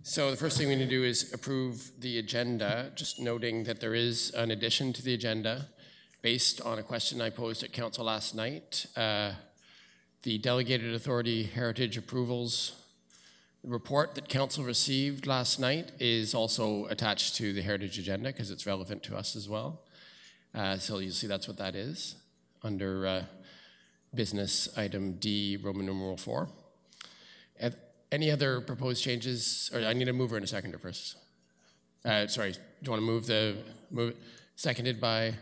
So the first thing we need to do is approve the agenda, just noting that there is an addition to the agenda based on a question I posed at council last night. The delegated authority heritage approvals report that council received last night is also attached to the heritage agenda because it's relevant to us as well. So you'll see that's what that is under business item D, Roman numeral 4. Any other proposed changes? Or I need a mover and a seconder first. Sorry, do you want to move it? Seconded by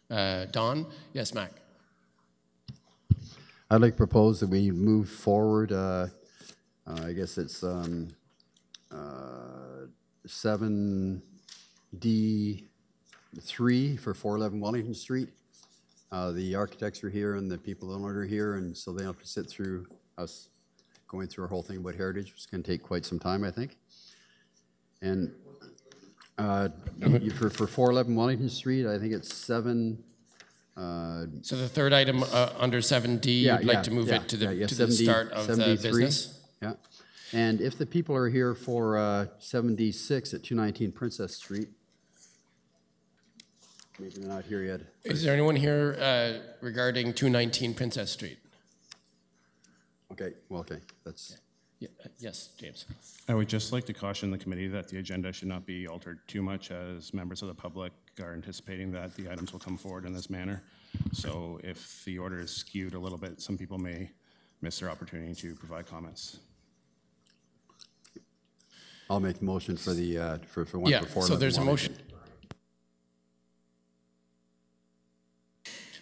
Don? Yes, Mac. I'd like to propose that we move forward. I guess it's 7D3 for 411 Wellington Street. The architects are here and the people that own it are here, and so they have to sit through us going through our whole thing about heritage, which is going to take quite some time, I think. And for 411 Wellington Street, I think it's 7. So the third item under 7D, you'd like to move it to the start of the business? Yeah. And if the people are here for 7D6 at 219 Princess Street, maybe they're not here yet. Is there anyone here regarding 219 Princess Street? Okay, well, okay, that's... Yeah. Yes, James. I would just like to caution the committee that the agenda should not be altered too much, as members of the public are anticipating that the items will come forward in this manner. So if the order is skewed a little bit, some people may miss their opportunity to provide comments. I'll make the motion for the for so there's a motion.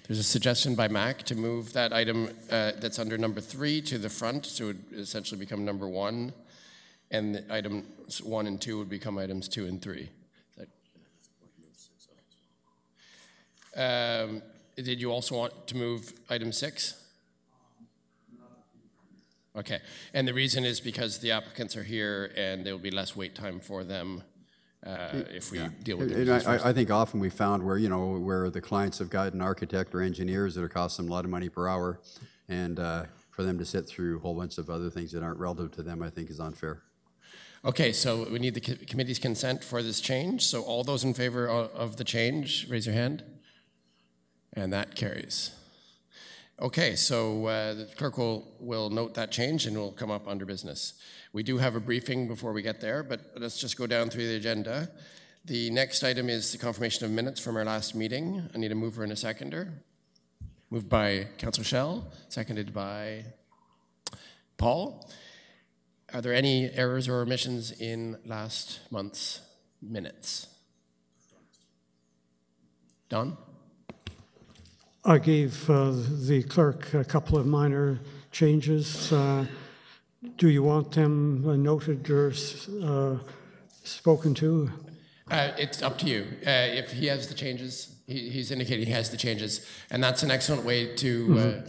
There's a suggestion by Mac to move that item that's under number 3 to the front, so it would essentially become number 1, and the items 1 and 2 would become items 2 and 3. Did you also want to move item 6? Okay, and the reason is because the applicants are here and there will be less wait time for them if we deal with it. I think often we found where, you know, where the clients have got an architect or engineers that are costing them a lot of money per hour, and for them to sit through a whole bunch of other things that aren't relative to them, I think is unfair. Okay, so we need the committee's consent for this change. So all those in favor of the change, raise your hand. And that carries. Okay, so the clerk will note that change and will come up under business. We do have a briefing before we get there, but let's just go down through the agenda. The next item is the confirmation of minutes from our last meeting. I need a mover and a seconder. Moved by Councillor Schell, seconded by Paul. Are there any errors or omissions in last month's minutes? Don? I gave the clerk a couple of minor changes. Do you want them noted or spoken to? It's up to you. If he has the changes, he's indicating he has the changes, and that's an excellent way to...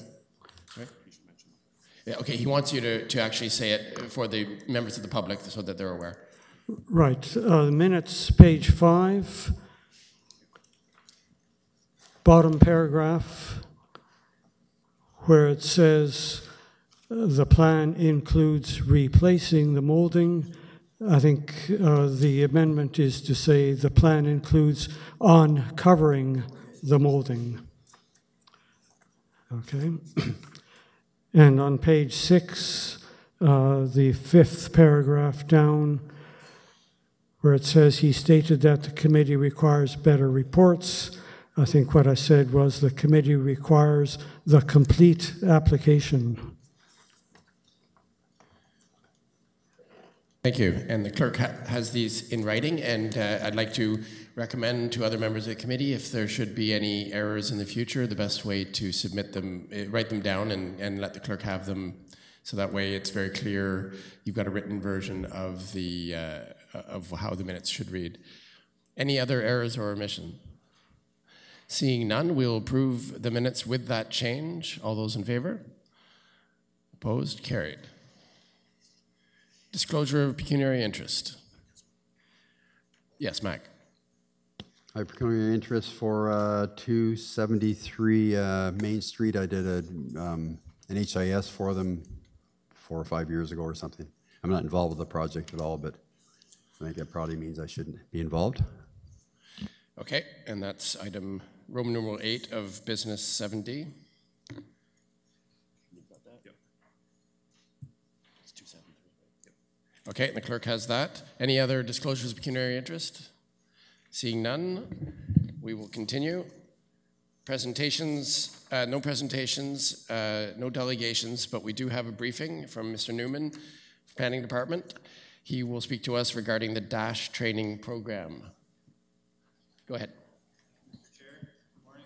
Yeah, okay, he wants you to actually say it for the members of the public so that they're aware. Right. The minutes, page 5. Bottom paragraph, where it says the plan includes replacing the molding. I think the amendment is to say the plan includes uncovering the molding. Okay. And on page 6, the 5th paragraph down, where it says he stated that the committee requires better reports. I think what I said was the committee requires the complete application. Thank you. And the clerk has these in writing, and I'd like to recommend to other members of the committee if there should be any errors in the future, the best way to submit them, write them down and let the clerk have them, so that way it's very clear you've got a written version of the of how the minutes should read. Any other errors or omissions? Seeing none, we'll approve the minutes with that change. All those in favor? Opposed? Carried. Disclosure of pecuniary interest. Yes, Mac. I have pecuniary interest for 273 Main Street. I did an HIS for them 4 or 5 years ago or something. I'm not involved with the project at all, but I think that probably means I shouldn't be involved. Okay, and that's item Roman numeral 8 of business 7D. Okay, and the clerk has that. Any other disclosures of pecuniary interest? Seeing none, we will continue. Presentations, no presentations, no delegations, but we do have a briefing from Mr. Newman, Planning Department. He will speak to us regarding the DASH training program. Go ahead. Mr. Chair, good morning.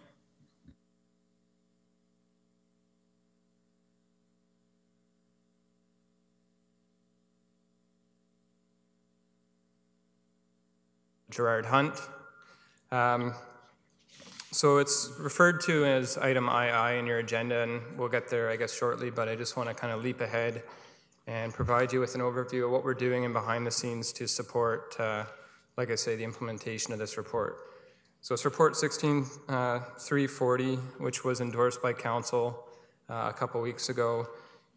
Gerard Hunt. So it's referred to as item II in your agenda, and we'll get there, I guess, shortly, but I just want to kind of leap ahead and provide you with an overview of what we're doing in behind the scenes to support, like I say, the implementation of this report. So it's report 16340, which was endorsed by council a couple weeks ago.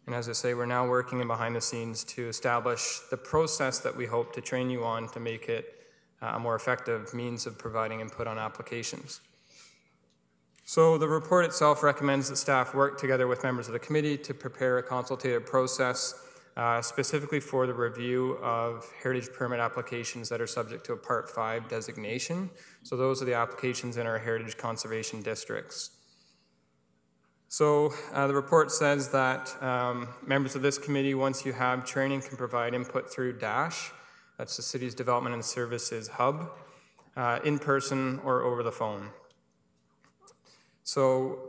And as I say, we're now working in behind the scenes to establish the process that we hope to train you on to make it a more effective means of providing input on applications. So the report itself recommends that staff work together with members of the committee to prepare a consultative process specifically for the review of heritage permit applications that are subject to a Part 5 designation. So those are the applications in our heritage conservation districts. So the report says that members of this committee, once you have training, can provide input through DASH, that's the city's development and services hub, in person or over the phone. So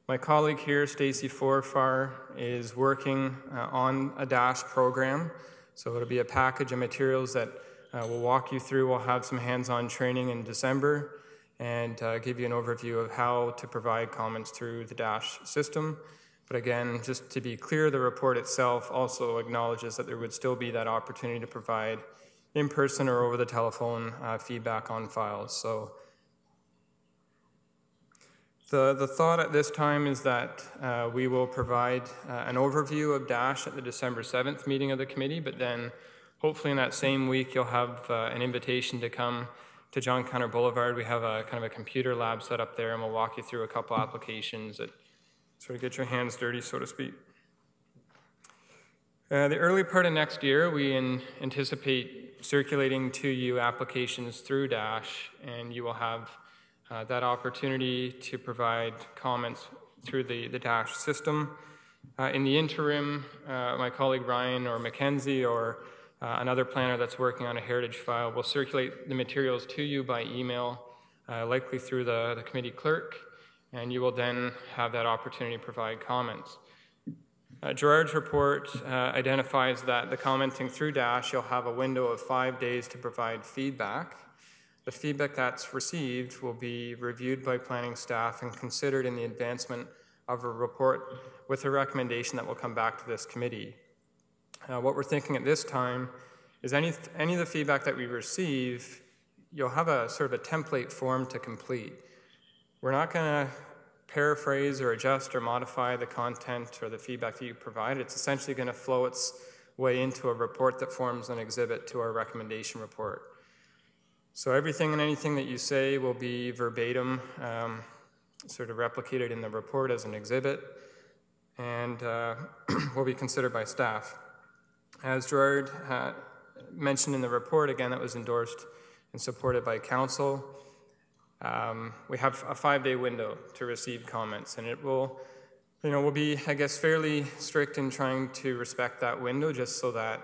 my colleague here, Stacey Forfar, is working on a DASH program. So it'll be a package of materials that we'll walk you through. We'll have some hands-on training in December and give you an overview of how to provide comments through the DASH system. But again, just to be clear, the report itself also acknowledges that there would still be that opportunity to provide in person or over the telephone feedback on files. So the thought at this time is that we will provide an overview of DASH at the December 7th meeting of the committee, but then hopefully in that same week you'll have an invitation to come to John Connor Boulevard. We have a kind of a computer lab set up there, and we'll walk you through a couple applications that sort of get your hands dirty, so to speak. The early part of next year, we anticipate circulating to you applications through DASH, and you will have that opportunity to provide comments through the DASH system. In the interim, my colleague Ryan or Mackenzie or another planner that's working on a heritage file will circulate the materials to you by email, likely through the committee clerk, and you will then have that opportunity to provide comments. Gerard's report identifies that the commenting through DASH, you'll have a window of 5 days to provide feedback. The feedback that's received will be reviewed by planning staff and considered in the advancement of a report with a recommendation that will come back to this committee. What we're thinking at this time is any of the feedback that we receive, you'll have a sort of a template form to complete. We're not going to paraphrase or adjust or modify the content or the feedback that you provide. It's essentially going to flow its way into a report that forms an exhibit to our recommendation report. So everything and anything that you say will be verbatim, sort of replicated in the report as an exhibit, and will be considered by staff. As Gerard mentioned in the report, again, that was endorsed and supported by council, we have a 5-day window to receive comments, and it will, we'll be, I guess, fairly strict in trying to respect that window just so that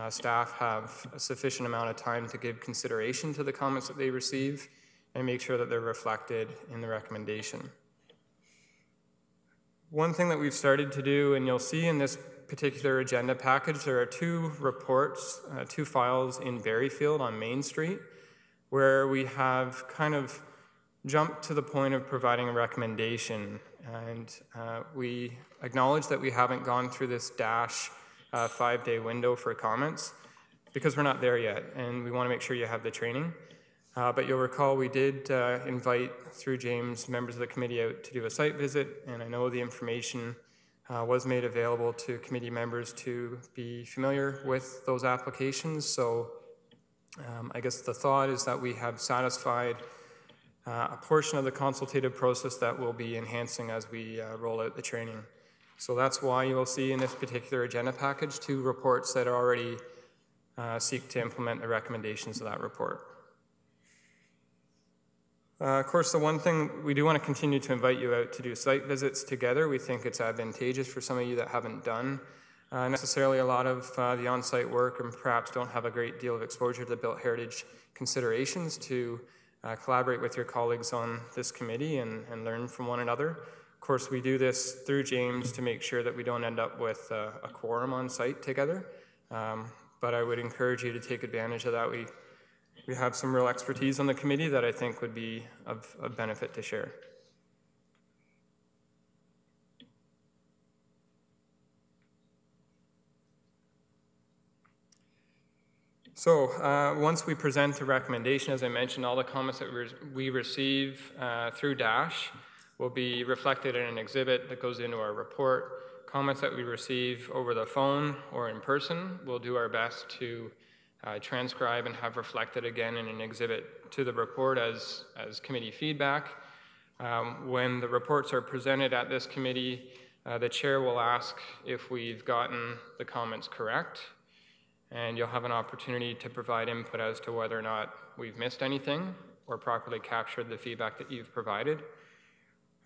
staff have a sufficient amount of time to give consideration to the comments that they receive and make sure that they're reflected in the recommendation. One thing that we've started to do, and you'll see in this particular agenda package, there are 2 reports, 2 files in Berryfield on Main Street, where we have kind of jumped to the point of providing a recommendation. And we acknowledge that we haven't gone through this DASH 5-day window for comments because we're not there yet, and we want to make sure you have the training. But you'll recall we did invite, through James, members of the committee out to do a site visit, and I know the information was made available to committee members to be familiar with those applications. So I guess the thought is that we have satisfied a portion of the consultative process that we'll be enhancing as we roll out the training. So that's why you will see in this particular agenda package 2 reports that already seek to implement the recommendations of that report. Of course, the one thing we do want to continue to invite you out to do site visits together. We think it's advantageous for some of you that haven't done necessarily a lot of the on-site work and perhaps don't have a great deal of exposure to the built heritage considerations to collaborate with your colleagues on this committee and learn from one another. Of course, we do this through James to make sure that we don't end up with a quorum on site together. But I would encourage you to take advantage of that. We have some real expertise on the committee that I think would be of benefit to share. So once we present a recommendation, as I mentioned, all the comments that we receive through DASH will be reflected in an exhibit that goes into our report. Comments that we receive over the phone or in person, we'll do our best to transcribe and have reflected again in an exhibit to the report as committee feedback. When the reports are presented at this committee, the chair will ask if we've gotten the comments correct, and you'll have an opportunity to provide input as to whether or not we've missed anything or properly captured the feedback that you've provided.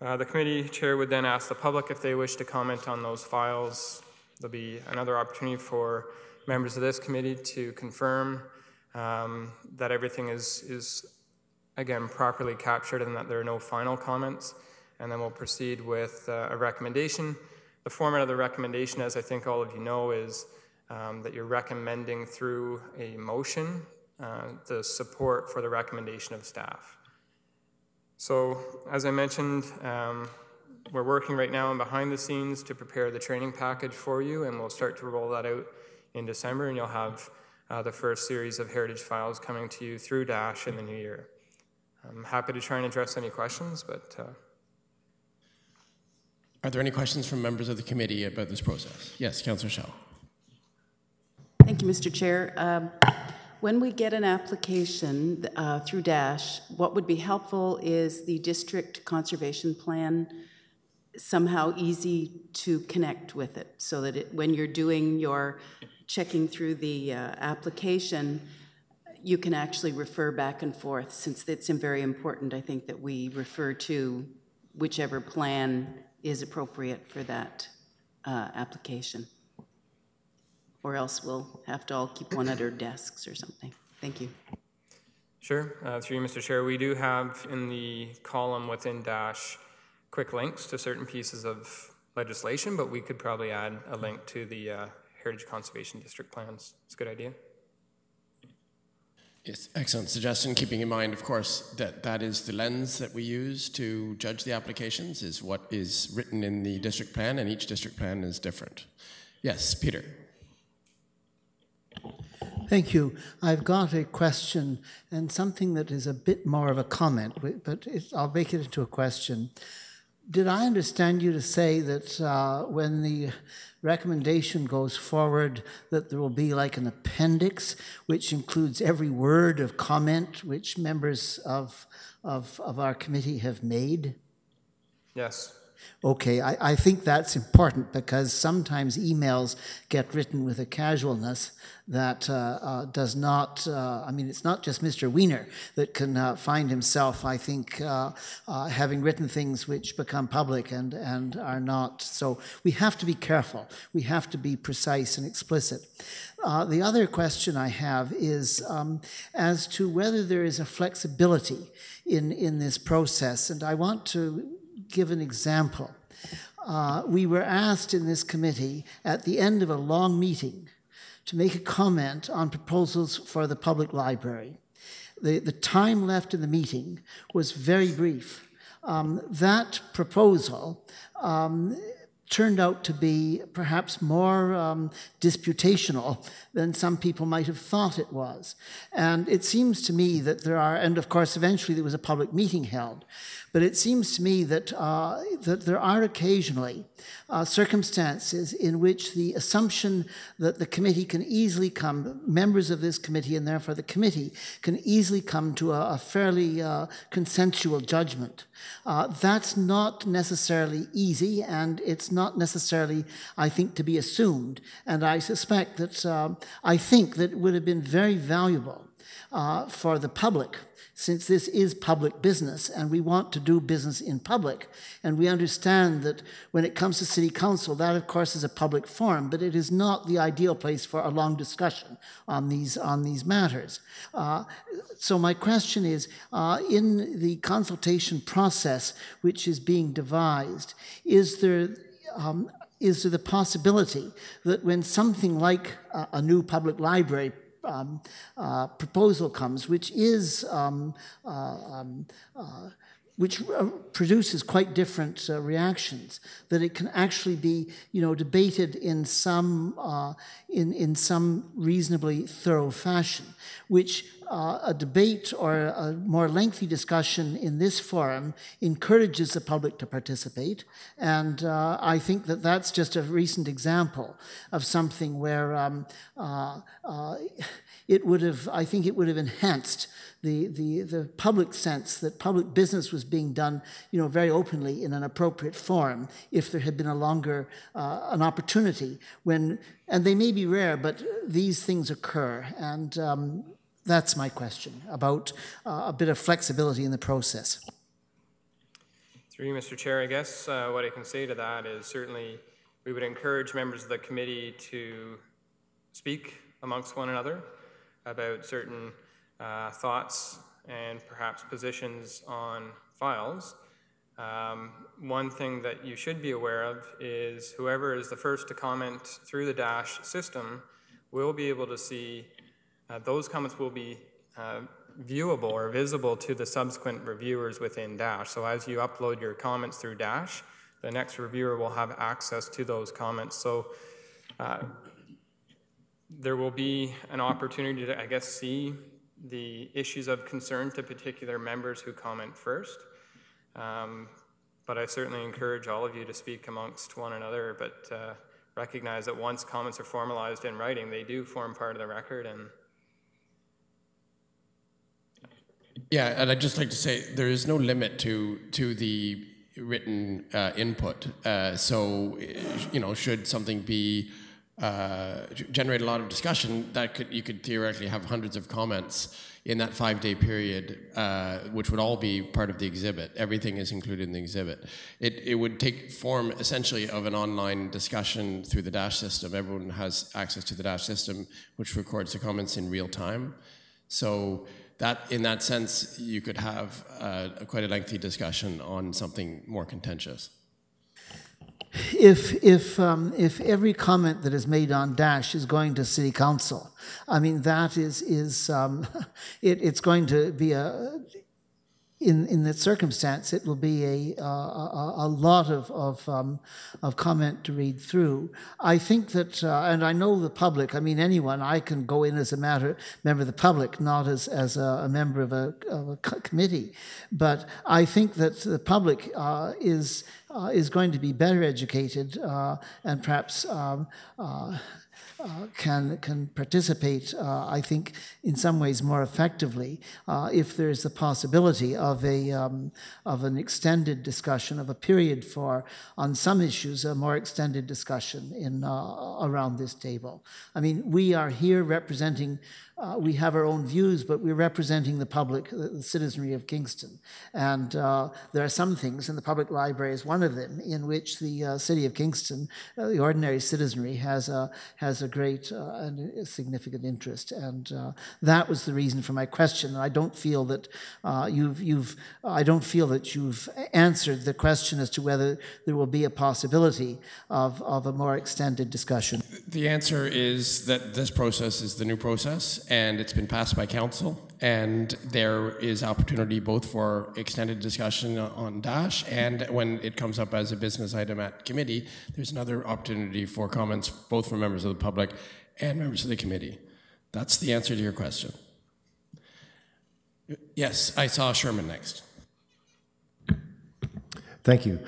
The committee chair would then ask the public if they wish to comment on those files. There'll be another opportunity for members of this committee to confirm that everything is again properly captured and that there are no final comments, and then we'll proceed with a recommendation. The format of the recommendation, as I think all of you know, is that you're recommending through a motion the support for the recommendation of staff. So, as I mentioned, we're working right now and behind the scenes to prepare the training package for you, and we'll start to roll that out in December, and you'll have the first series of heritage files coming to you through DASH in the new year. I'm happy to try and address any questions, but... Are there any questions from members of the committee about this process? Yes, Councillor Schell. Thank you, Mr. Chair. When we get an application through DASH, what would be helpful is the district conservation plan somehow easy to connect with it, so that when you're doing your checking through the application, you can actually refer back and forth, since it's very important, I think, that we refer to whichever plan is appropriate for that application. Or else we'll have to all keep one at our desks or something. Thank you. Sure. Through you, Mr. Chair, we do have in the column within DASH quick links to certain pieces of legislation, but we could probably add a link to the Heritage Conservation District plans. It's a good idea. Yes, excellent suggestion, keeping in mind, of course, that that is the lens that we use to judge the applications, is what is written in the district plan, and each district plan is different. Yes, Peter. Thank you. I've got a question and something that is a bit more of a comment, but I'll make it into a question. Did I understand you to say that when the recommendation goes forward, that there will be like an appendix which includes every word of comment which members of our committee have made? Yes. Okay, I think that's important, because sometimes emails get written with a casualness that does not, I mean, it's not just Mr. Wiener that can find himself, I think, having written things which become public and are not. So we have to be careful. We have to be precise and explicit. The other question I have is as to whether there is a flexibility in this process, and I want to give an example. We were asked in this committee at the end of a long meeting to make a comment on proposals for the public library. The time left in the meeting was very brief. That proposal turned out to be perhaps more disputational than some people might have thought it was. And it seems to me that there are, and of course eventually there was a public meeting held, but it seems to me that, that there are occasionally circumstances in which the assumption that the committee can easily come, members of this committee and therefore the committee, can easily come to a fairly consensual judgment. That's not necessarily easy, and it's not necessarily, I think, to be assumed. And I suspect that, I think that it would have been very valuable for the public, since this is public business and we want to do business in public. And we understand that when it comes to City Council, that of course is a public forum, but it is not the ideal place for a long discussion on these matters. So my question is, in the consultation process which is being devised, is there the possibility that when something like a new public library proposal comes, which is which produces quite different reactions, that it can actually be, debated in some reasonably thorough fashion, which a debate or a more lengthy discussion in this forum encourages the public to participate. And I think that that's just a recent example of something where it would have, I think it would have enhanced the public sense that public business was being done, very openly in an appropriate forum if there had been a longer, an opportunity when, and they may be rare, but these things occur. And that's my question about a bit of flexibility in the process. Through you, Mr. Chair, I guess what I can say to that is certainly we would encourage members of the committee to speak amongst one another about certain thoughts and perhaps positions on files. One thing that you should be aware of is whoever is the first to comment through the Dash system will be able to see those comments will be viewable or visible to the subsequent reviewers within Dash. So as you upload your comments through Dash, the next reviewer will have access to those comments. So there will be an opportunity to, I guess, see the issues of concern to particular members who comment first. But I certainly encourage all of you to speak amongst one another, but recognize that once comments are formalized in writing, they do form part of the record. And yeah, and I'd just like to say there is no limit to the written input. So, should something be generate a lot of discussion, you could theoretically have hundreds of comments in that 5-day period, which would all be part of the exhibit. Everything is included in the exhibit. It would take form essentially of an online discussion through the Dash system. Everyone has access to the Dash system, which records the comments in real time. So that, in that sense, you could have quite a lengthy discussion on something more contentious. If every comment that is made on Dash is going to City Council, I mean, that it's going to be in that circumstance, it will be a lot of comment to read through. I think that, and I know the public, I mean, anyone, I can go in as a member of the public, not as a member of a committee. But I think that the public is going to be better educated and perhaps can participate, I think, in some ways more effectively if there is the possibility of an extended discussion, of a period for, on some issues, a more extended discussion around this table. I mean, we are here representing. We have our own views, but we're representing the public, the citizenry of Kingston. And there are some things, and the public library is one of them, in which the city of Kingston, the ordinary citizenry, has a great and a significant interest. And that was the reason for my question. And I don't feel that you've answered the question as to whether there will be a possibility of a more extended discussion. The answer is that this process is the new process, and it's been passed by council, And there is opportunity both for extended discussion on Dash, and when it comes up as a business item at committee, there's another opportunity for comments both from members of the public and members of the committee. That's the answer to your question. Yes, I saw Sherman next. Thank you.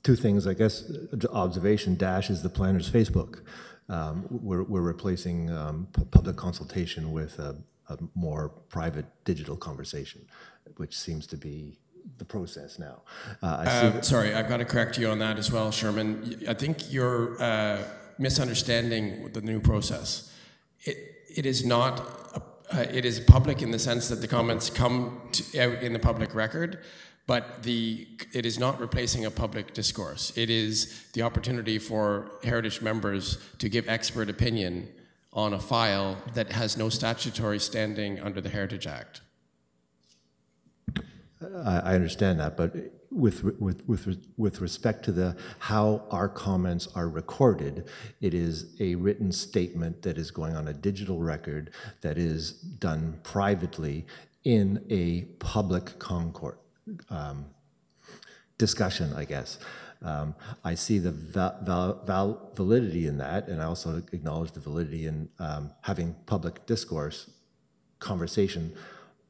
Two things, I guess. Observation, Dash is the planner's Facebook. We're replacing public consultation with a more private digital conversation, which seems to be the process now. Sorry, I've got to correct you on that as well, Sherman. I think you're misunderstanding the new process. It is not, it is public in the sense that the comments come out in the public record, but it is not replacing a public discourse. It is the opportunity for Heritage members to give expert opinion on a file that has no statutory standing under the Heritage Act. I understand that, but with respect to how our comments are recorded, it is a written statement that is going on a digital record that is done privately in a public discussion, I guess. I see the validity in that, and I also acknowledge the validity in having public discourse, conversation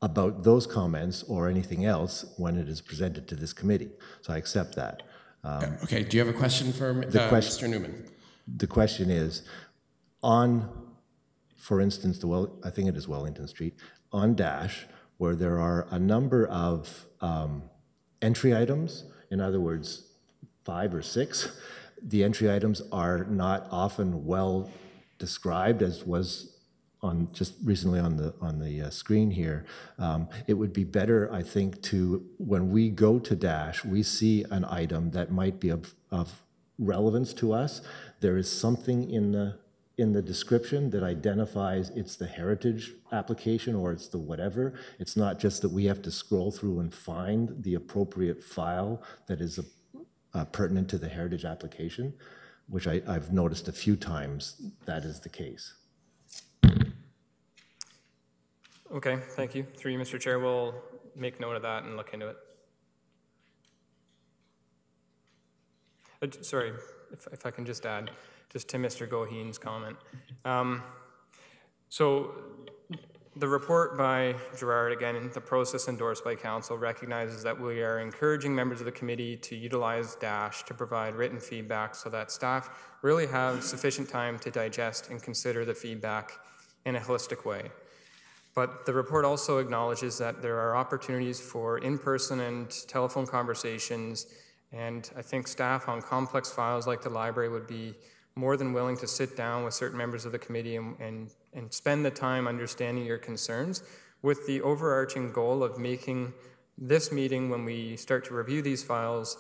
about those comments or anything else when it is presented to this committee. So I accept that. Okay, do you have a question for Mr. Newman? The question is, for instance, I think it is Wellington Street, on Dash, where there are a number of entry items, in other words, 5 or 6, the entry items are not often well described, as was just recently on the screen here. It would be better, I think, when we go to Dash, we see an item that might be of relevance to us. There is something in the description that identifies it's the Heritage application or it's the whatever. It's not just that we have to scroll through and find the appropriate file that is pertinent to the Heritage application, which I've noticed a few times that is the case. Okay, thank you. Through you, Mr. Chair, we'll make note of that and look into it. Sorry, if I can just add, just to Mr. Goheen's comment. So the report by Gerard, again, the process endorsed by Council, recognizes that we are encouraging members of the committee to utilize Dash to provide written feedback so that staff really have sufficient time to digest and consider the feedback in a holistic way. But the report also acknowledges that there are opportunities for in-person and telephone conversations, and I think staff on complex files like the library would be more than willing to sit down with certain members of the committee and spend the time understanding your concerns, with the overarching goal of making this meeting, when we start to review these files,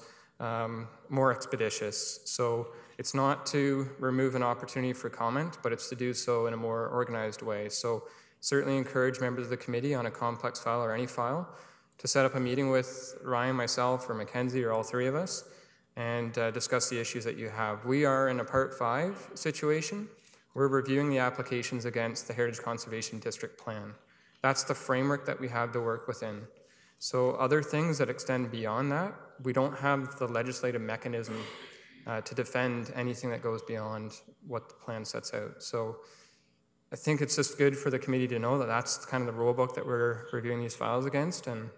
more expeditious. So it's not to remove an opportunity for comment, but it's to do so in a more organized way. So certainly encourage members of the committee on a complex file or any file to set up a meeting with Ryan, myself, or Mackenzie, or all three of us, and discuss the issues that you have. We are in a Part 5 situation. We're reviewing the applications against the Heritage Conservation District Plan. That's the framework that we have to work within. So other things that extend beyond that, we don't have the legislative mechanism to defend anything that goes beyond what the plan sets out. So I think it's just good for the committee to know that that's kind of the rule book that we're reviewing these files against, and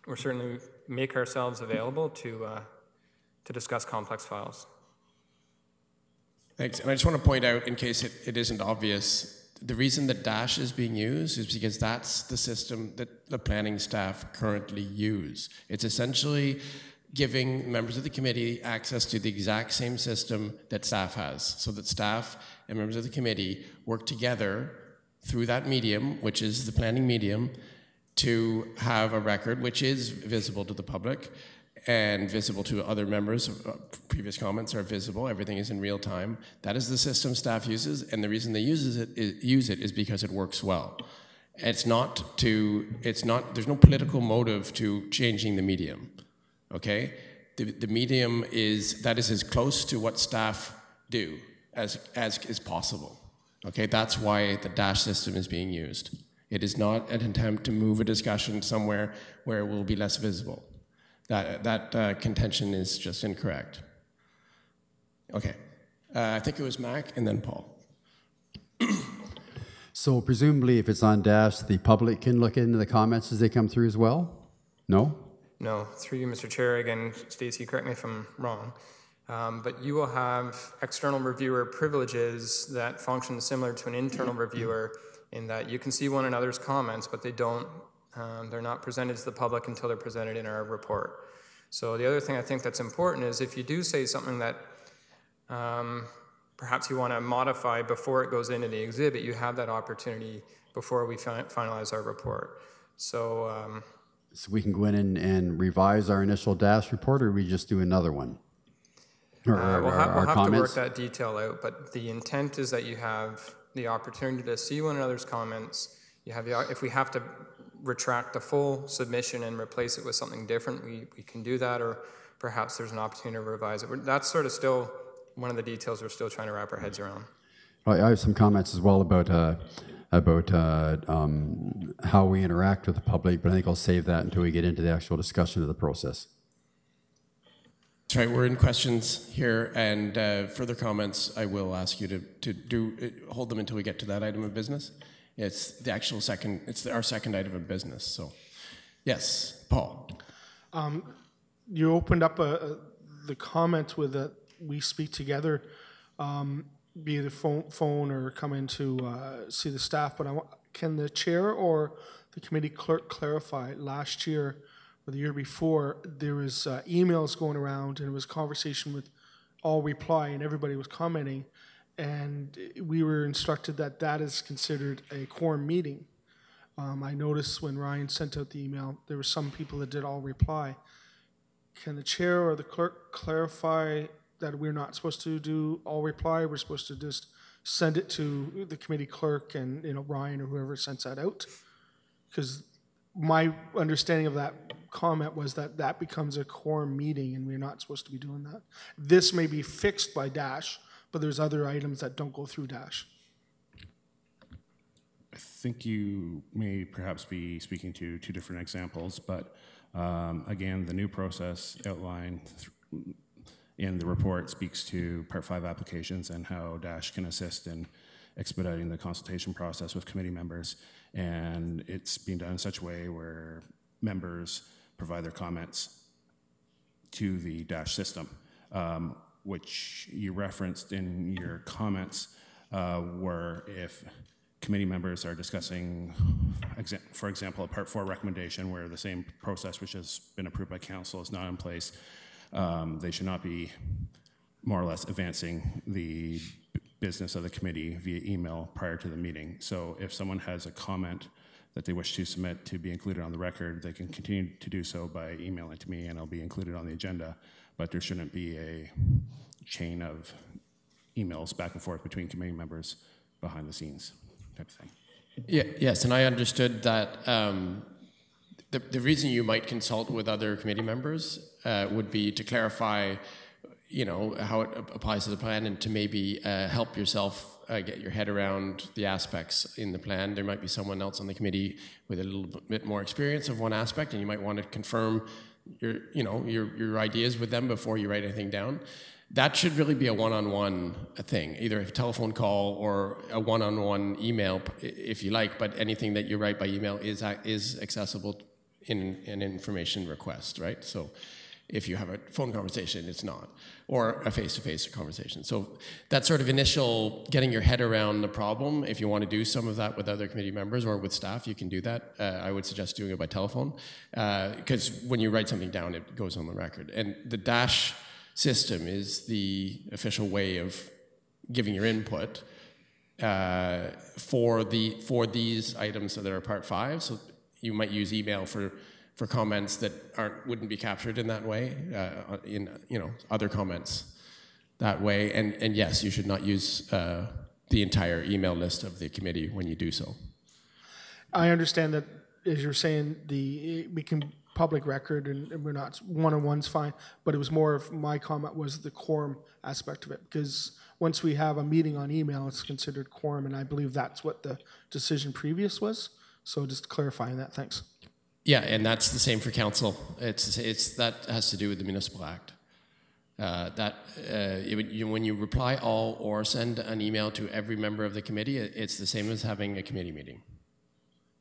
we're certainly make ourselves available to discuss complex files. Thanks. And I just want to point out, in case it isn't obvious, the reason that Dash is being used is because that's the system that the planning staff currently use. It's essentially giving members of the committee access to the exact same system that staff has, so that staff and members of the committee work together through that medium, which is the planning medium, to have a record which is visible to the public and visible to other members. Previous comments are visible. Everything is in real time. That is the system staff uses, and the reason they use it is because it works well. There's no political motive to changing the medium. Okay, the medium is as close to what staff do as is possible. Okay, that's why the Dash system is being used. It is not an attempt to move a discussion somewhere where it will be less visible. That contention is just incorrect. Okay, I think it was Mac and then Paul. So presumably if it's on Dash, the public can look into the comments as they come through as well? No? No, through you, Mr. Chair. Again, Stacey, correct me if I'm wrong. But you will have external reviewer privileges that function similar to an internal reviewer in that you can see one another's comments, but they're not presented to the public until they're presented in our report. So the other thing I think that's important is if you do say something that perhaps you want to modify before it goes into the exhibit, you have that opportunity before we finalize our report. So we can go in and revise our initial Dash report, or we just do another one? We'll have to work that detail out, but the intent is that you have the opportunity to see one another's comments. You have if we have to retract the full submission and replace it with something different, we can do that, or perhaps there's an opportunity to revise it. That's sort of still one of the details we're still trying to wrap our heads around. I have some comments as well about how we interact with the public, but I think I'll save that until we get into the actual discussion of the process. That's right, we're in questions here, and further comments, I will ask you to hold them until we get to that item of business. It's the actual second, it's our second item of business, so. Yes, Paul. You opened up the comment with that we speak together, be it a phone or come in to see the staff, but can the chair or the committee clerk clarify? Last year, or the year before, there was emails going around, and it was conversation with all reply, and everybody was commenting, and we were instructed that that is considered a quorum meeting. I noticed when Ryan sent out the email, there were some people that did all reply. Can the chair or the clerk clarify that we're not supposed to do all reply? We're supposed to just send it to the committee clerk and Ryan or whoever sends that out? Because my understanding of that comment was that that becomes a quorum meeting and we're not supposed to be doing that. This may be fixed by Dash, but there's other items that don't go through Dash. I think you may perhaps be speaking to two different examples, but again, the new process outlined in the report speaks to Part 5 applications and how Dash can assist in expediting the consultation process with committee members. And it's being done in such a way where members provide their comments to the Dash system, which you referenced in your comments, where if committee members are discussing, for example, a Part 4 recommendation where the same process which has been approved by council is not in place, they should not be more or less advancing the business of the committee via email prior to the meeting. So if someone has a comment that they wish to submit to be included on the record, they can continue to do so by emailing to me and it'll be included on the agenda, but there shouldn't be a chain of emails back and forth between committee members behind the scenes type of thing. Yeah, yes, and I understood that the reason you might consult with other committee members would be to clarify, how it applies to the plan and to maybe help yourself get your head around the aspects in the plan. There might be someone else on the committee with a little bit more experience of one aspect, and you might want to confirm your ideas with them before you write anything down. That should really be a one-on-one thing, either a telephone call or a one-on-one email, if you like, but anything that you write by email is accessible in an information request, right? So if you have a phone conversation, it's not, or a face-to-face conversation. So that sort of initial getting your head around the problem, if you want to do some of that with other committee members or with staff, you can do that. I would suggest doing it by telephone, because when you write something down, it goes on the record. And the Dash system is the official way of giving your input for these items that are Part 5. So you might use email for comments that wouldn't be captured in that way, in other comments that way. And yes, you should not use the entire email list of the committee when you do so. I understand that, as you're saying, we can public record and we're not, one-on-one's fine, but it was more of my comment was the quorum aspect of it, because once we have a meeting on email, it's considered quorum, and I believe that's what the decision previous was. So just clarifying that, thanks. Yeah, and that's the same for council. That has to do with the Municipal Act. When you reply all or send an email to every member of the committee, it's the same as having a committee meeting.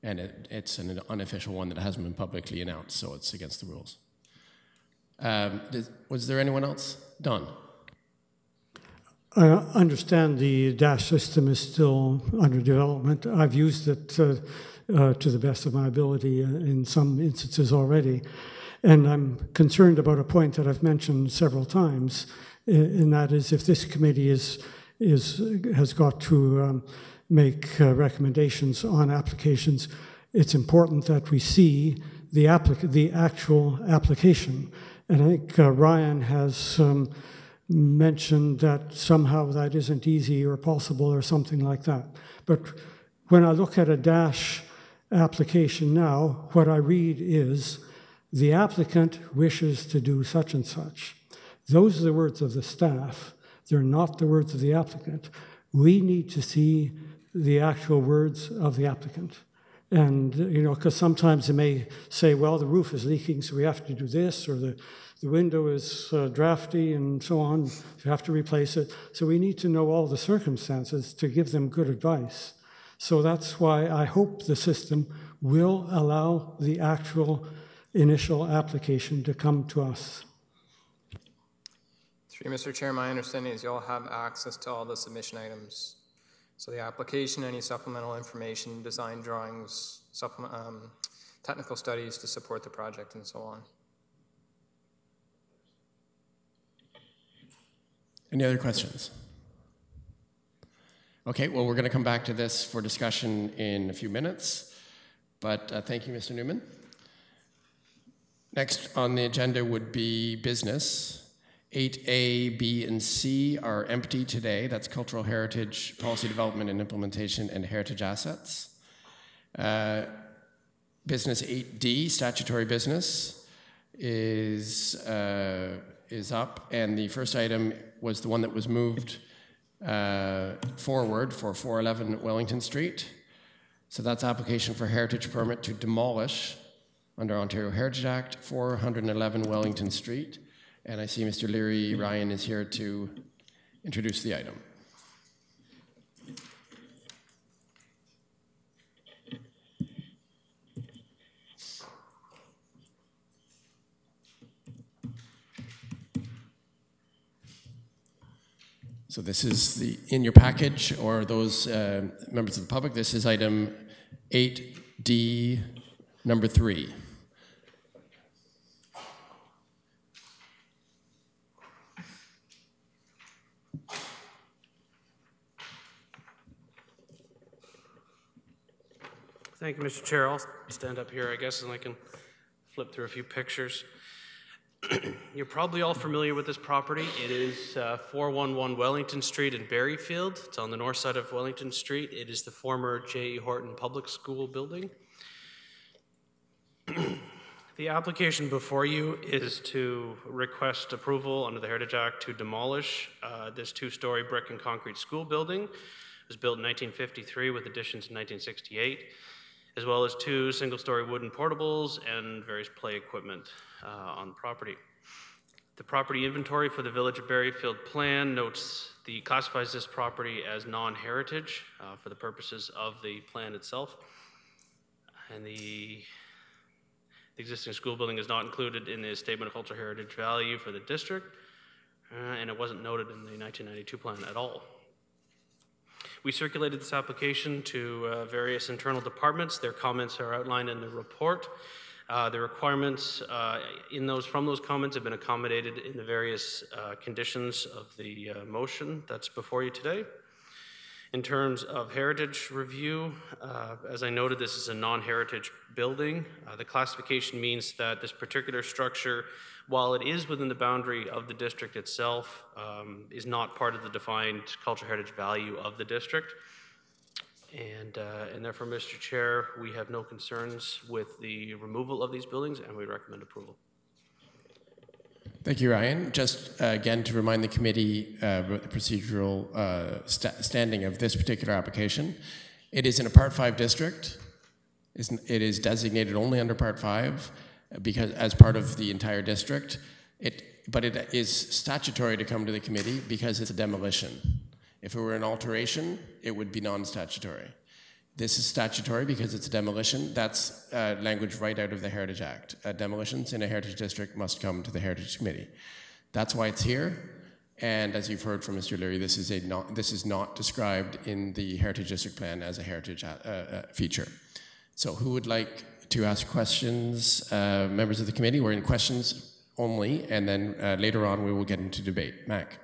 And it's an unofficial one that hasn't been publicly announced, so it's against the rules. Was there anyone else? Don. I understand the DASH system is still under development. I've used it to the best of my ability in some instances already. And I'm concerned about a point that I've mentioned several times, and that is if this committee has got to make recommendations on applications, it's important that we see the actual application. And I think Ryan has mentioned that somehow that isn't easy or possible or something like that. But when I look at a DASH application now, what I read is, the applicant wishes to do such and such. Those are the words of the staff. They're not the words of the applicant. We need to see the actual words of the applicant. And, because sometimes they may say, well, the roof is leaking, so we have to do this, or the window is drafty and so on, so you have to replace it. So we need to know all the circumstances to give them good advice. So that's why I hope the system will allow the actual initial application to come to us. Through you, Mr. Chair, my understanding is you'll have access to all the submission items. So the application, any supplemental information, design drawings, technical studies to support the project, and so on. Any other questions? Okay, well, we're going to come back to this for discussion in a few minutes, but thank you, Mr. Newman. Next on the agenda would be business. 8A, B, and C are empty today. That's cultural heritage, policy development and implementation, and heritage assets. Business 8D, statutory business, is up, and the first item was the one that was moved forward for 411 Wellington Street. So that's application for heritage permit to demolish under Ontario Heritage Act, 411 Wellington Street. And I see Mr. Leary Ryan is here to introduce the item. So this is in your package, or those members of the public, this is item 8D, number 3. Thank you, Mr. Chair. I'll stand up here, I guess, and I can flip through a few pictures. You're probably all familiar with this property. It is 411 Wellington Street in Berryfield. It's on the north side of Wellington Street. It is the former J.E. Horton Public School building. The application before you is to request approval under the Heritage Act to demolish this two-story brick and concrete school building. It was built in 1953 with additions in 1968, as well as 2 single-story wooden portables and various play equipment on the property. The property inventory for the Village of Berryfield plan classifies this property as non-heritage for the purposes of the plan itself. And the existing school building is not included in the Statement of Cultural Heritage Value for the district, and it wasn't noted in the 1992 plan at all. We circulated this application to various internal departments. Their comments are outlined in the report. The requirements from those comments have been accommodated in the various conditions of the motion that's before you today. In terms of heritage review, as I noted, this is a non-heritage building. The classification means that this particular structure, while it is within the boundary of the district itself, is not part of the defined cultural heritage value of the district. And therefore, Mr. Chair, we have no concerns with the removal of these buildings, and we recommend approval. Thank you, Ryan. Just again to remind the committee about the procedural standing of this particular application. It is in a Part 5 district. It is designated only under Part 5 because as part of the entire district. But it is statutory to come to the committee because it's a demolition. If it were an alteration, it would be non-statutory. This is statutory because it's a demolition. That's language right out of the Heritage Act. Demolitions in a heritage district must come to the Heritage Committee. That's why it's here. And as you've heard from Mr. Leary, this is not described in the Heritage District Plan as a heritage feature. So who would like to ask questions? Members of the committee, we're in questions only, and then later on we will get into debate. Mac.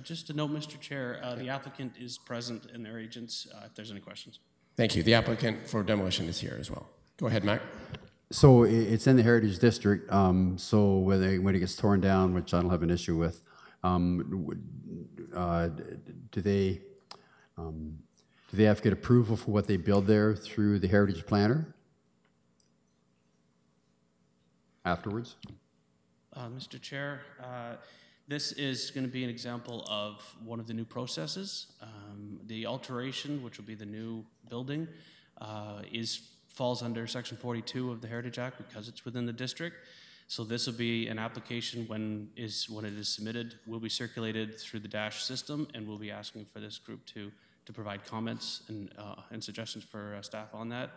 Just to note, Mr. Chair, the applicant is present and their agents if there's any questions. Thank you. The applicant for demolition is here as well. Go ahead, Mac. So it's in the Heritage District, so when it gets torn down, which I don't have an issue with, do they have to get approval for what they build there through the Heritage Planner afterwards? Mr. Chair, this is going to be an example of one of the new processes. The alteration, which will be the new building, falls under Section 42 of the Heritage Act because it's within the district. So this will be an application when it is submitted, will be circulated through the DASH system, and we'll be asking for this group to provide comments and suggestions for staff on that,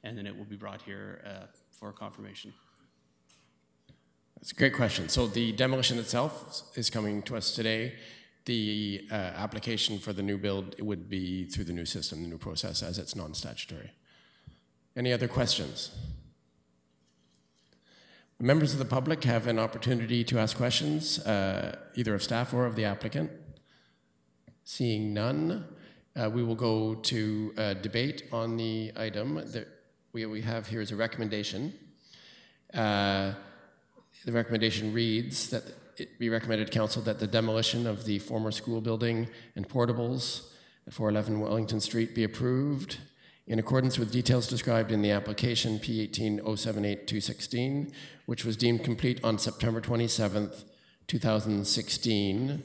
and then it will be brought here for confirmation. That's a great question. So the demolition itself is coming to us today. The application for the new build would be through the new system, the new process, as it's non-statutory. Any other questions? Members of the public have an opportunity to ask questions, either of staff or of the applicant. Seeing none, we will go to debate on the item that we have here is a recommendation. The recommendation reads that it be recommended to Council that the demolition of the former school building and portables at 411 Wellington Street be approved in accordance with details described in the application P18078216, which was deemed complete on September 27th, 2016.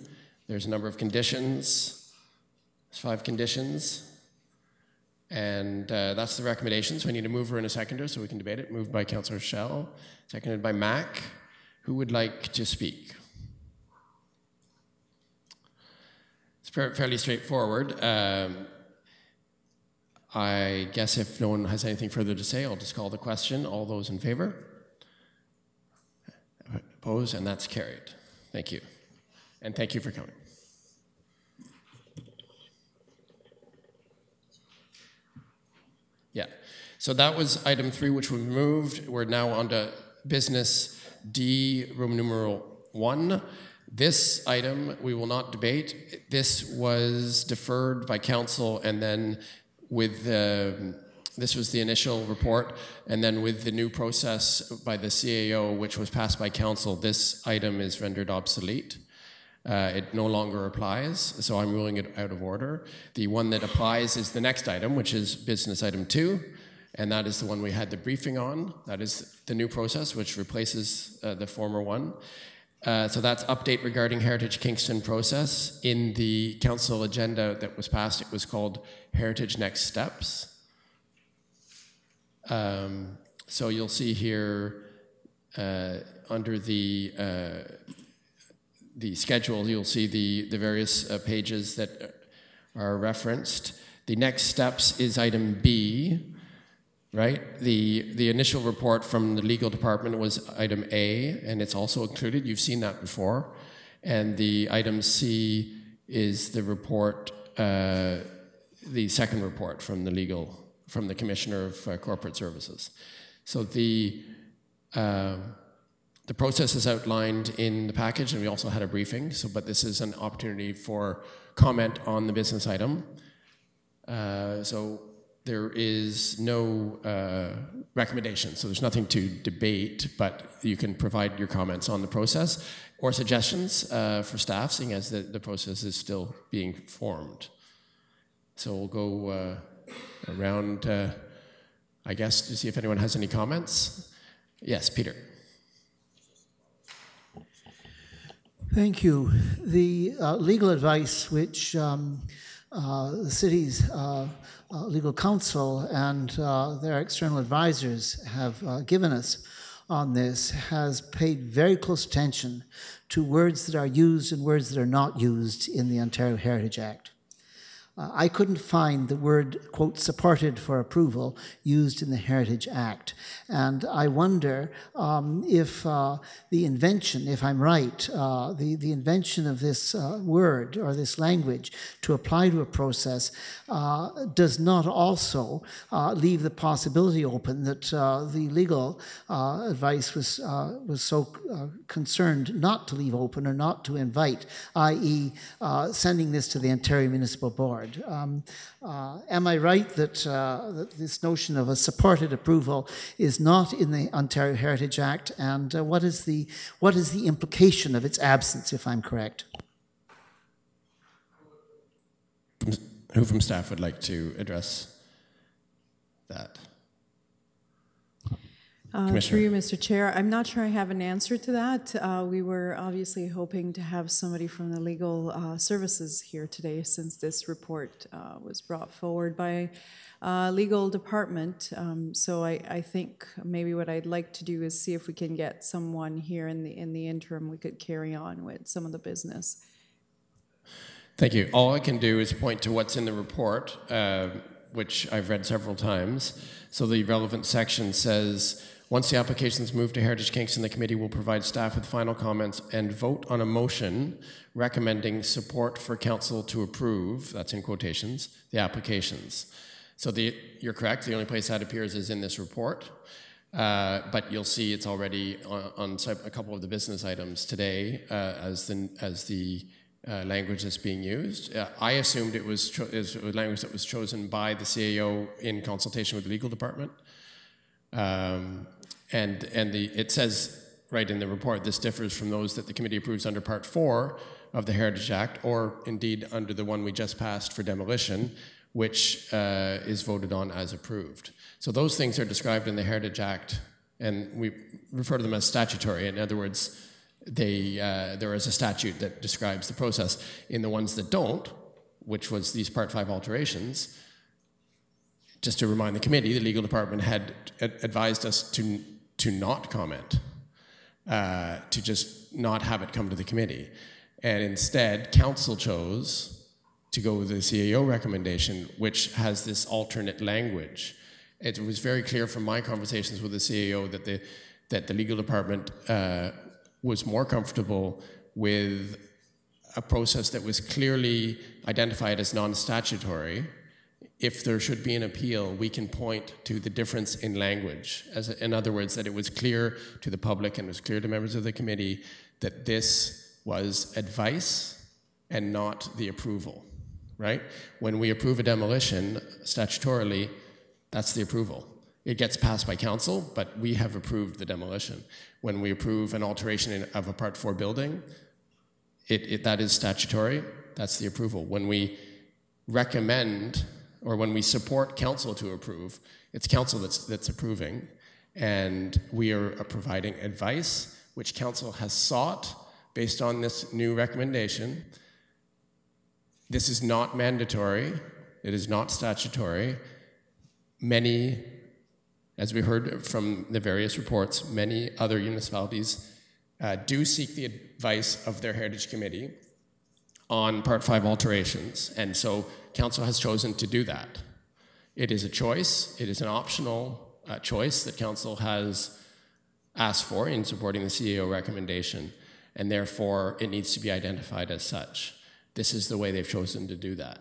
There's a number of conditions. There's 5 conditions. And that's the recommendation. So I need a mover and a seconder so we can debate it. Moved by Councillor Schell, seconded by Mac. Who would like to speak? It's fairly straightforward. I guess if no one has anything further to say, I'll just call the question. All those in favor? Opposed? And that's carried. Thank you. And thank you for coming. Yeah. So that was item 3, which was moved. We're now on to business D, Roman numeral 1. This item we will not debate. This was deferred by council, and then with this was the initial report, and then with the new process by the CAO, which was passed by council, this item is rendered obsolete. It no longer applies, so I'm ruling it out of order. The one that applies is the next item, which is business item 2. And that is the one we had the briefing on. That is the new process, which replaces the former one. So that's update regarding Heritage Kingston process. In the council agenda that was passed, it was called Heritage Next Steps. So you'll see here under the schedule, you'll see the various pages that are referenced. The next steps is item B. Right? The initial report from the legal department was item A, and it's also included. You've seen that before. And the item C is the report, the second report from the Commissioner of Corporate Services. So the process is outlined in the package, and we also had a briefing. But this is an opportunity for comment on the business item. So there is no recommendation, so there's nothing to debate, but you can provide your comments on the process or suggestions for staff, seeing as the process is still being formed. So we'll go around, I guess, to see if anyone has any comments. Yes, Peter. Thank you. The legal advice which the city's legal counsel and their external advisors have given us on this has paid very close attention to words that are used and words that are not used in the Ontario Heritage Act. I couldn't find the word, quote, supported for approval used in the Heritage Act. And I wonder if the invention, if I'm right, the invention of this word or this language to apply to a process does not also leave the possibility open that the legal advice was so concerned not to leave open or not to invite, i.e. Sending this to the Ontario Municipal Board. Am I right that, that this notion of a supported approval is not in the Ontario Heritage Act, and what is the implication of its absence, if I'm correct? Who from staff would like to address that? Through you, Mr. Chair. I'm not sure I have an answer to that. We were obviously hoping to have somebody from the legal services here today, since this report was brought forward by legal department. So I think maybe what I'd like to do is see if we can get someone here in the interim. We could carry on with some of the business. Thank you. All I can do is point to what's in the report, which I've read several times. So the relevant section says, once the application is moved to Heritage Kingston, the committee will provide staff with final comments and vote on a motion recommending support for council to approve, that's in quotations, the applications. So you're correct, the only place that appears is in this report, but you'll see it's already on a couple of the business items today as the language that's being used. I assumed it was a language that was chosen by the CAO in consultation with the legal department. It says right in the report, this differs from those that the committee approves under Part 4 of the Heritage Act, or indeed under the one we just passed for demolition, which is voted on as approved. So those things are described in the Heritage Act, and we refer to them as statutory. In other words, there is a statute that describes the process. In the ones that don't, which was these Part 5 alterations, just to remind the committee, the legal department had advised us to not comment, to just not have it come to the committee. And instead, council chose to go with the CAO recommendation, which has this alternate language. It was very clear from my conversations with the CAO that the legal department was more comfortable with a process that was clearly identified as non-statutory. If there should be an appeal, we can point to the difference in language. In other words, that it was clear to the public and it was clear to members of the committee that this was advice and not the approval, right? When we approve a demolition statutorily, that's the approval. It gets passed by council, but we have approved the demolition. When we approve an alteration of a Part 4 building, that is statutory, that's the approval. When we recommend or when we support council to approve, it's council that's approving, and we are providing advice, which council has sought based on this new recommendation. This is not mandatory, it is not statutory. Many, as we heard from the various reports, many other municipalities do seek the advice of their Heritage Committee on Part 5 alterations, and so council has chosen to do that. It is a choice, it is an optional choice that council has asked for in supporting the CAO recommendation, and therefore it needs to be identified as such. This is the way they've chosen to do that.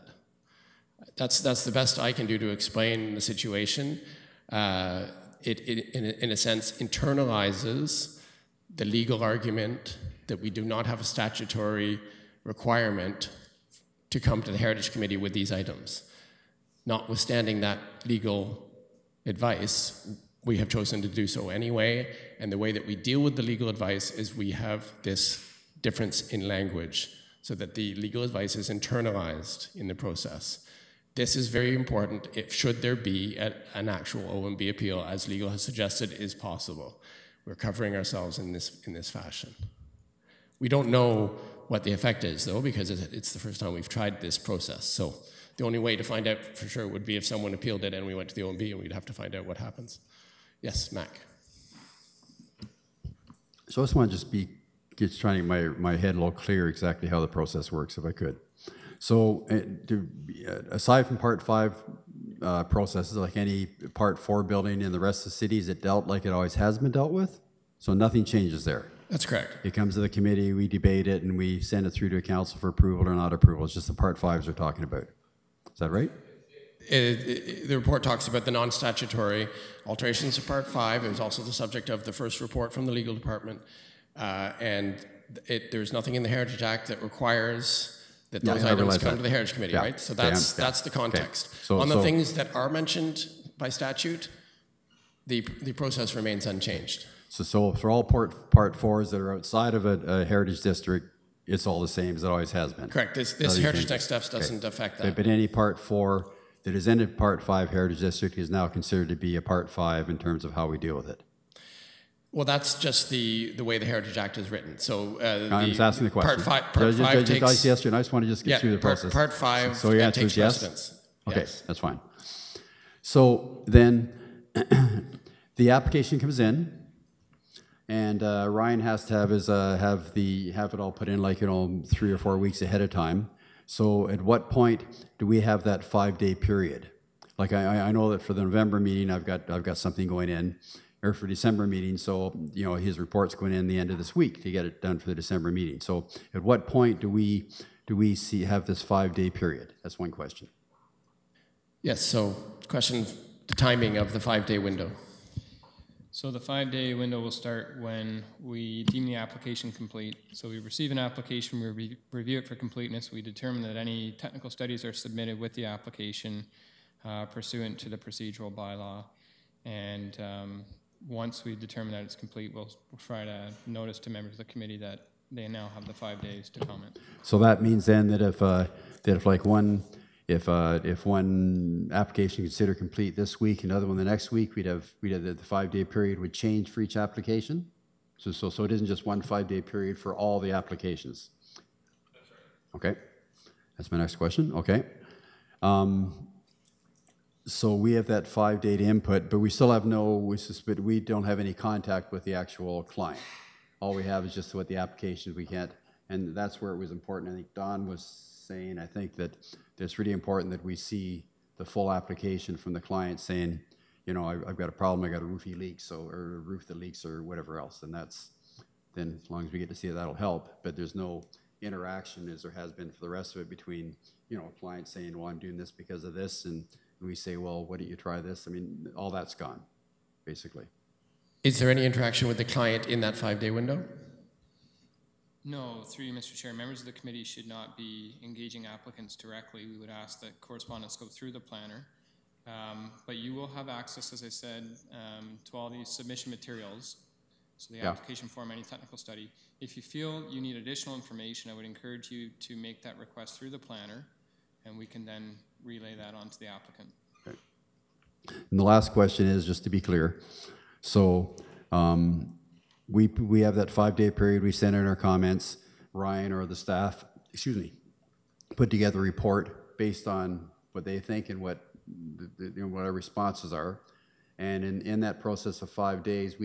That's the best I can do to explain the situation. It in a sense, internalizes the legal argument that we do not have a statutory requirement to come to the Heritage Committee with these items. Notwithstanding that legal advice, we have chosen to do so anyway, and the way that we deal with the legal advice is we have this difference in language so that the legal advice is internalized in the process. This is very important if should there be an actual OMB appeal, as legal has suggested is possible. We're covering ourselves in this fashion. We don't know what the effect is, though, because it's the first time we've tried this process. So The only way to find out for sure would be if someone appealed it and we went to the OMB, and we'd have to find out what happens. Yes, Mac. So I just want to just trying to get my head a little clear exactly how the process works, if I could. So aside from Part 5 processes, like any Part 4 building in the rest of the city, is it dealt like it always has been dealt with? So nothing changes there? That's correct. It comes to the committee, we debate it, and we send it through to council for approval or not approval. It's just the Part 5s we're talking about. Is that right? The report talks about the non-statutory alterations of Part 5. It was also the subject of the first report from the legal department. And there's nothing in the Heritage Act that requires that those items come to the Heritage Committee, right? So that's the context. Okay. So, on the things that are mentioned by statute, the process remains unchanged. So for all Part 4s that are outside of a Heritage District, it's all the same as it always has been? Correct. This Heritage Next Steps doesn't affect that. But any Part 4 that is in a Part 5 Heritage District is now considered to be a Part 5 in terms of how we deal with it. Well, that's just the way the Heritage Act is written. So I'm just asking the question. Part 5 takes... Yes, I just want to just get through the process. Part 5 so your answer takes is yes? precedence. Okay, yes. That's fine. So then the application comes in, and Ryan has to have have it all put in, like 3 or 4 weeks ahead of time. So at what point do we have that 5-day period? Like I know that for the November meeting, I've got something going in, or for December meeting. So his report's going in the end of this week to get it done for the December meeting. So at what point do we have this 5-day period? That's one question. Yes. So question: the timing of the 5-day window. So the 5-day window will start when we deem the application complete. So we receive an application, we review it for completeness, we determine that any technical studies are submitted with the application pursuant to the procedural bylaw. And once we determine that it's complete, we'll provide a notice to members of the committee that they now have the 5 days to comment. So that means then that if one application considered complete this week, another one the next week, we'd have the 5-day period would change for each application. So it isn't just one 5-day period for all the applications. That's right. Okay, that's my next question. Okay, so we have that 5-day input, but we still have we don't have any contact with the actual client. All we have is just what the applications we can't, and that's where it was important. I think Don was saying, I think that it's really important that we see the full application from the client saying, I've got a problem, I got a roofie leak, or a roof that leaks, or whatever else, and then as long as we get to see it, that'll help. But there's no interaction, as there has been for the rest of it, between a client saying, well, I'm doing this because of this, and we say, well, why don't you try this? I mean, all that's gone, basically. Is there any interaction with the client in that 5-day window? No, through you, Mr. Chair, members of the committee should not be engaging applicants directly. We would ask that correspondence go through the planner. But you will have access, as I said, to all these submission materials. So the application form, any technical study. If you feel you need additional information, I would encourage you to make that request through the planner, and we can then relay that onto the applicant. Okay. And the last question is, just to be clear, so we have that 5-day period, we send in our comments, Ryan or the staff, put together a report based on what they think and what what our responses are. And in that process of 5 days,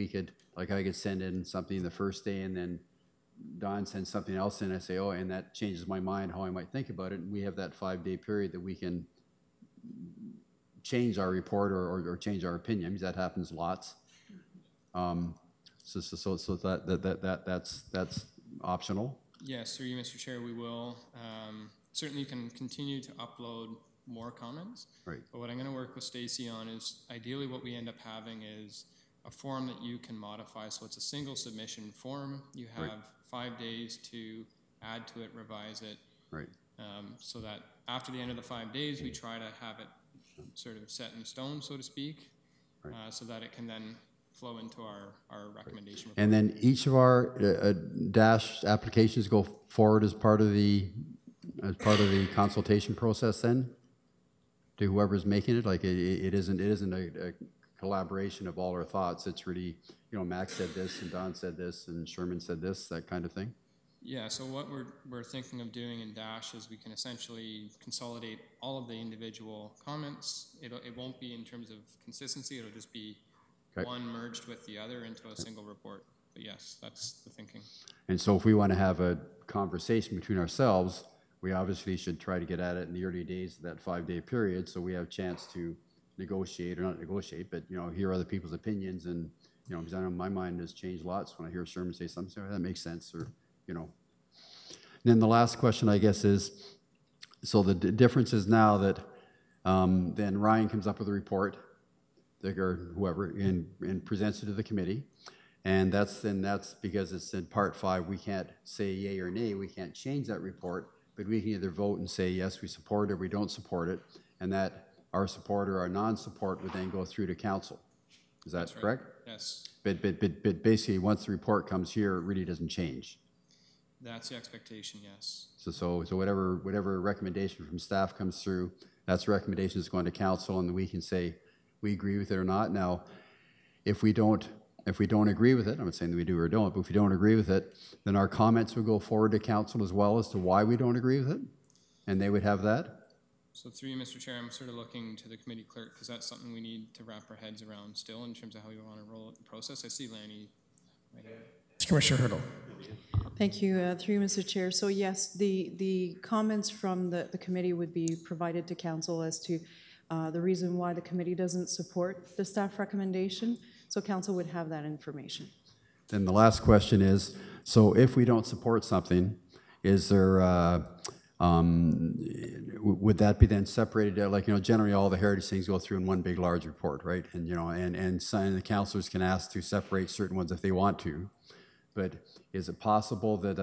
I could send in something the first day, and then Don sends something else in, and I say, oh, and that changes my mind how I might think about it, and we have that 5-day period that we can change our report or change our opinion, because that happens lots. So that's optional. Yes, through you, Mr. Chair, we will. Certainly you can continue to upload more comments. Right. But what I'm going to work with Stacy on is, ideally what we end up having is a form that you can modify. So it's a single submission form. You have 5 days to add to it, revise it. Right. So that after the end of the 5 days, we try to have it sort of set in stone, so to speak, so that it can then flow into our recommendation. And then each of our DASH applications go forward as part of the consultation process then to whoever's making it. Like it isn't a collaboration of all our thoughts. It's really, Max said this and Don said this and Sherman said this, that kind of thing. Yeah, so what we're thinking of doing in Dash is we can essentially consolidate all of the individual comments. It won't be in terms of consistency, it'll just be one merged with the other into a single report. But yes, that's the thinking. And so if we want to have a conversation between ourselves, we obviously should try to get at it in the early days of that 5-day period, so we have a chance to negotiate, or not negotiate, but, you know, hear other people's opinions. And, you know, because I know my mind has changed lots when I hear Sherman say something, that makes sense, or, you know. And then the last question, I guess, is, so the difference is now that then Ryan comes up with a report, or whoever, and presents it to the committee. And that's because it's in part 5, we can't say yay or nay, we can't change that report, but we can either vote and say, yes, we support it, or we don't support it, and that our support or our non-support would then go through to council. Is that correct? Yes. But basically, once the report comes here, it really doesn't change. That's the expectation, yes. So whatever recommendation from staff comes through, that's a recommendation that's going to council, and we can say we agree with it or not. Now, if we don't agree with it, I'm not saying that we do or don't, but if we don't agree with it, then our comments would go forward to council as well as to why we don't agree with it, and they would have that. So through you, Mr. Chair, I'm sort of looking to the committee clerk, because that's something we need to wrap our heads around still in terms of how we want to roll the process. I see Lanny right here. Commissioner Hurdle. Thank you, through you, Mr. Chair. So yes, the comments from the committee would be provided to council as to the reason why the committee doesn't support the staff recommendation. So council would have that information. Then the last question is, so if we don't support something, is there, would that be then separated, like, you know, generally all the heritage things go through in one big large report, right? And, you know, and the councilors can ask to separate certain ones if they want to. But is it possible that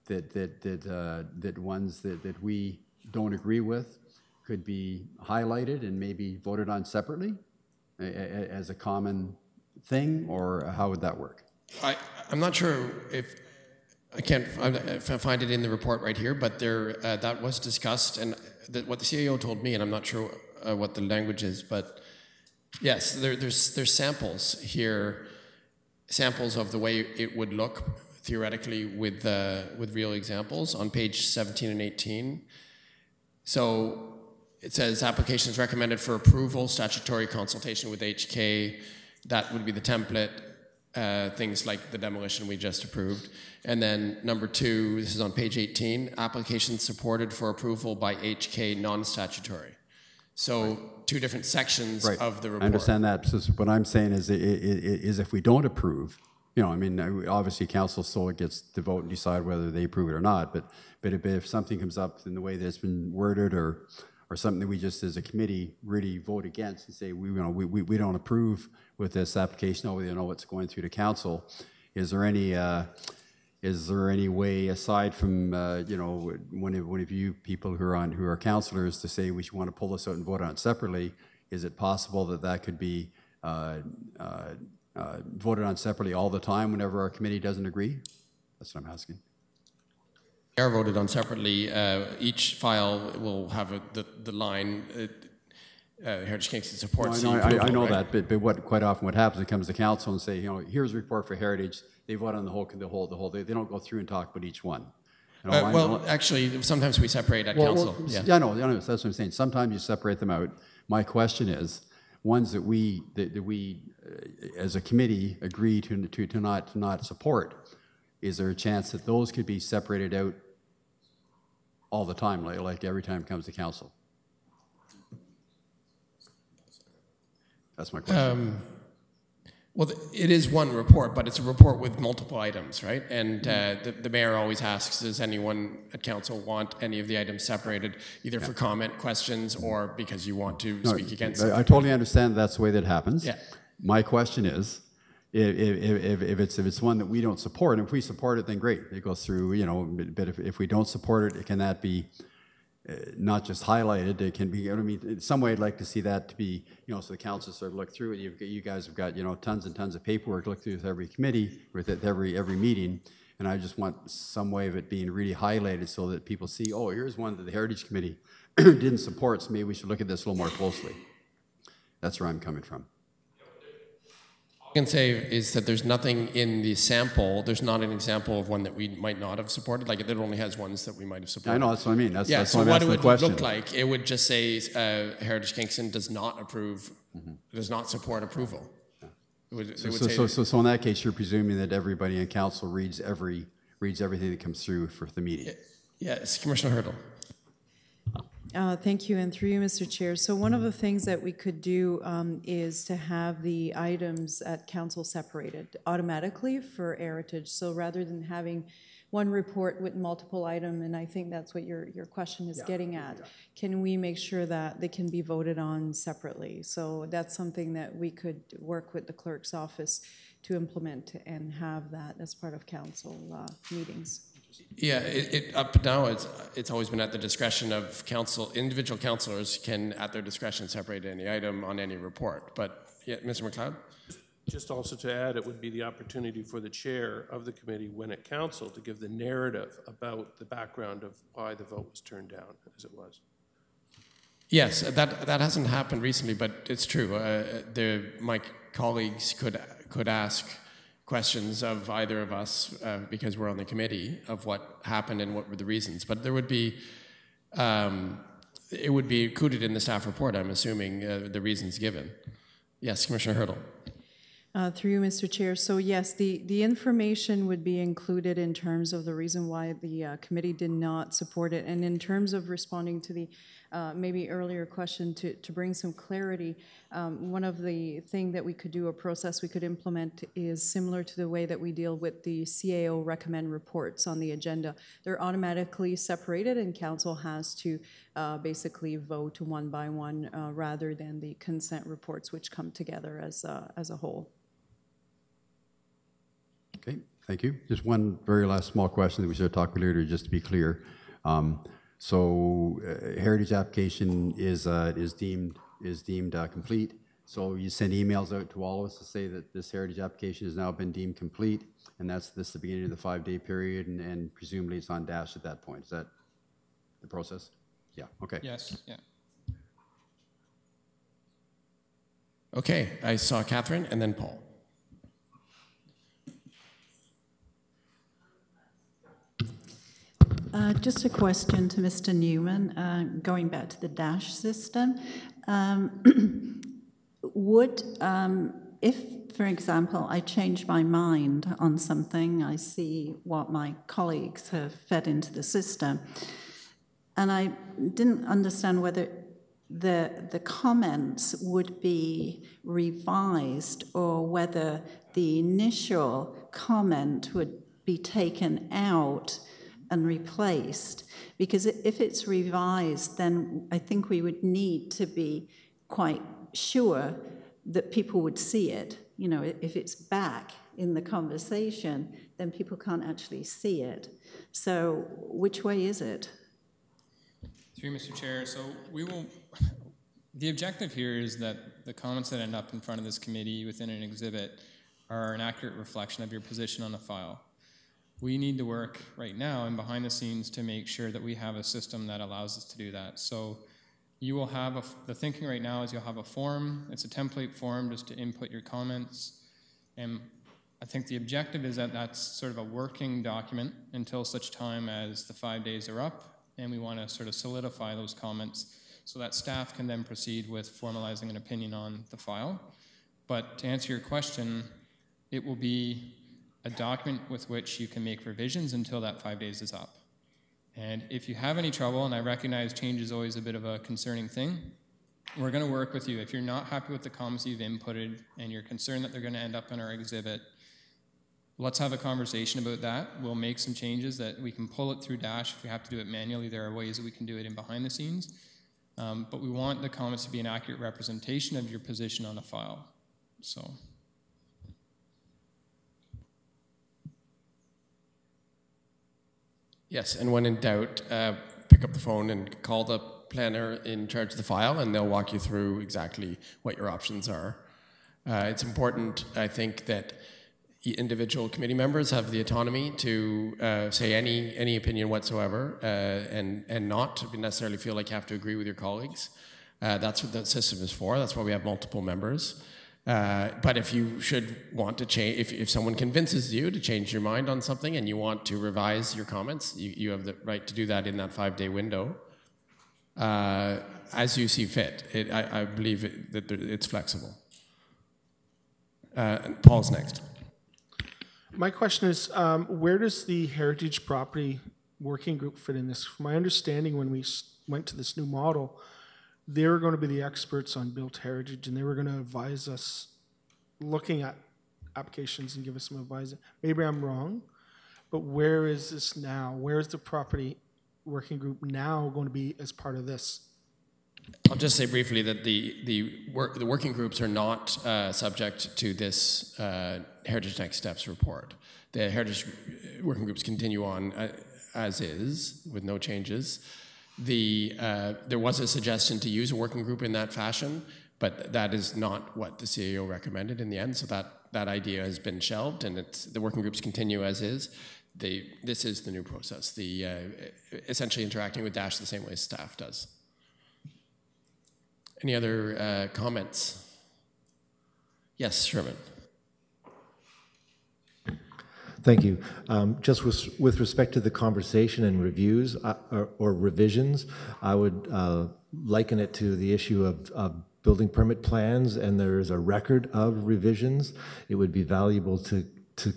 that ones that we don't agree with could be highlighted and maybe voted on separately as a common thing, or how would that work? I'm not sure if I find it in the report right here, but there that was discussed, and what the CAO told me, and I'm not sure what the language is, but yes, there's samples here, samples of the way it would look theoretically with real examples on page 17 and 18. So it says applications recommended for approval, statutory consultation with HK. That would be the template, things like the demolition we just approved. And then number 2, this is on page 18, applications supported for approval by HK non-statutory. So 2 different sections of the report. I understand that. So what I'm saying is if we don't approve, you know, I mean, obviously council still gets to vote and decide whether they approve it or not, but if something comes up in the way that it's been worded, or something that we just as a committee really vote against and say we don't approve with this application, although we know what's going through to council, is there any way aside from you know, one of you people who are councillors to say we want to pull this out and vote on it separately? Is it possible that could be voted on separately all the time whenever our committee doesn't agree? That's what I'm asking. They are voted on separately. Each file will have the line Heritage Kingston supports. No, I know that, but quite often what happens, it comes to council and say, you know, here's a report for Heritage. They vote on the whole. They don't go through and talk about each one. You know, well, actually, sometimes we separate at council. Yeah, I know. That's what I'm saying. Sometimes you separate them out. My question is, ones that we as a committee agree to not support, is there a chance that those could be separated out all the time, like every time it comes to council? That's my question. Well, it is one report, but it's a report with multiple items, right? And the mayor always asks, does anyone at council want any of the items separated, either for comment, questions, or because you want to speak against it? I totally understand that's the way that happens. Yeah. My question is, if it's one that we don't support, and if we support it, then great, it goes through, you know, but if we don't support it, can that be not just highlighted, it can be, I mean, in some way I'd like to see that to be, you know, so the council sort of look through it. You guys have got, you know, tons and tons of paperwork, look through with every committee, with every meeting, and I just want some way of it being really highlighted so that people see, oh, here's one that the Heritage Committee didn't support, so maybe we should look at this a little more closely. That's where I'm coming from. can say is that there's nothing in the sample, there's not an example of one that we might not have supported. Like, it only has ones that we might have supported. I know, that's what I mean. That's so why I'm what asking it the would question. look like, it would just say Heritage Kingston does not approve, does not support approval. It would say, So in that case, you're presuming that everybody in council reads everything that comes through for the meeting. yes, Commissioner Hurdle. Thank you, and through you, Mr. Chair. So one of the things that we could do is to have the items at council separated automatically for Heritage. So rather than having one report with multiple items, and I think that's what your question is getting at, can we make sure that they can be voted on separately? So that's something that we could work with the clerk's office to implement and have that as part of council meetings. Yeah, up now it's always been at the discretion of council. Individual councillors can, at their discretion, separate any item on any report. But yeah, Mr. McLeod. Just also to add, it would be the opportunity for the chair of the committee, when at council, to give the narrative about the background of why the vote was turned down as it was. Yes, that hasn't happened recently, but it's true. My colleagues could ask questions of either of us because we're on the committee of what happened and what were the reasons. But there would be, it would be included in the staff report, I'm assuming, the reasons given. Yes, Commissioner Hurdle. Through you, Mr. Chair. So yes, the information would be included in terms of the reason why the committee did not support it. And in terms of responding to the maybe earlier question to bring some clarity, one of the things that we could do, a process we could implement, is similar to the way that we deal with the CAO recommend reports on the agenda. They're automatically separated and council has to basically vote one by one rather than the consent reports which come together as a whole. Okay, thank you. Just one very last small question that we should have talked about later, just to be clear. Heritage application is deemed complete. So you send emails out to all of us to say that this Heritage application has now been deemed complete, and this is the beginning of the 5-day period, and presumably it's on Dash at that point. Is that the process? Yeah. Okay. Yes. Yeah. Okay, I saw Catherine and then Paul. Just a question to Mr. Newman, going back to the Dash system. If, for example, I change my mind on something, I see what my colleagues have fed into the system, and I didn't understand whether the comments would be revised or whether the initial comment would be taken out and replaced, because if it's revised, then I think we would need to be quite sure that people would see it. You know, if it's back in the conversation, then people can't actually see it. So which way is it? Through Mr. Chair, so the objective here is that the comments that end up in front of this committee within an exhibit are an accurate reflection of your position on the file. We need to work right now and behind the scenes to make sure that we have a system that allows us to do that. So you will have the thinking right now is you'll have a form. It's a template form just to input your comments. And I think the objective is that that's sort of a working document until such time as the 5 days are up, and we want to sort of solidify those comments so that staff can then proceed with formalizing an opinion on the file. But to answer your question, it will be a document with which you can make revisions until that 5 days is up. And if you have any trouble, and I recognize change is always a bit of a concerning thing, we're going to work with you. If you're not happy with the comments you've inputted and you're concerned that they're going to end up in our exhibit, let's have a conversation about that. We'll make some changes that we can pull it through Dash. If we have to do it manually, there are ways that we can do it in behind the scenes. But we want the comments to be an accurate representation of your position on the file. So. Yes, and when in doubt, pick up the phone and call the planner in charge of the file, and they'll walk you through exactly what your options are. It's important, I think, that individual committee members have the autonomy to say any opinion whatsoever and not necessarily feel like you have to agree with your colleagues. That's what the system is for. That's why we have multiple members. But if you should want to change, if someone convinces you to change your mind on something and you want to revise your comments, you have the right to do that in that 5-day window, as you see fit. I believe that it's flexible. Paul's next. My question is, where does the Heritage Property Working Group fit in this? From my understanding, when we went to this new model, they were going to be the experts on built heritage, and they were going to advise us looking at applications and give us some advice. Maybe I'm wrong, but where is this now? Where is the Property Working Group now going to be as part of this? I'll just say briefly that the working groups are not subject to this Heritage Next Steps report. The Heritage working groups continue on as is with no changes. There was a suggestion to use a working group in that fashion, but that is not what the CAO recommended in the end. So that idea has been shelved, and the working groups continue as is. This is the new process. Essentially interacting with DASH the same way staff does. Any other comments? Yes, Sherman. Thank you. Just with respect to the conversation and reviews or revisions, I would liken it to the issue of building permit plans, and there is a record of revisions. It would be valuable to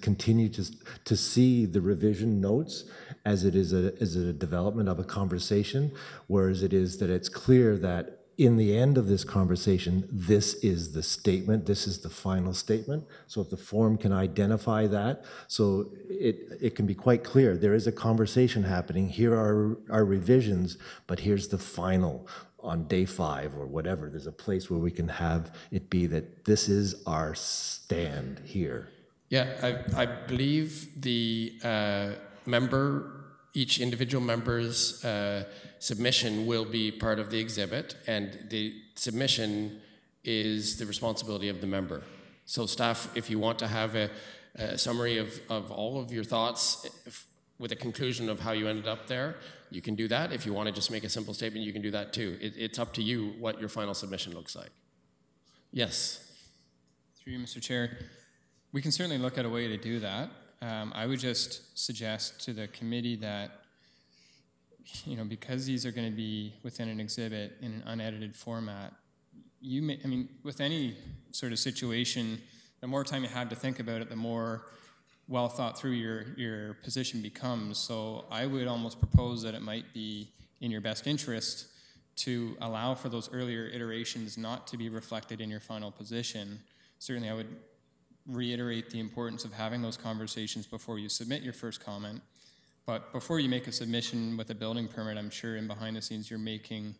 continue to see the revision notes as it is a development of a conversation, whereas it is that it's clear that in the end of this conversation, this is the statement, this is the final statement. So if the form can identify that, so it can be quite clear. There is a conversation happening, here are our revisions, but here's the final on day 5 or whatever. There's a place where we can have it be that this is our stand here. Yeah, I believe the each individual member's submission will be part of the exhibit, and the submission is the responsibility of the member. So staff, if you want to have a summary of all of your thoughts with a conclusion of how you ended up there, you can do that. If you want to just make a simple statement, you can do that too. It's up to you what your final submission looks like. Yes. Through you, Mr. Chair. We can certainly look at a way to do that. I would just suggest to the committee that, because these are going to be within an exhibit in an unedited format, with any sort of situation, the more time you have to think about it, the more well thought through your position becomes. So I would almost propose that it might be in your best interest to allow for those earlier iterations not to be reflected in your final position. Certainly I would reiterate the importance of having those conversations before you submit your first comment. But before you make a submission with a building permit, I'm sure in behind the scenes you're making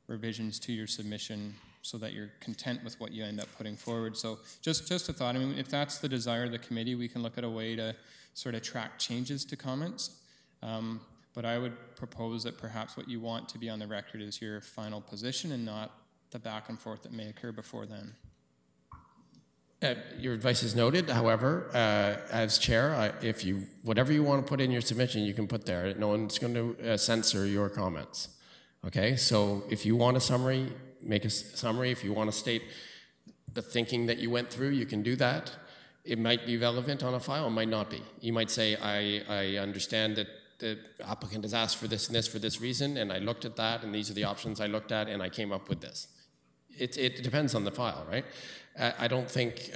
revisions to your submission so that you're content with what you end up putting forward. So just a thought, if that's the desire of the committee, we can look at a way to sort of track changes to comments. But I would propose that perhaps what you want to be on the record is your final position and not the back and forth that may occur before then. Your advice is noted. However, as chair, whatever you want to put in your submission, you can put there. No one's going to censor your comments. Okay, so if you want a summary, make a summary. If you want to state the thinking that you went through, you can do that. It might be relevant on a file, it might not be. You might say, I understand that the applicant has asked for this and this for this reason, and I looked at that, and these are the options I looked at, and I came up with this. It depends on the file, right? I don't think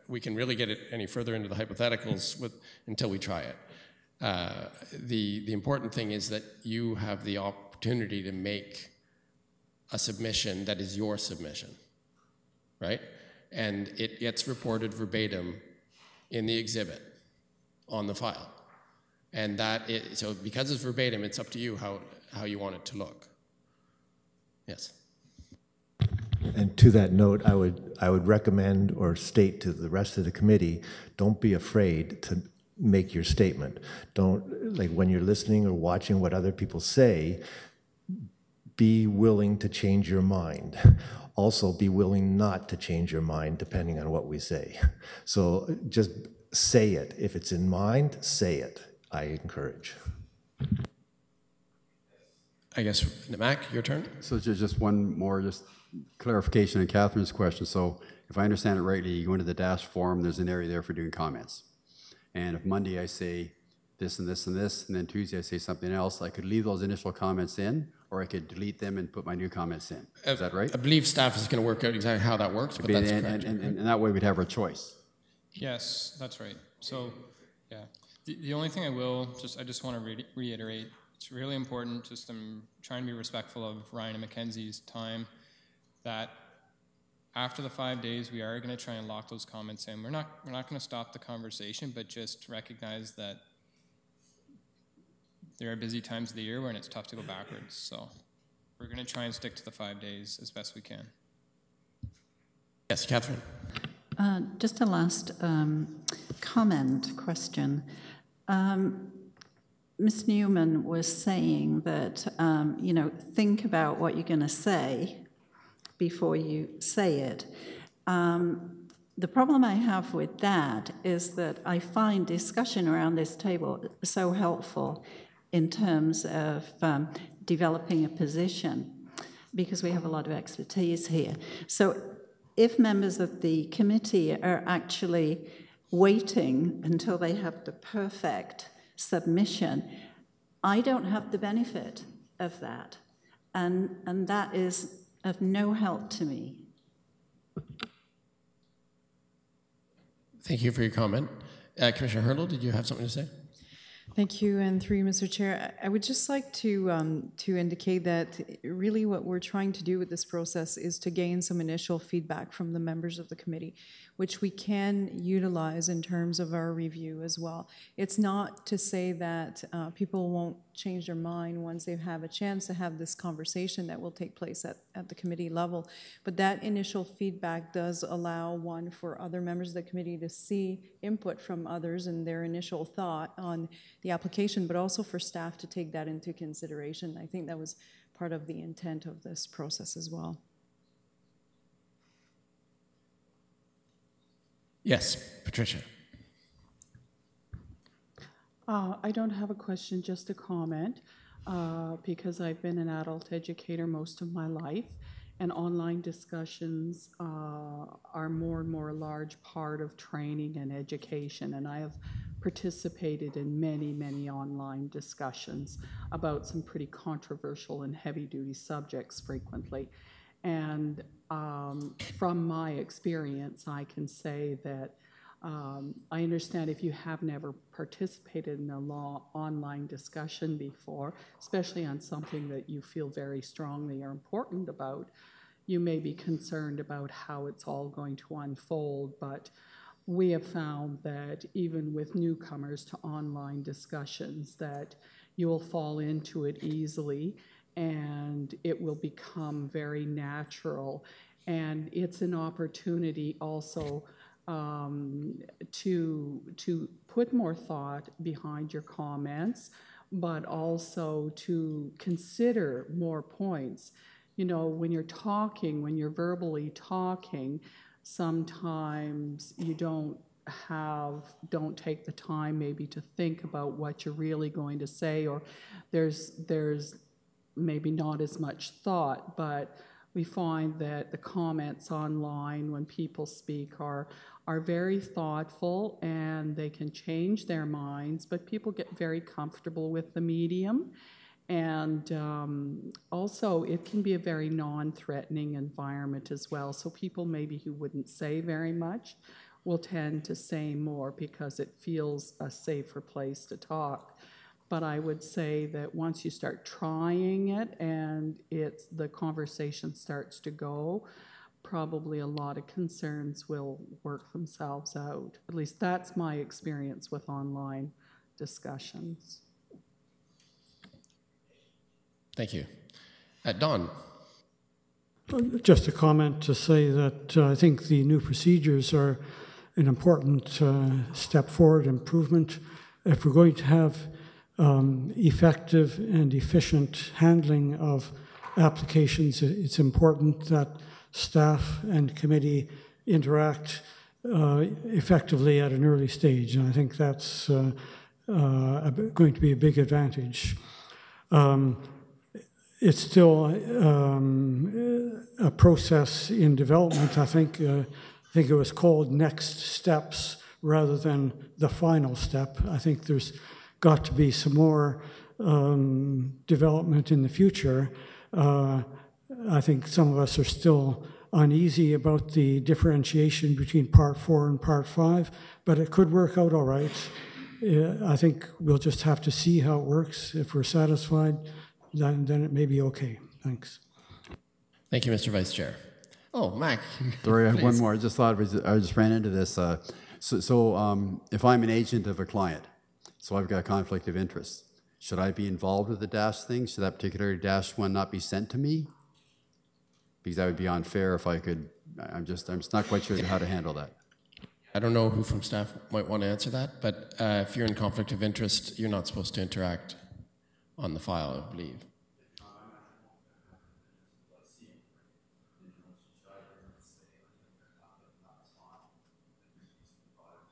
we can really get it any further into the hypotheticals until we try it. The important thing is that you have the opportunity to make a submission that is your submission, right? And it gets reported verbatim in the exhibit on the file. And so because it's verbatim, it's up to you how you want it to look. Yes. And to that note, I would recommend or state to the rest of the committee, don't be afraid to make your statement. Don't, like when you're listening or watching what other people say, be willing to change your mind. Also be willing not to change your mind depending on what we say. So just say it. If it's in mind, say it. I encourage. I guess, Mac, your turn. So just one more, just clarification on Catherine's question. So if I understand it rightly, you go into the Dash forum, there's an area there for doing comments. And if Monday I say this and this and this, and then Tuesday I say something else, I could leave those initial comments in, or I could delete them and put my new comments in. Is that right? I believe staff is going to work out exactly how that works, but that's correct. And that way we'd have our choice. Yes, that's right. So, yeah. The only thing I just want to reiterate, it's really important, just I'm trying to be respectful of Ryan and Mackenzie's time, that after the 5 days, we are going to try and lock those comments in. We're not going to stop the conversation, but just recognize that there are busy times of the year when it's tough to go backwards. So we're going to try and stick to the 5 days as best we can. Yes, Catherine. Just a last question. Ms. Newman was saying that, think about what you're going to say before you say it. The problem I have with that is that I find discussion around this table so helpful in terms of developing a position, because we have a lot of expertise here. So if members of the committee are actually waiting until they have the perfect submission, I don't have the benefit of that. And that is of no help to me. Thank you for your comment. Commissioner Hurdle, did you have something to say? Thank you, and through you, Mr. Chair, I would just like to indicate that really what we're trying to do with this process is to gain some initial feedback from the members of the committee, which we can utilize in terms of our review as well. It's not to say that people won't change their mind once they have a chance to have this conversation that will take place at the committee level, but that initial feedback does allow one for other members of the committee to see input from others and their initial thought on the application, but also for staff to take that into consideration. I think that was part of the intent of this process as well. Yes, Patricia. I don't have a question, just a comment, because I've been an adult educator most of my life, and online discussions are more and more a large part of training and education, and I have participated in many, many online discussions about some pretty controversial and heavy-duty subjects frequently. And from my experience, I can say that I understand if you have never participated in a online discussion before, especially on something that you feel very strongly or important about, you may be concerned about how it's all going to unfold, but we have found that even with newcomers to online discussions, that you will fall into it easily and it will become very natural. And it's an opportunity also to put more thought behind your comments, but also to consider more points. You know, when you're talking, when you're verbally talking, sometimes you don't take the time maybe to think about what you're really going to say, or there's maybe not as much thought, but we find that the comments online when people speak are very thoughtful and they can change their minds, but people get very comfortable with the medium. And also it can be a very non-threatening environment as well. So people maybe who wouldn't say very much will tend to say more because it feels a safer place to talk. But I would say that once you start trying it and the conversation starts to go, probably a lot of concerns will work themselves out. At least that's my experience with online discussions. Thank you. Don. Just a comment to say that I think the new procedures are an important step forward, improvement. If we're going to have effective and efficient handling of applications, it's important that staff and committee interact effectively at an early stage, and I think that's going to be a big advantage. it's still a process in development. I think it was called next steps rather than the final step. I think there's got to be some more development in the future. I think some of us are still uneasy about the differentiation between Part 4 and Part 5, but it could work out all right. I think we'll just have to see how it works. If we're satisfied, then it may be okay. Thanks. Thank you, Mr. Vice Chair. Oh, Mac. Sorry, I have one please. more. I just thought I just ran into this. So if I'm an agent of a client, so I've got a conflict of interest, should I be involved with the DASH thing? Should that particular DASH one not be sent to me? Because that would be unfair if I could. I'm just not quite sure how to handle that. I don't know who from staff might want to answer that, but if you're in conflict of interest, you're not supposed to interact on the file, I believe.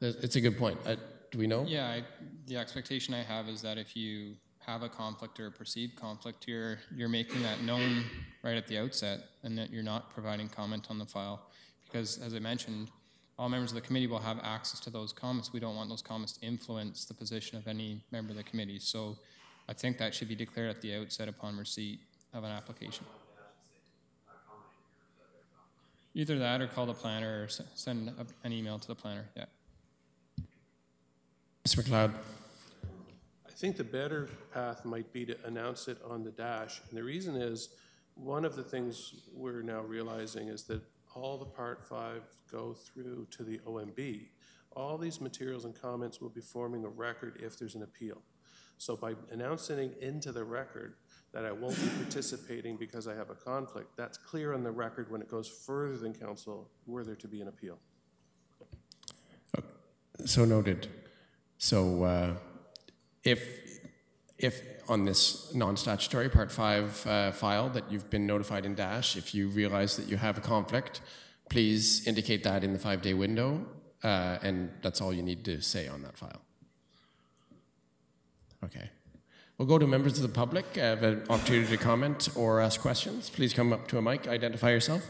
It's a good point. Do we know? Yeah, the expectation I have is that if you have a conflict or a perceived conflict, you're making that known right at the outset, and that you're not providing comment on the file. Because, as I mentioned, all members of the committee will have access to those comments. We don't want those comments to influence the position of any member of the committee. So I think that should be declared at the outset upon receipt of an application. Either that or call the planner or send an email to the planner, yeah. Mr. McLeod. I think the better path might be to announce it on the DASH. And the reason is, one of the things we're now realizing is that all the Part 5 go through to the OMB. All these materials and comments will be forming a record if there's an appeal. So by announcing into the record that I won't be participating because I have a conflict, that's clear on the record when it goes further than council were there to be an appeal. So noted. So if on this non-statutory Part 5 file that you've been notified in DASH, if you realize that you have a conflict, please indicate that in the 5-day window, and that's all you need to say on that file. Okay. We'll go to members of the public. Have an opportunity to comment or ask questions. Please come up to a mic, identify yourself.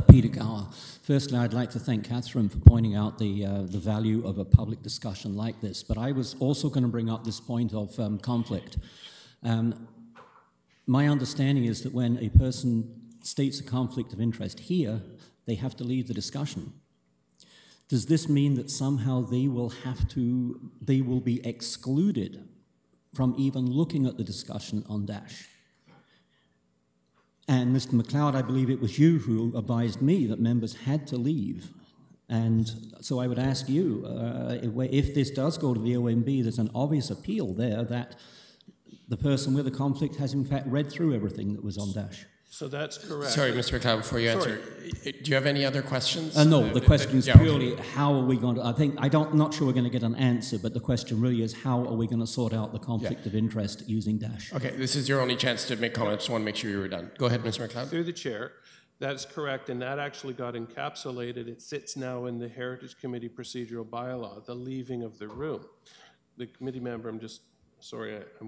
Peter Gower. Firstly, I'd like to thank Catherine for pointing out the value of a public discussion like this, but I was also going to bring up this point of conflict. My understanding is that when a person states a conflict of interest here, they have to leave the discussion. Does this mean that somehow they will be excluded from even looking at the discussion on DASH? And Mr. McLeod, I believe it was you who advised me that members had to leave. And so I would ask you, if this does go to the OMB, there's an obvious appeal there that the person with a conflict has in fact read through everything that was on DASH. So that's correct. Sorry, Mr. McLeod, before you answer, do you have any other questions? No, the question is purely how are we going to, I'm not sure we're going to get an answer, but the question really is how are we going to sort out the conflict of interest using DASH? Okay, this is your only chance to make comments. Just want to make sure you were done. Go ahead, Mr. McLeod. Through the chair, that's correct, and that actually got encapsulated. It sits now in the Heritage Committee procedural bylaw, the leaving of the room. The committee member, I'm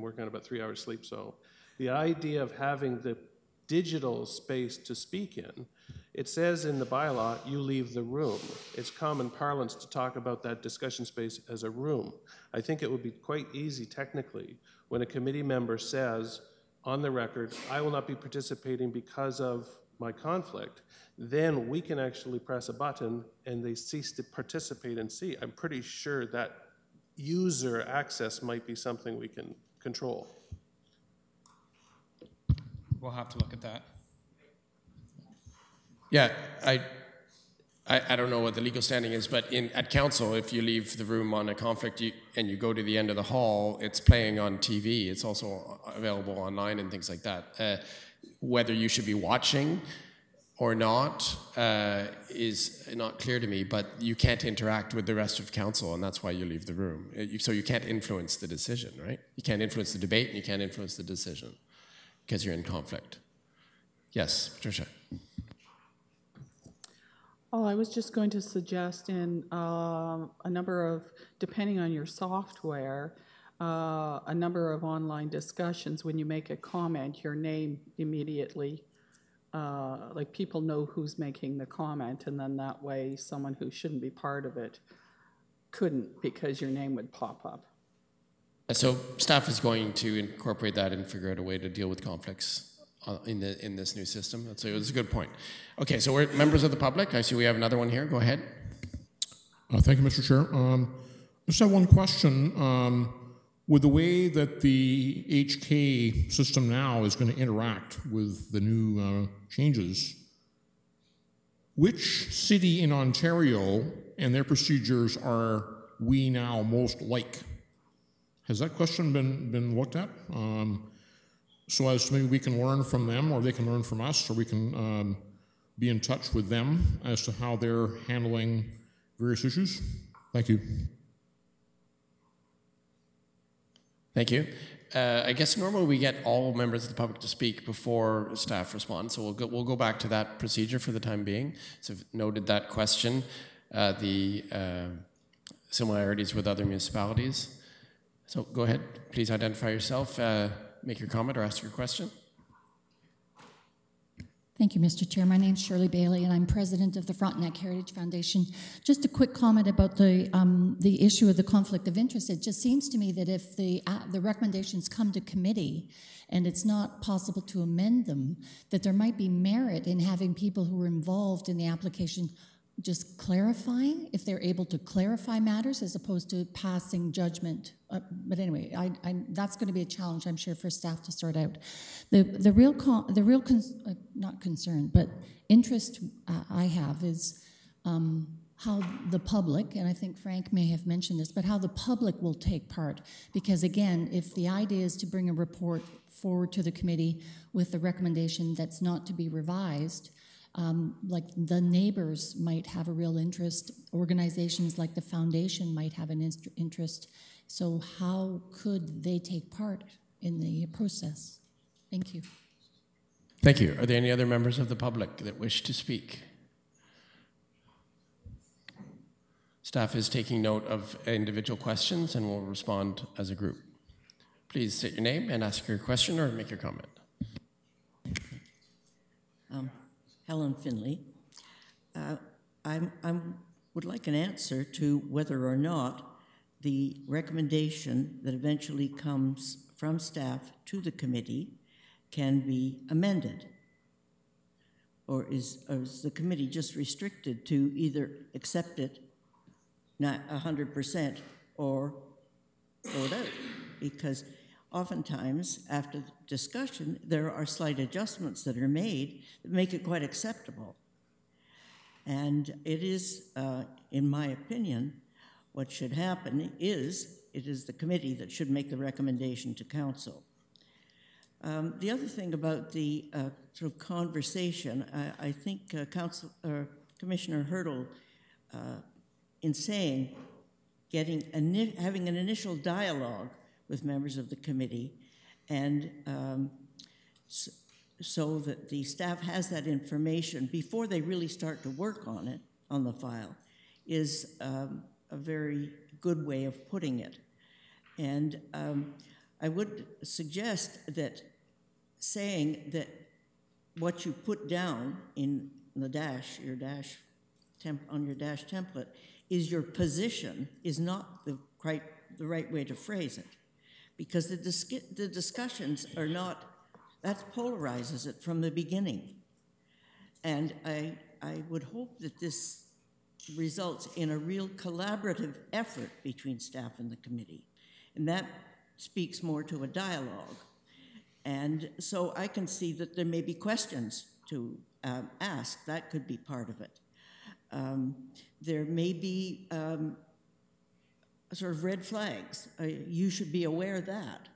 working on about 3 hours sleep, so the idea of having the digital space to speak in, it says in the bylaw, you leave the room. It's common parlance to talk about that discussion space as a room. I think it would be quite easy technically when a committee member says on the record, I will not be participating because of my conflict, then we can actually press a button and they cease to participate and see. I'm pretty sure that user access might be something we can control. We'll have to look at that. Yeah, I don't know what the legal standing is, but at council, if you leave the room on a conflict and you go to the end of the hall, it's playing on TV. It's also available online and things like that. Whether you should be watching or not is not clear to me, but you can't interact with the rest of council, and that's why you leave the room. So you can't influence the decision, right? You can't influence the debate, and you can't influence the decision because you're in conflict. Yes, Patricia. Oh, I was just going to suggest in a number of, depending on your software, a number of online discussions, when you make a comment, your name immediately, like people know who's making the comment, and then that way someone who shouldn't be part of it couldn't, because your name would pop up. So staff is going to incorporate that and figure out a way to deal with conflicts in this new system. That's a good point. Okay, so we're members of the public. I see we have another one here. Go ahead. Thank you, Mr. Chair. Just have one question. With the way that the HK system now is going to interact with the new changes, which city in Ontario and their procedures are we now most like? Has that question been looked at? So as maybe we can learn from them, or they can learn from us, or we can be in touch with them as to how they're handling various issues? Thank you. Thank you. I guess normally we get all members of the public to speak before staff respond, so we'll go back to that procedure for the time being. So I've noted that question, the similarities with other municipalities. So go ahead, please identify yourself, make your comment or ask your question. Thank you, Mr. Chair. My name is Shirley Bailey, and I'm president of the Frontenac Heritage Foundation. Just a quick comment about the issue of the conflict of interest. It just seems to me that if the recommendations come to committee and it's not possible to amend them, that there might be merit in having people who are involved in the application just clarifying, if they're able to clarify matters as opposed to passing judgment. But anyway, that's going to be a challenge, I'm sure, for staff to sort out. The real not concern, but interest I have is how the public, and I think Frank may have mentioned this, but how the public will take part. Because again, if the idea is to bring a report forward to the committee with the recommendation that's not to be revised, like the neighbors might have a real interest, organizations like the foundation might have an interest. So how could they take part in the process? Thank you. Thank you. Are there any other members of the public that wish to speak? Staff is taking note of individual questions and will respond as a group. Please state your name and ask your question or make your comment. Helen Finley. I would like an answer to whether or not the recommendation that eventually comes from staff to the committee can be amended. Or is the committee just restricted to either accept it not 100% or throw it out? Because oftentimes, after discussion, there are slight adjustments that are made that make it quite acceptable. And it is, in my opinion, what should happen is, it is the committee that should make the recommendation to council. The other thing about the sort of conversation, I think Commissioner Hurdle, in saying having an initial dialogue with members of the committee, and so that the staff has that information before they really start to work on it, on the file, is a very good way of putting it. And I would suggest that saying that what you put down in the dash, on your dash template, is your position, is not the right way to phrase it. Because the discussions are not, that polarizes it from the beginning. And I would hope that this results in a real collaborative effort between staff and the committee. And that speaks more to a dialogue. And so I can see that there may be questions to ask. That could be part of it. There may be sort of red flags. You should be aware of that.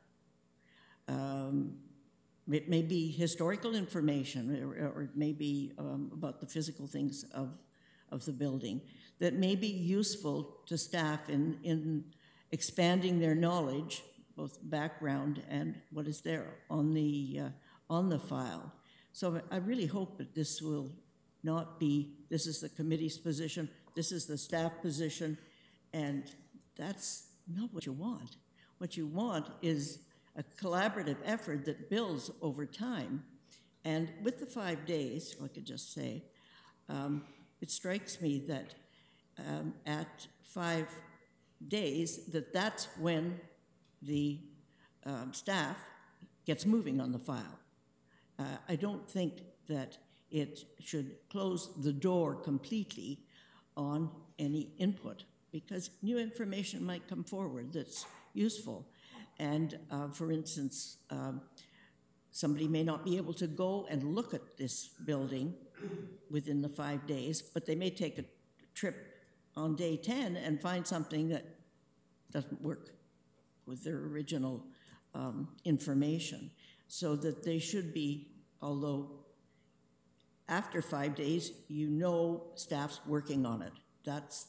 It may be historical information, or it may be about the physical things of the building that may be useful to staff in expanding their knowledge, both background and what is there on the file. So I really hope that this will not be, this is the committee's position, this is the staff position, and that's not what you want. What you want is a collaborative effort that builds over time. And with the 5 days, if I could just say, it strikes me that at 5 days, that's when the staff gets moving on the file. I don't think that it should close the door completely on any input, because new information might come forward that's useful. And for instance, somebody may not be able to go and look at this building within the 5 days, but they may take a trip on day 10 and find something that doesn't work with their original information. So that they should be, although after 5 days, you know staff's working on it. That's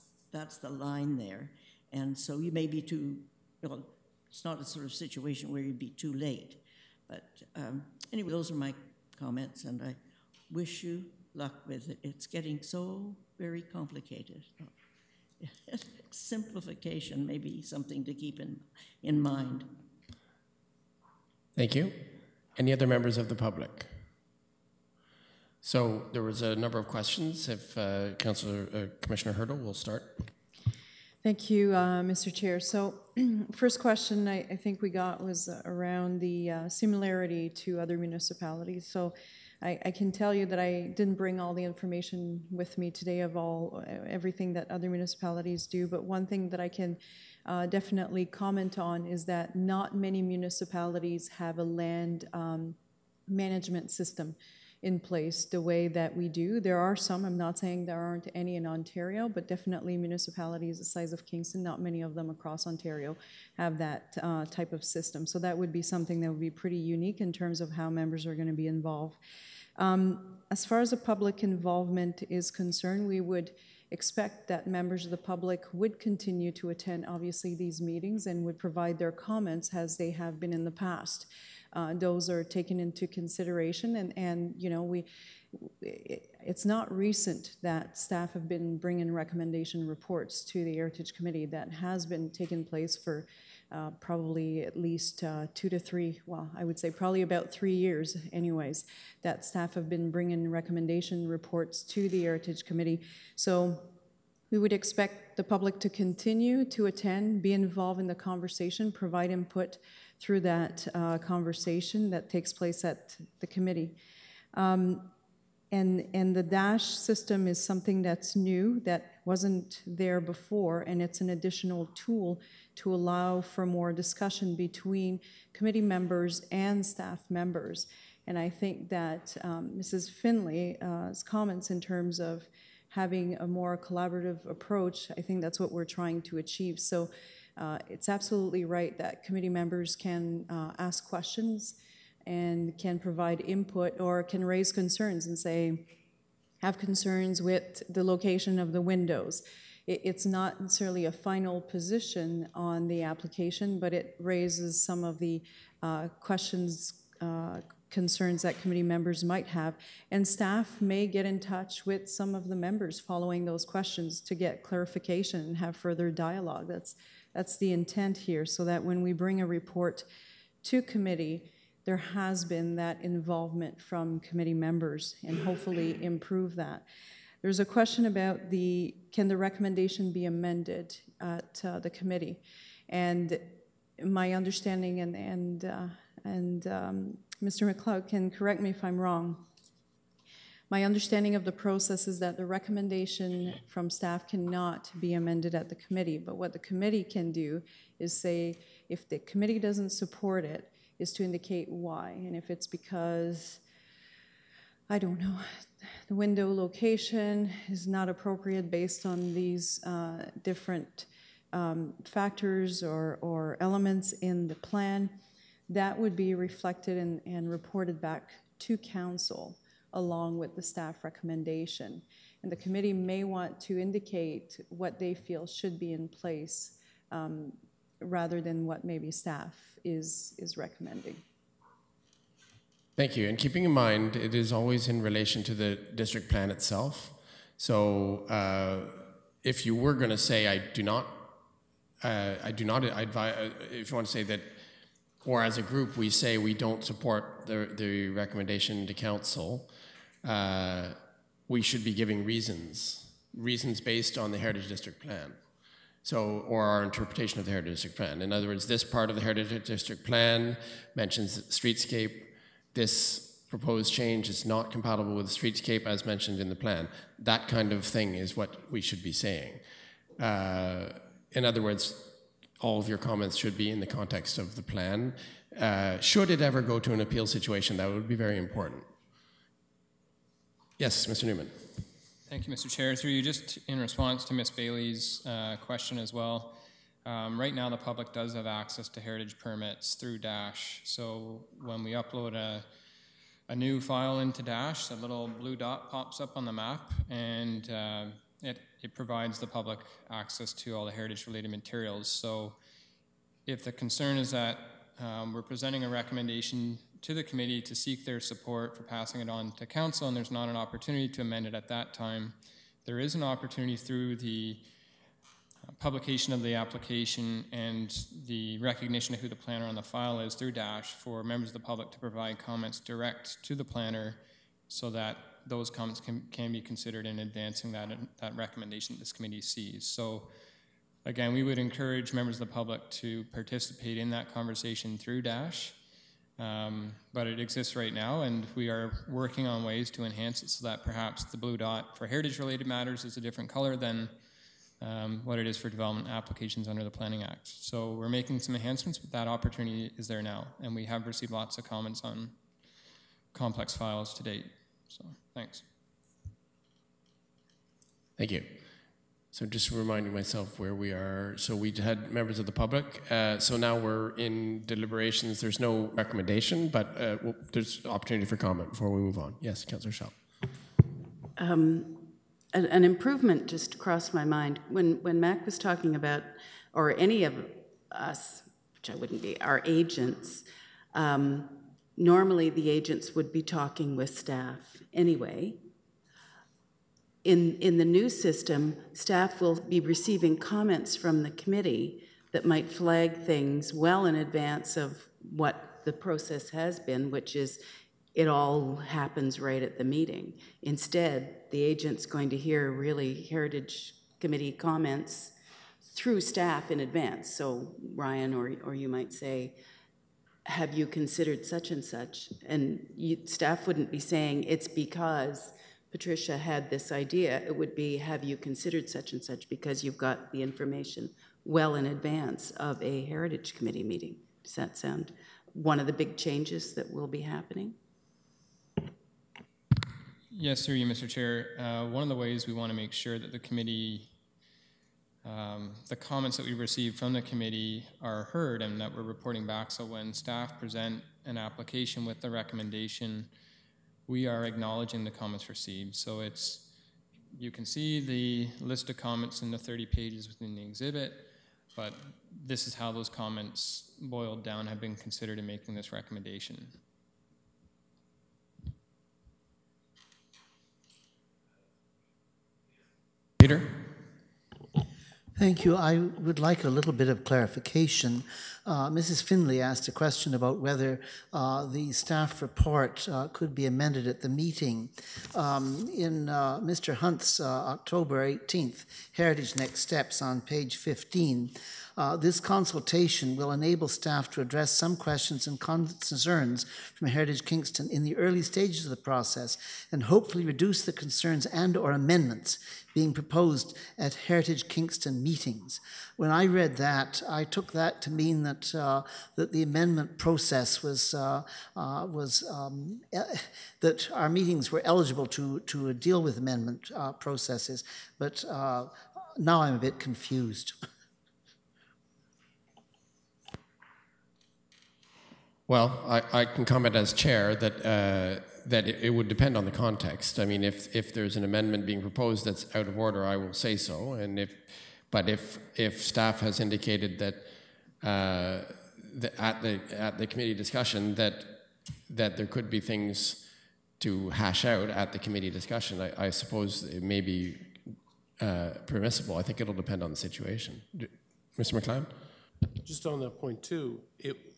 the line there. And so you may be too, well, it's not a sort of situation where you'd be too late. But anyway, those are my comments, and I wish you luck with it. It's getting so very complicated. Simplification may be something to keep in mind. Thank you. Any other members of the public? So there was a number of questions. If Commissioner Hurdle will start. Thank you, Mr. Chair. So first question I think we got was around the similarity to other municipalities. So I can tell you that I didn't bring all the information with me today of everything that other municipalities do, but one thing that I can definitely comment on is that not many municipalities have a land management system in place the way that we do. There are some, I'm not saying there aren't any in Ontario, but definitely municipalities the size of Kingston, not many of them across Ontario have that type of system. So that would be something that would be pretty unique in terms of how members are going to be involved. As far as the public involvement is concerned, we would expect that members of the public would continue to attend, obviously, these meetings and would provide their comments as they have been in the past. Those are taken into consideration, and you know, it's not recent that staff have been bringing recommendation reports to the Heritage Committee. That has been taking place for probably at least 2 to 3, well, I would say probably about 3 years anyways, that staff have been bringing recommendation reports to the Heritage Committee. So we would expect the public to continue to attend, be involved in the conversation, provide input through that conversation that takes place at the committee. And the DASH system is something that's new, that wasn't there before, and it's an additional tool to allow for more discussion between committee members and staff members. And I think that Mrs. Finley's comments in terms of having a more collaborative approach, I think that's what we're trying to achieve. So it's absolutely right that committee members can ask questions and can provide input or can raise concerns and say, have concerns with the location of the windows. It's not necessarily a final position on the application, but it raises some of the questions, concerns that committee members might have, and staff may get in touch with some of the members following those questions to get clarification and have further dialogue. That's the intent here, so that when we bring a report to committee, there has been that involvement from committee members and hopefully improve that. There's a question about can the recommendation be amended at the committee? And my understanding, and Mr. McLeod can correct me if I'm wrong, my understanding of the process is that the recommendation from staff cannot be amended at the committee, but what the committee can do is say, if the committee doesn't support it, is to indicate why. And if it's because, I don't know, the window location is not appropriate based on these different factors or elements in the plan, that would be reflected and reported back to council along with the staff recommendation. And the committee may want to indicate what they feel should be in place rather than what maybe staff is recommending. Thank you. And keeping in mind, it is always in relation to the district plan itself. So if you were going to say, I do not advise, if you want to say that, or as a group, we say we don't support the recommendation to council, we should be giving reasons based on the Heritage District Plan. So, or our interpretation of the Heritage District Plan. In other words, this part of the Heritage District Plan mentions streetscape. This proposed change is not compatible with the streetscape as mentioned in the plan. That kind of thing is what we should be saying. In other words, all of your comments should be in the context of the plan. Should it ever go to an appeal situation, that would be very important. Yes, Mr. Newman. Thank you, Mr. Chair. Through you, just in response to Ms. Bailey's question as well, right now the public does have access to heritage permits through Dash. So when we upload a new file into Dash, that little blue dot pops up on the map, and it provides the public access to all the heritage-related materials. So if the concern is that we're presenting a recommendation to the committee to seek their support for passing it on to council, and there's not an opportunity to amend it at that time, there is an opportunity through the publication of the application and the recognition of who the planner on the file is through Dash for members of the public to provide comments direct to the planner so that those comments can be considered in advancing that recommendation that this committee sees. So again, we would encourage members of the public to participate in that conversation through Dash. But it exists right now, and we are working on ways to enhance it so that perhaps the blue dot for heritage-related matters is a different color than what it is for development applications under the Planning Act. So we're making some enhancements, but that opportunity is there now, and we have received lots of comments on complex files to date. So thanks. Thank you. So just reminding myself where we are. So we had members of the public. So now we're in deliberations. There's no recommendation, but there's opportunity for comment before we move on. Yes, Councillor Schell. An improvement just crossed my mind. When Mac was talking about, or any of us, which I wouldn't be, our agents, normally the agents would be talking with staff anyway. In the new system, staff will be receiving comments from the committee that might flag things well in advance of what the process has been, which is it all happens right at the meeting. Instead, the agent's going to hear really Heritage Committee comments through staff in advance. So Ryan, or you might say, have you considered such and such? And staff wouldn't be saying it's because Patricia had this idea. It would be, have you considered such and such, because you've got the information well in advance of a Heritage Committee meeting. Does that sound one of the big changes that will be happening? Yes, through you, Mr. Chair. One of the ways we want to make sure that the committee, the comments that we receive from the committee are heard and that we're reporting back. So when staff present an application with the recommendation, we are acknowledging the comments received. So it's, you can see the list of comments in the 30 pages within the exhibit, but this is how those comments boiled down have been considered in making this recommendation. Peter? Thank you. I would like a little bit of clarification. Mrs. Finley asked a question about whether the staff report could be amended at the meeting. In Mr. Hunt's October 18th Heritage Next Steps on page 15, this consultation will enable staff to address some questions and concerns from Heritage Kingston in the early stages of the process and hopefully reduce the concerns and/or amendments being proposed at Heritage Kingston meetings. When I read that, I took that to mean that that the amendment process was that our meetings were eligible to deal with amendment processes. But now I'm a bit confused. Well, I can comment as chair that that it would depend on the context. I mean, if there's an amendment being proposed that's out of order, I will say so. And if staff has indicated that at the committee discussion that that there could be things to hash out at the committee discussion. I suppose it may be permissible. I think it'll depend on the situation. Mr. McLeod? Just on that point too,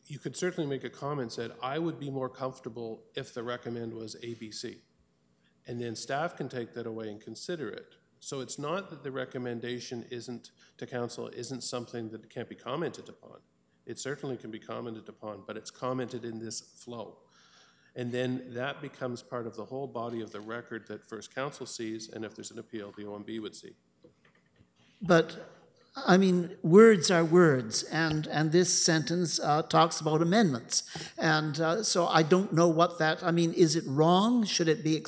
you could certainly make a comment that I would be more comfortable if the recommend was ABC. And then staff can take that away and consider it. So it's not that the recommendation to council isn't something that can't be commented upon. It certainly can be commented upon, but it's commented in this flow. And then that becomes part of the whole body of the record that First Council sees, and if there's an appeal, the OMB would see. But I mean, words are words, and this sentence talks about amendments. And so I don't know what that, I mean, is it wrong? Should it be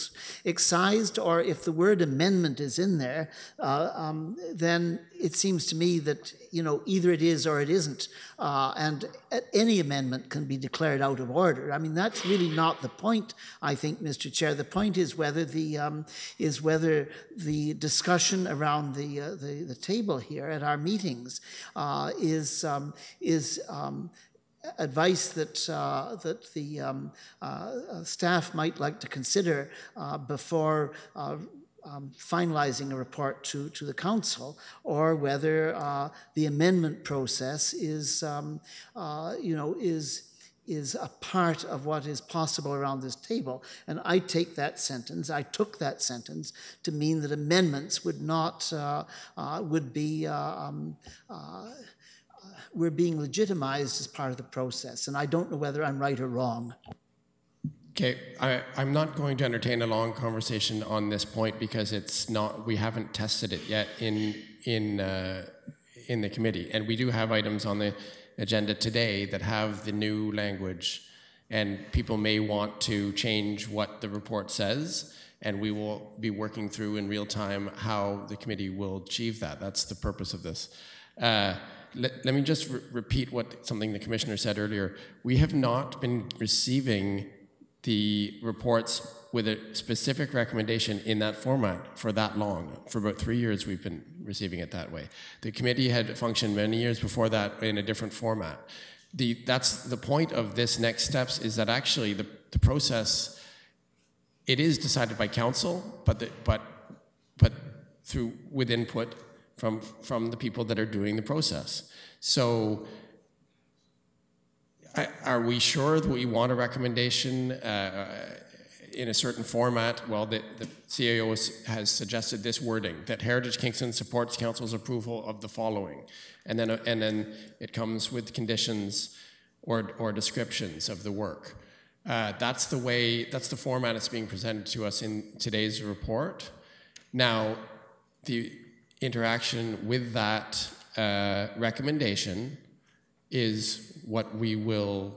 excised? Or if the word amendment is in there, then it seems to me that, you know, either it is or it isn't. And any amendment can be declared out of order. I mean, that's really not the point, I think, Mr. Chair. The point is whether the discussion around the table here at our meetings is advice that the staff might like to consider before finalizing a report to the council, or whether the amendment process is a part of what is possible around this table. And I took that sentence to mean that amendments would not, we're being legitimized as part of the process. And I don't know whether I'm right or wrong. Okay, I'm not going to entertain a long conversation on this point because it's not, we haven't tested it yet in the committee. And we do have items on the agenda today that have the new language, and people may want to change what the report says, and we will be working through in real time how the committee will achieve that. That's the purpose of this. Let me just repeat something the commissioner said earlier. We have not been receiving the reports with a specific recommendation in that format for that long. For about 3 years we've been receiving it that way. The committee had functioned many years before that in a different format. That's the point of this next steps, is that actually the process, it is decided by council, but with input from the people that are doing the process. So are we sure that we want a recommendation in a certain format? Well, the CAO has suggested this wording, that Heritage Kingston supports council's approval of the following. And then it comes with conditions or descriptions of the work. That's the format it's being presented to us in today's report. Now, the interaction with that recommendation is what we will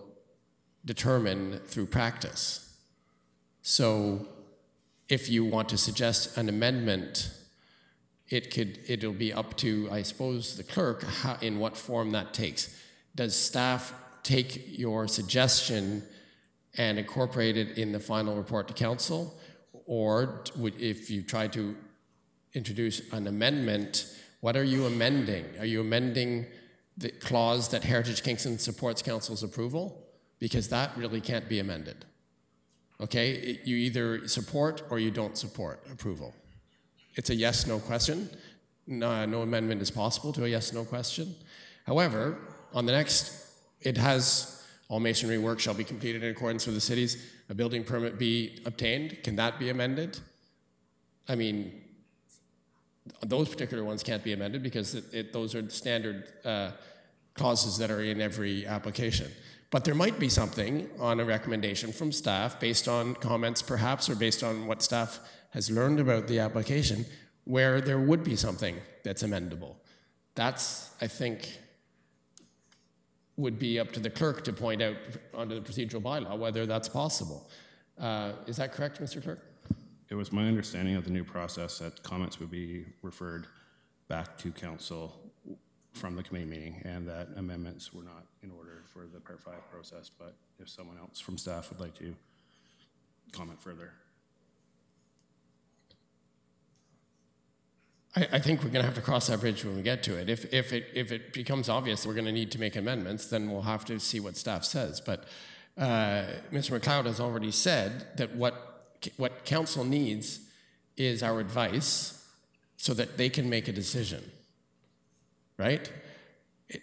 determine through practice. So if you want to suggest an amendment, it'll be up to, I suppose, the clerk in what form that takes. Does staff take your suggestion and incorporate it in the final report to council? Or if you try to introduce an amendment, what are you amending? Are you amending the clause that Heritage Kingston supports council's approval? Because that really can't be amended. Okay, you either support or you don't support approval. It's a yes-no question. No amendment is possible to a yes-no question. However, on the next, it has all masonry work shall be completed in accordance with the city's, a building permit be obtained. Can that be amended? I mean, those particular ones can't be amended because those are standard clauses that are in every application. But there might be something on a recommendation from staff based on comments perhaps, or based on what staff has learned about the application, where there would be something that's amendable. That's, I think, would be up to the clerk to point out under the procedural bylaw whether that's possible. Is that correct, Mr. Clerk? It was my understanding of the new process that comments would be referred back to council from the committee meeting, and that amendments were not in order for the Part 5 process, but if someone else from staff would like to comment further. I think we're going to have to cross that bridge when we get to it. If it becomes obvious we're going to need to make amendments, then we'll have to see what staff says. But Mr. McLeod has already said that what council needs is our advice so that they can make a decision, right?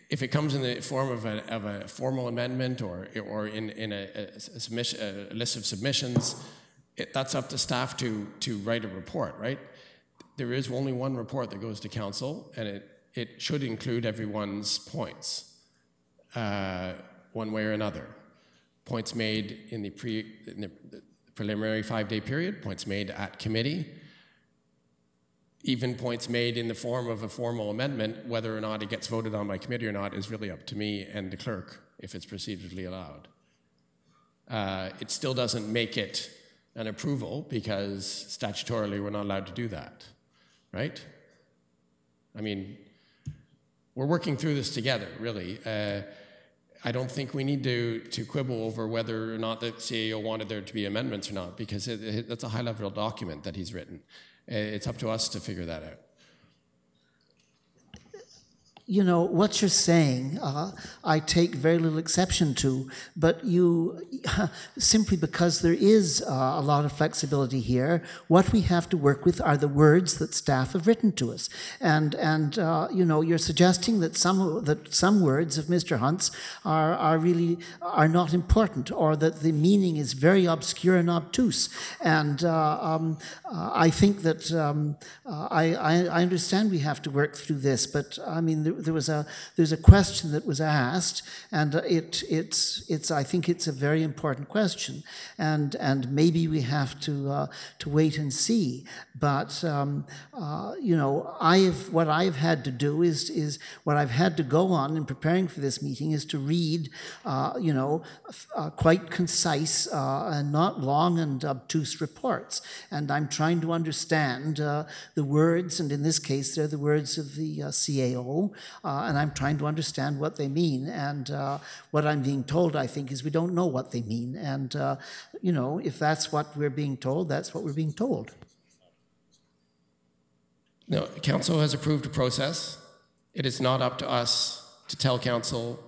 If it comes in the form of a formal amendment or in a submission, a list of submissions, that's up to staff to write a report, right? There is only one report that goes to council, and it should include everyone's points, one way or another. Points made in the preliminary 5-day period, points made at committee, even points made in the form of a formal amendment, whether or not it gets voted on by committee or not is really up to me and the clerk if it's procedurally allowed. It still doesn't make it an approval because statutorily we're not allowed to do that, right? I mean, we're working through this together, really. I don't think we need to quibble over whether or not the CAO wanted there to be amendments or not, because that's a high-level document that he's written. It's up to us to figure that out. You know, what you're saying, I take very little exception to, but you, simply because there is a lot of flexibility here, what we have to work with are the words that staff have written to us. And you know, you're suggesting that some words of Mr. Hunt's are not important, or that the meaning is very obscure and obtuse. And I think that I understand we have to work through this, but I mean, there's a question that was asked, and I think it's a very important question, and maybe we have to wait and see. But you know, what I've had to do is what I've had to go on in preparing for this meeting is to read, you know, quite concise and not long and obtuse reports, and I'm trying to understand the words, and in this case, they're the words of the CAO. And I'm trying to understand what they mean. And what I'm being told, I think, is we don't know what they mean. And, you know, if that's what we're being told, that's what we're being told. No, council has approved a process. It is not up to us to tell council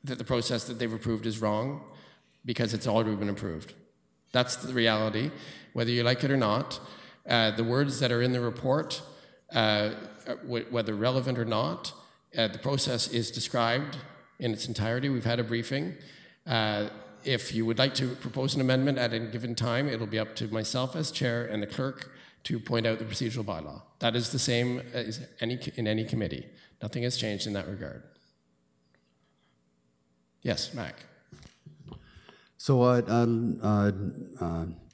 that the process that they've approved is wrong, because it's already been approved. That's the reality, whether you like it or not. The words that are in the report, whether relevant or not, the process is described in its entirety. We've had a briefing. If you would like to propose an amendment at a given time, it'll be up to myself as chair and the clerk to point out the procedural bylaw. That is the same as in any committee. Nothing has changed in that regard. Yes, Mac. So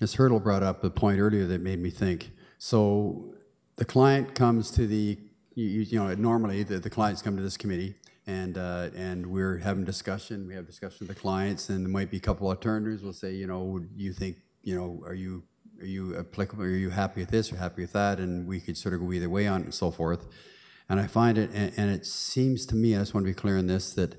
Ms. Hurdle brought up a point earlier that made me think. So the client comes to the, you know, normally the clients come to this committee, and we're having discussion. We have discussion with the clients, and there might be a couple alternatives. We'll say, you know, you think, you know, are you applicable? Are you happy with this or happy with that? And we could sort of go either way on it and so forth. And I find it, and it seems to me, I just want to be clear on this, that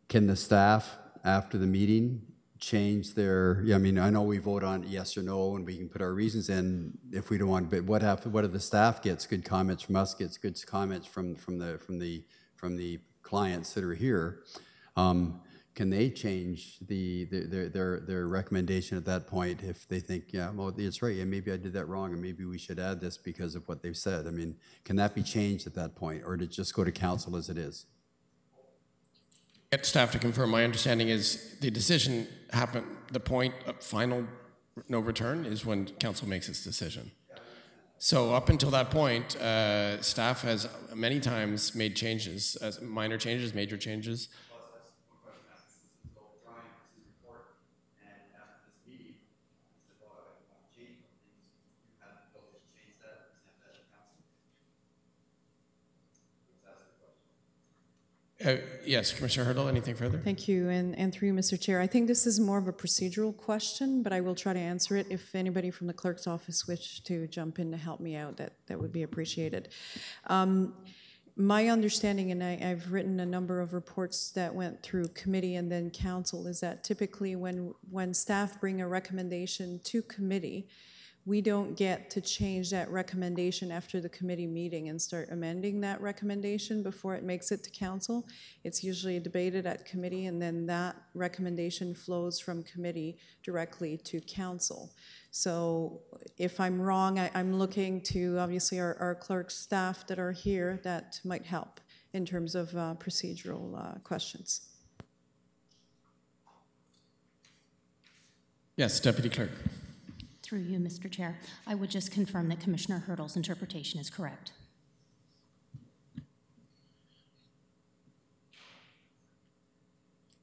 can the staff after the meeting change their, I mean, I know we vote on yes or no, and we can put our reasons in if we don't want, but what if the staff gets good comments from us, gets good comments from the clients that are here, can they change their recommendation at that point if they think, yeah, well, it's right, yeah, maybe I did that wrong, and maybe we should add this because of what they've said? I mean, can that be changed at that point, or did it just go to council as it is? Get staff to confirm. My understanding is the decision happened, the point of final no return is when council makes its decision. So up until that point, staff has many times made changes, minor changes, major changes. Yes, Commissioner Hurdle, anything further? Thank you, and through you, Mr. Chair. I think this is more of a procedural question, but I will try to answer it. If anybody from the clerk's office wish to jump in to help me out, that would be appreciated. My understanding, and I've written a number of reports that went through committee and then council, is that typically when staff bring a recommendation to committee, we don't get to change that recommendation after the committee meeting and start amending that recommendation before it makes it to council. It's usually debated at committee, and then that recommendation flows from committee directly to council. So if I'm wrong, I'm looking to obviously our clerk staff that are here that might help in terms of procedural questions. Yes, Deputy Clerk. Through you, Mr. Chair, I would just confirm that Commissioner Hurdle's interpretation is correct.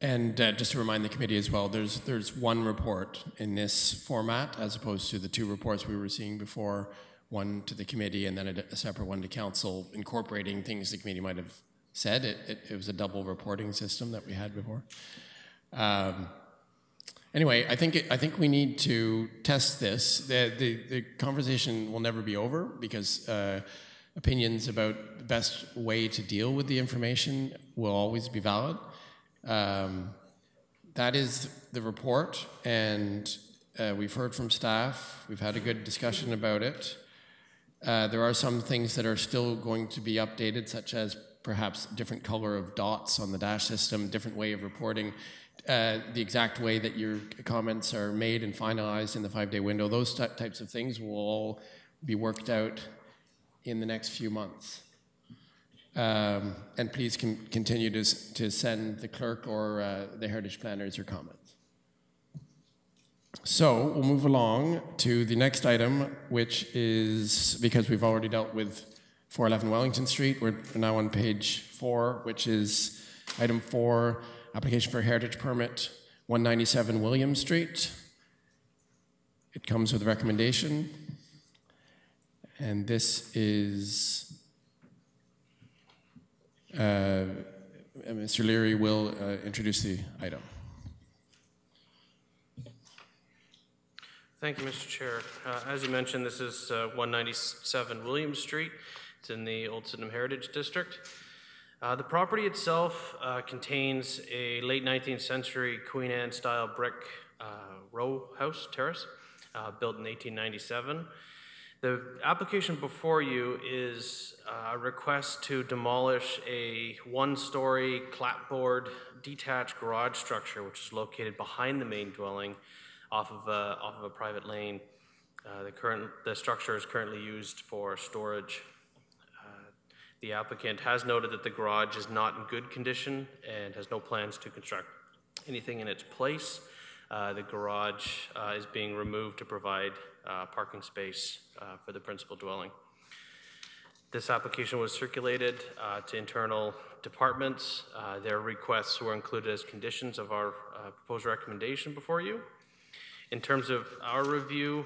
And just to remind the committee as well, there's one report in this format as opposed to the two reports we were seeing before, one to the committee and then a separate one to council, incorporating things the committee might have said. It was a double reporting system that we had before. Anyway, I think we need to test this. The conversation will never be over because opinions about the best way to deal with the information will always be valid. That is the report, and we've heard from staff. We've had a good discussion about it. There are some things that are still going to be updated, such as perhaps different color of dots on the DASH system, different way of reporting, the exact way that your comments are made and finalized in the 5-day window. Those types of things will all be worked out in the next few months. And please continue to send the clerk or the heritage planners your comments. So we'll move along to the next item, which is, because we've already dealt with 411 Wellington Street, we're now on page 4, which is item 4, application for heritage permit, 197 William Street. It comes with a recommendation, and this is Mr. Leary will introduce the item. Thank you, Mr. Chair. As you mentioned, this is 197 William Street. It's in the Old Sydenham Heritage District. The property itself contains a late 19th century Queen Anne style brick row house terrace built in 1897. The application before you is a request to demolish a one-story clapboard detached garage structure which is located behind the main dwelling off of a private lane. The structure is currently used for storage. The applicant has noted that the garage is not in good condition and has no plans to construct anything in its place. The garage is being removed to provide parking space for the principal dwelling. This application was circulated to internal departments. Their requests were included as conditions of our proposed recommendation before you. In terms of our review,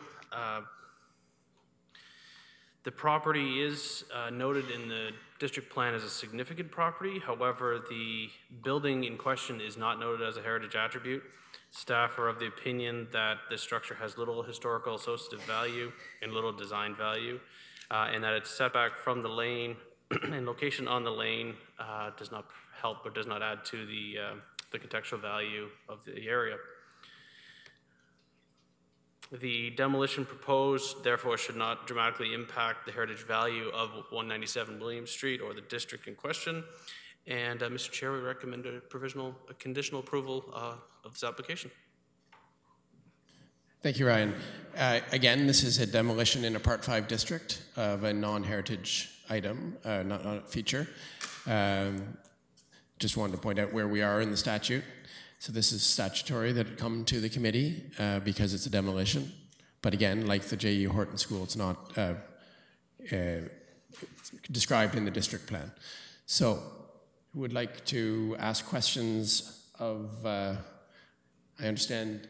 the property is noted in the district plan as a significant property. However, the building in question is not noted as a heritage attribute. Staff are of the opinion that this structure has little historical associative value and little design value, and that its setback from the lane and location on the lane does not help or does not add to the contextual value of the area. The demolition proposed, therefore, should not dramatically impact the heritage value of 197 William Street or the district in question. And Mr. Chair, we recommend a conditional approval of this application. Thank you, Ryan. Again, this is a demolition in a Part 5 district of a non-heritage item, not a feature. Just wanted to point out where we are in the statute. So this is statutory that it come to the committee because it's a demolition. But again, like the J.E. Horton School, it's not described in the district plan. So who would like to ask questions of, I understand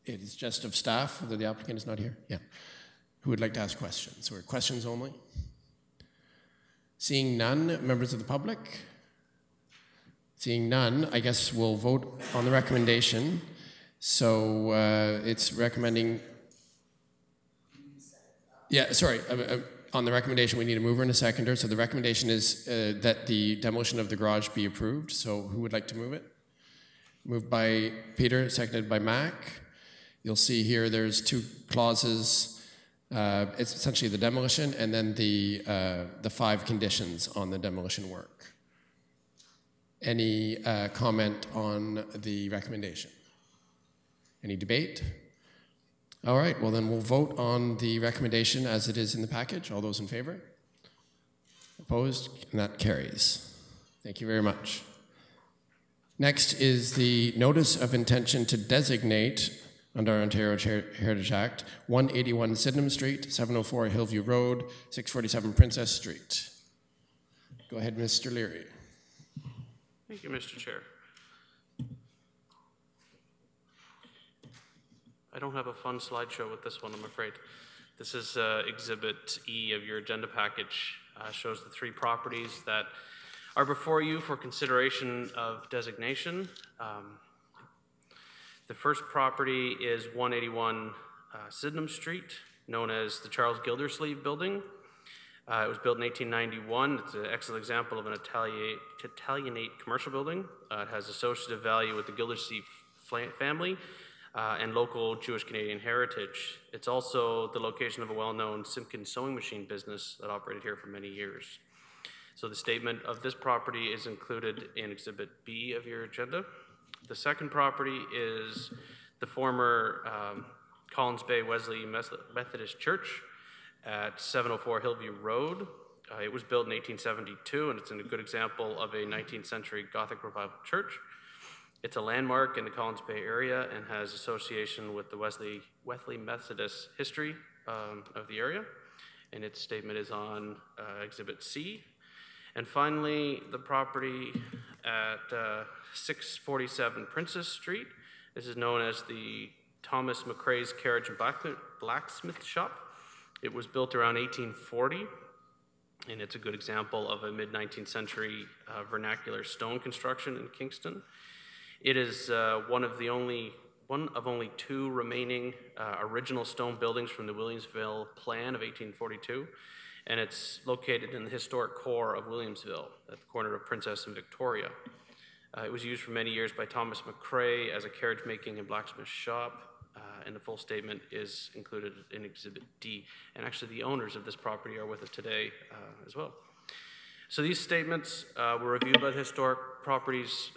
it is just of staff, although the applicant is not here. Yeah. Who would like to ask questions, or questions only? Seeing none, members of the public? Seeing none, I guess we'll vote on the recommendation. So it's recommending, on the recommendation we need a mover and a seconder. So the recommendation is that the demolition of the garage be approved. So who would like to move it? Moved by Peter, seconded by Mac. You'll see here there's two clauses It's essentially the demolition and then the 5 conditions on the demolition work. Any comment on the recommendation? Any debate? All right, well then we'll vote on the recommendation as it is in the package. All those in favor? Opposed? And that carries. Thank you very much. Next is the notice of intention to designate, under our Ontario Heritage Act, 181 Sydenham Street, 704 Hillview Road, 647 Princess Street. Go ahead, Mr. Leary. Thank you, Mr. Chair. I don't have a fun slideshow with this one, I'm afraid. This is Exhibit E of your agenda package. Shows the 3 properties that are before you for consideration of designation. The first property is 181 Sydenham Street, known as the Charles Gildersleeve Building. It was built in 1891. It's an excellent example of an Italianate commercial building. It has associative value with the Gildersleeve family and local Jewish Canadian heritage. It's also the location of a well-known Simpkin sewing machine business that operated here for many years. So the statement of this property is included in Exhibit B of your agenda. The second property is the former Collins Bay Wesley Methodist Church at 704 Hillview Road. It was built in 1872, and it's a good example of a 19th century Gothic revival church. It's a landmark in the Collins Bay area and has association with the Wesley Methodist history of the area, and its statement is on Exhibit C. And finally, the property at 647 Princess Street. This is known as the Thomas McRae's Carriage and Blacksmith Shop. It was built around 1840, and it's a good example of a mid-19th century vernacular stone construction in Kingston. It is one of only 2 remaining original stone buildings from the Williamsville Plan of 1842, and it's located in the historic core of Williamsville at the corner of Princess and Victoria. It was used for many years by Thomas McRae as a carriage making and blacksmith shop, and the full statement is included in Exhibit D. And actually the owners of this property are with us today as well. So these statements were reviewed by the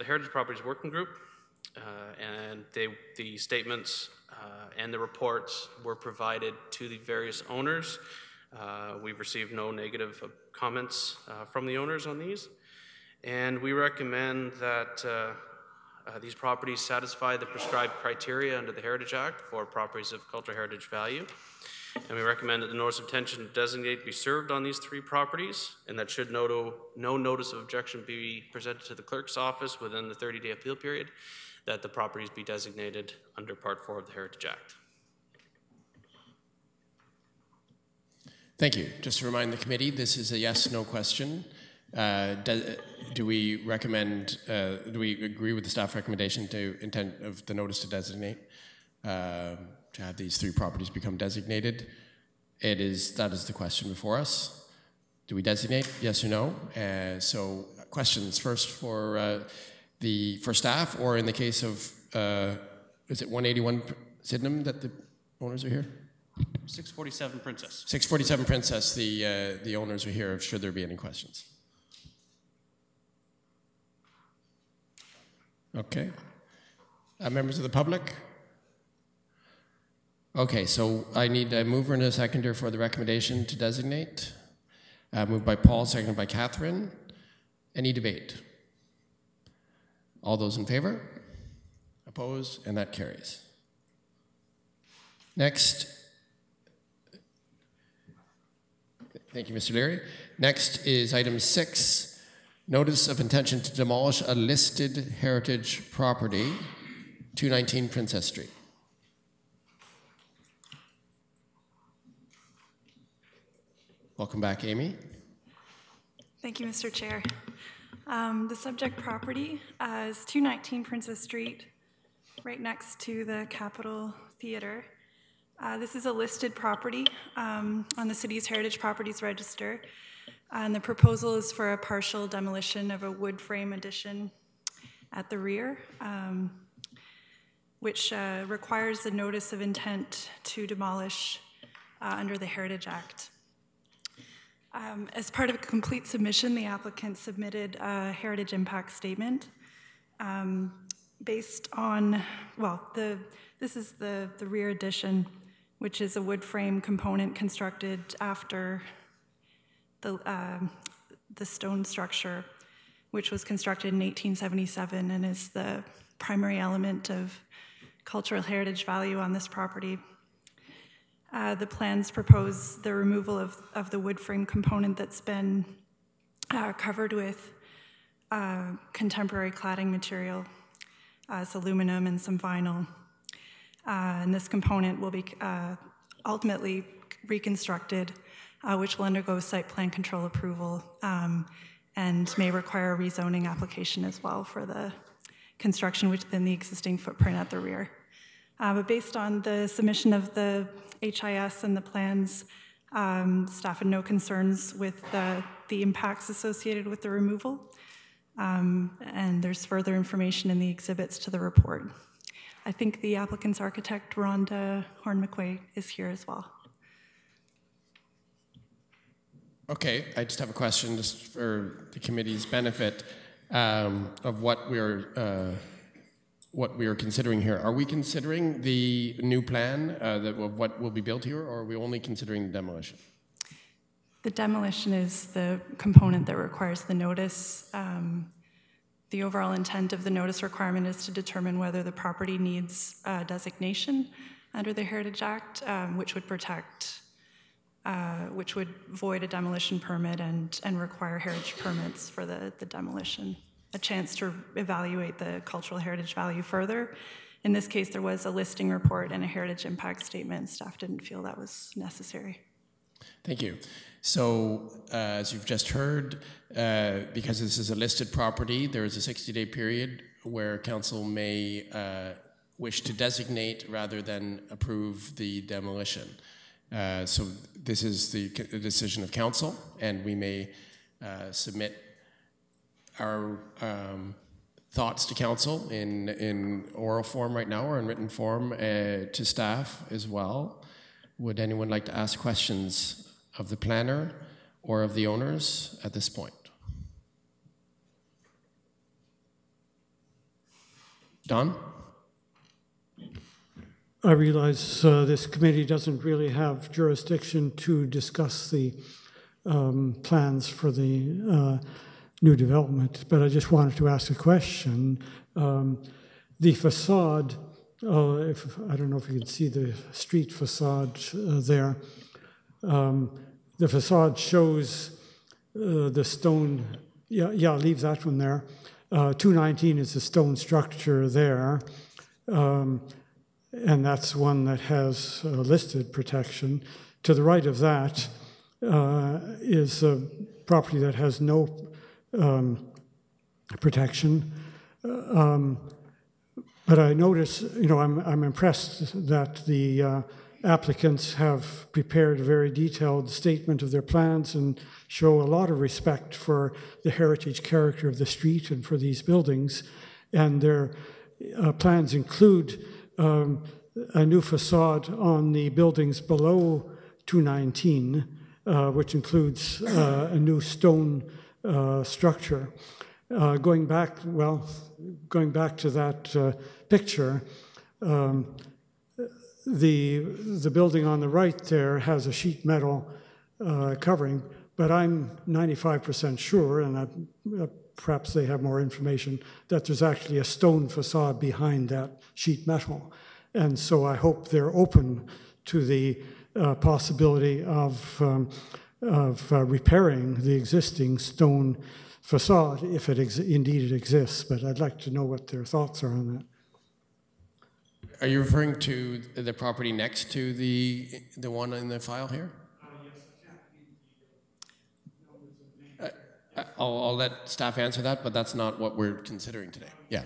Heritage Properties Working Group, and the statements and the reports were provided to the various owners. We've received no negative comments from the owners on these, and we recommend that these properties satisfy the prescribed criteria under the Heritage Act for properties of cultural heritage value. And we recommend that the notice of intention to designate be served on these 3 properties, and that should no notice of objection be presented to the clerk's office within the 30-day appeal period, that the properties be designated under Part 4 of the Heritage Act. Thank you. Just to remind the committee, this is a yes/no question. Do we recommend, do we agree with the staff recommendation to intent of the notice to designate, to have these 3 properties become designated? That is the question before us. Do we designate, yes or no? So questions first for staff, or in the case of, is it 181 Sydenham that the owners are here? 647 Princess. 647 Princess, the owners are here, should there be any questions. Okay. Members of the public? Okay, so I need a mover and a seconder for the recommendation to designate. Moved by Paul, seconded by Catherine. Any debate? All those in favor? Opposed? And that carries. Next. Thank you, Mr. Leary. Next is item 6. Notice of intention to demolish a listed heritage property, 219 Princess Street. Welcome back, Amy. Thank you, Mr. Chair. The subject property is 219 Princess Street, right next to the Capitol Theater. This is a listed property on the city's Heritage Properties Register, and the proposal is for a partial demolition of a wood frame addition at the rear, which requires a notice of intent to demolish under the Heritage Act. As part of a complete submission, the applicant submitted a heritage impact statement based on, well, this is the rear addition, which is a wood frame component constructed after the stone structure, which was constructed in 1877 and is the primary element of cultural heritage value on this property. The plans propose the removal of the wood frame component that's been covered with contemporary cladding material, it's aluminum and some vinyl. And this component will be ultimately reconstructed, which will undergo site plan control approval and may require a rezoning application as well for the construction within the existing footprint at the rear. But based on the submission of the HIS and the plans, staff had no concerns with the impacts associated with the removal. And there's further information in the exhibits to the report. I think the applicant's architect, Rhonda Horn-McQuay, is here as well. Okay, I just have a question just for the committee's benefit of what we're considering here. Are we considering the new plan of what will be built here, or are we only considering the demolition? The demolition is the component that requires the notice. The overall intent of the notice requirement is to determine whether the property needs designation under the Heritage Act, which would protect, which would void a demolition permit and require heritage permits for the demolition. A chance to evaluate the cultural heritage value further. In this case, there was a listing report and a heritage impact statement. Staff didn't feel that was necessary. Thank you. So, as you've just heard, because this is a listed property, there is a 60-day period where council may wish to designate rather than approve the demolition. So this is the decision of council, and we may submit our thoughts to council in oral form right now or in written form to staff as well. Would anyone like to ask questions of the planner or of the owners at this point? Don? I realize this committee doesn't really have jurisdiction to discuss the plans for the new development, but I just wanted to ask a question. The facade, I don't know if you can see the street facade there. The facade shows the stone, leave that one there. 219 is the stone structure there, and that's one that has listed protection. To the right of that is a property that has no protection. But I notice, I'm impressed that the applicants have prepared a very detailed statement of their plans and show a lot of respect for the heritage character of the street and for these buildings. And their plans include a new facade on the buildings below 219, which includes a new stone structure. Going back to that picture, the building on the right there has a sheet metal covering, but I'm 95% sure, and perhaps they have more information, that there's actually a stone facade behind that sheet metal. And so I hope they're open to the possibility of repairing the existing stone facade if indeed it exists, but I'd like to know what their thoughts are on that. Are you referring to the property next to the one in the file here? I'll let staff answer that, but that's not what we're considering today. Yeah.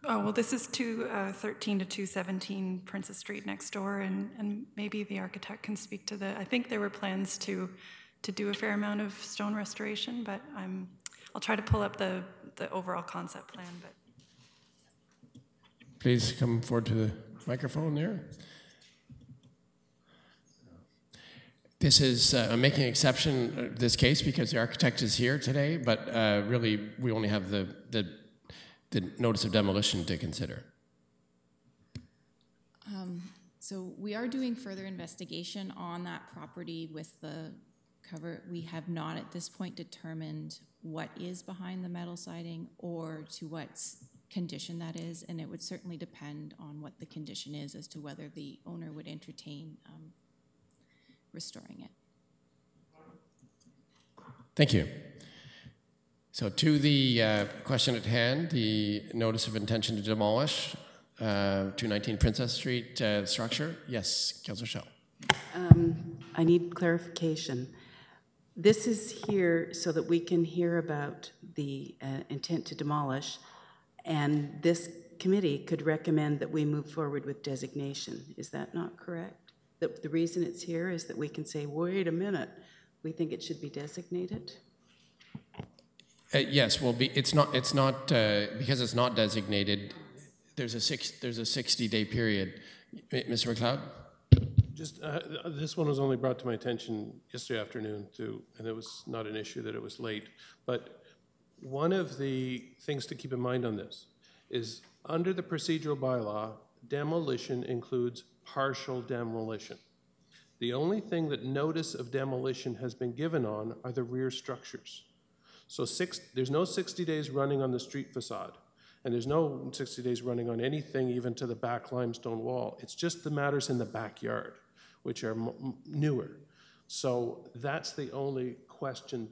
Well, this is 213 to 217 Princess Street next door, and maybe the architect can speak to I think there were plans to do a fair amount of stone restoration, but I'll try to pull up the overall concept plan. But please come forward to the microphone there. This is, I'm making an exception in this case because the architect is here today, but really we only have the notice of demolition to consider. So we are doing further investigation on that property with the cover. We have not at this point determined what is behind the metal siding or to what condition that is, and it would certainly depend on what the condition is as to whether the owner would entertain restoring it. Thank you. So to the question at hand, the notice of intention to demolish 219 Princess Street structure. Yes, Councillor Schell. I need clarification. This is here so that we can hear about the intent to demolish, and this committee could recommend that we move forward with designation. Is that not correct? The reason it's here is that we can say, wait a minute, we think it should be designated? Yes, well, it's not because it's not designated. There's a 60-day period. Mr. McLeod? Just this one was only brought to my attention yesterday afternoon too, and it was not an issue that it was late. But one of the things to keep in mind on this is under the procedural bylaw, demolition includes partial demolition. The only thing that notice of demolition has been given on are the rear structures. So there's no 60 days running on the street facade, and there's no 60 days running on anything even to the back limestone wall. It's just the matters in the backyard, which are newer. So that's the only question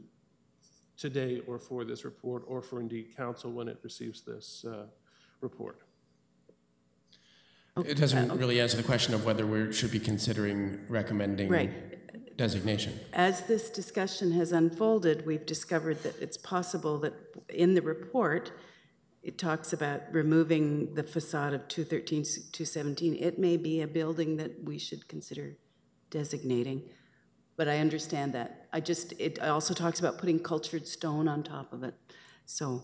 today or for this report or for indeed council when it receives this report. It doesn't really answer the question of whether we should be considering recommending designation. As this discussion has unfolded, we've discovered that it's possible that in the report, it talks about removing the facade of 213, 217. It may be a building that we should consider designating, but I understand that. It also talks about putting cultured stone on top of it, so.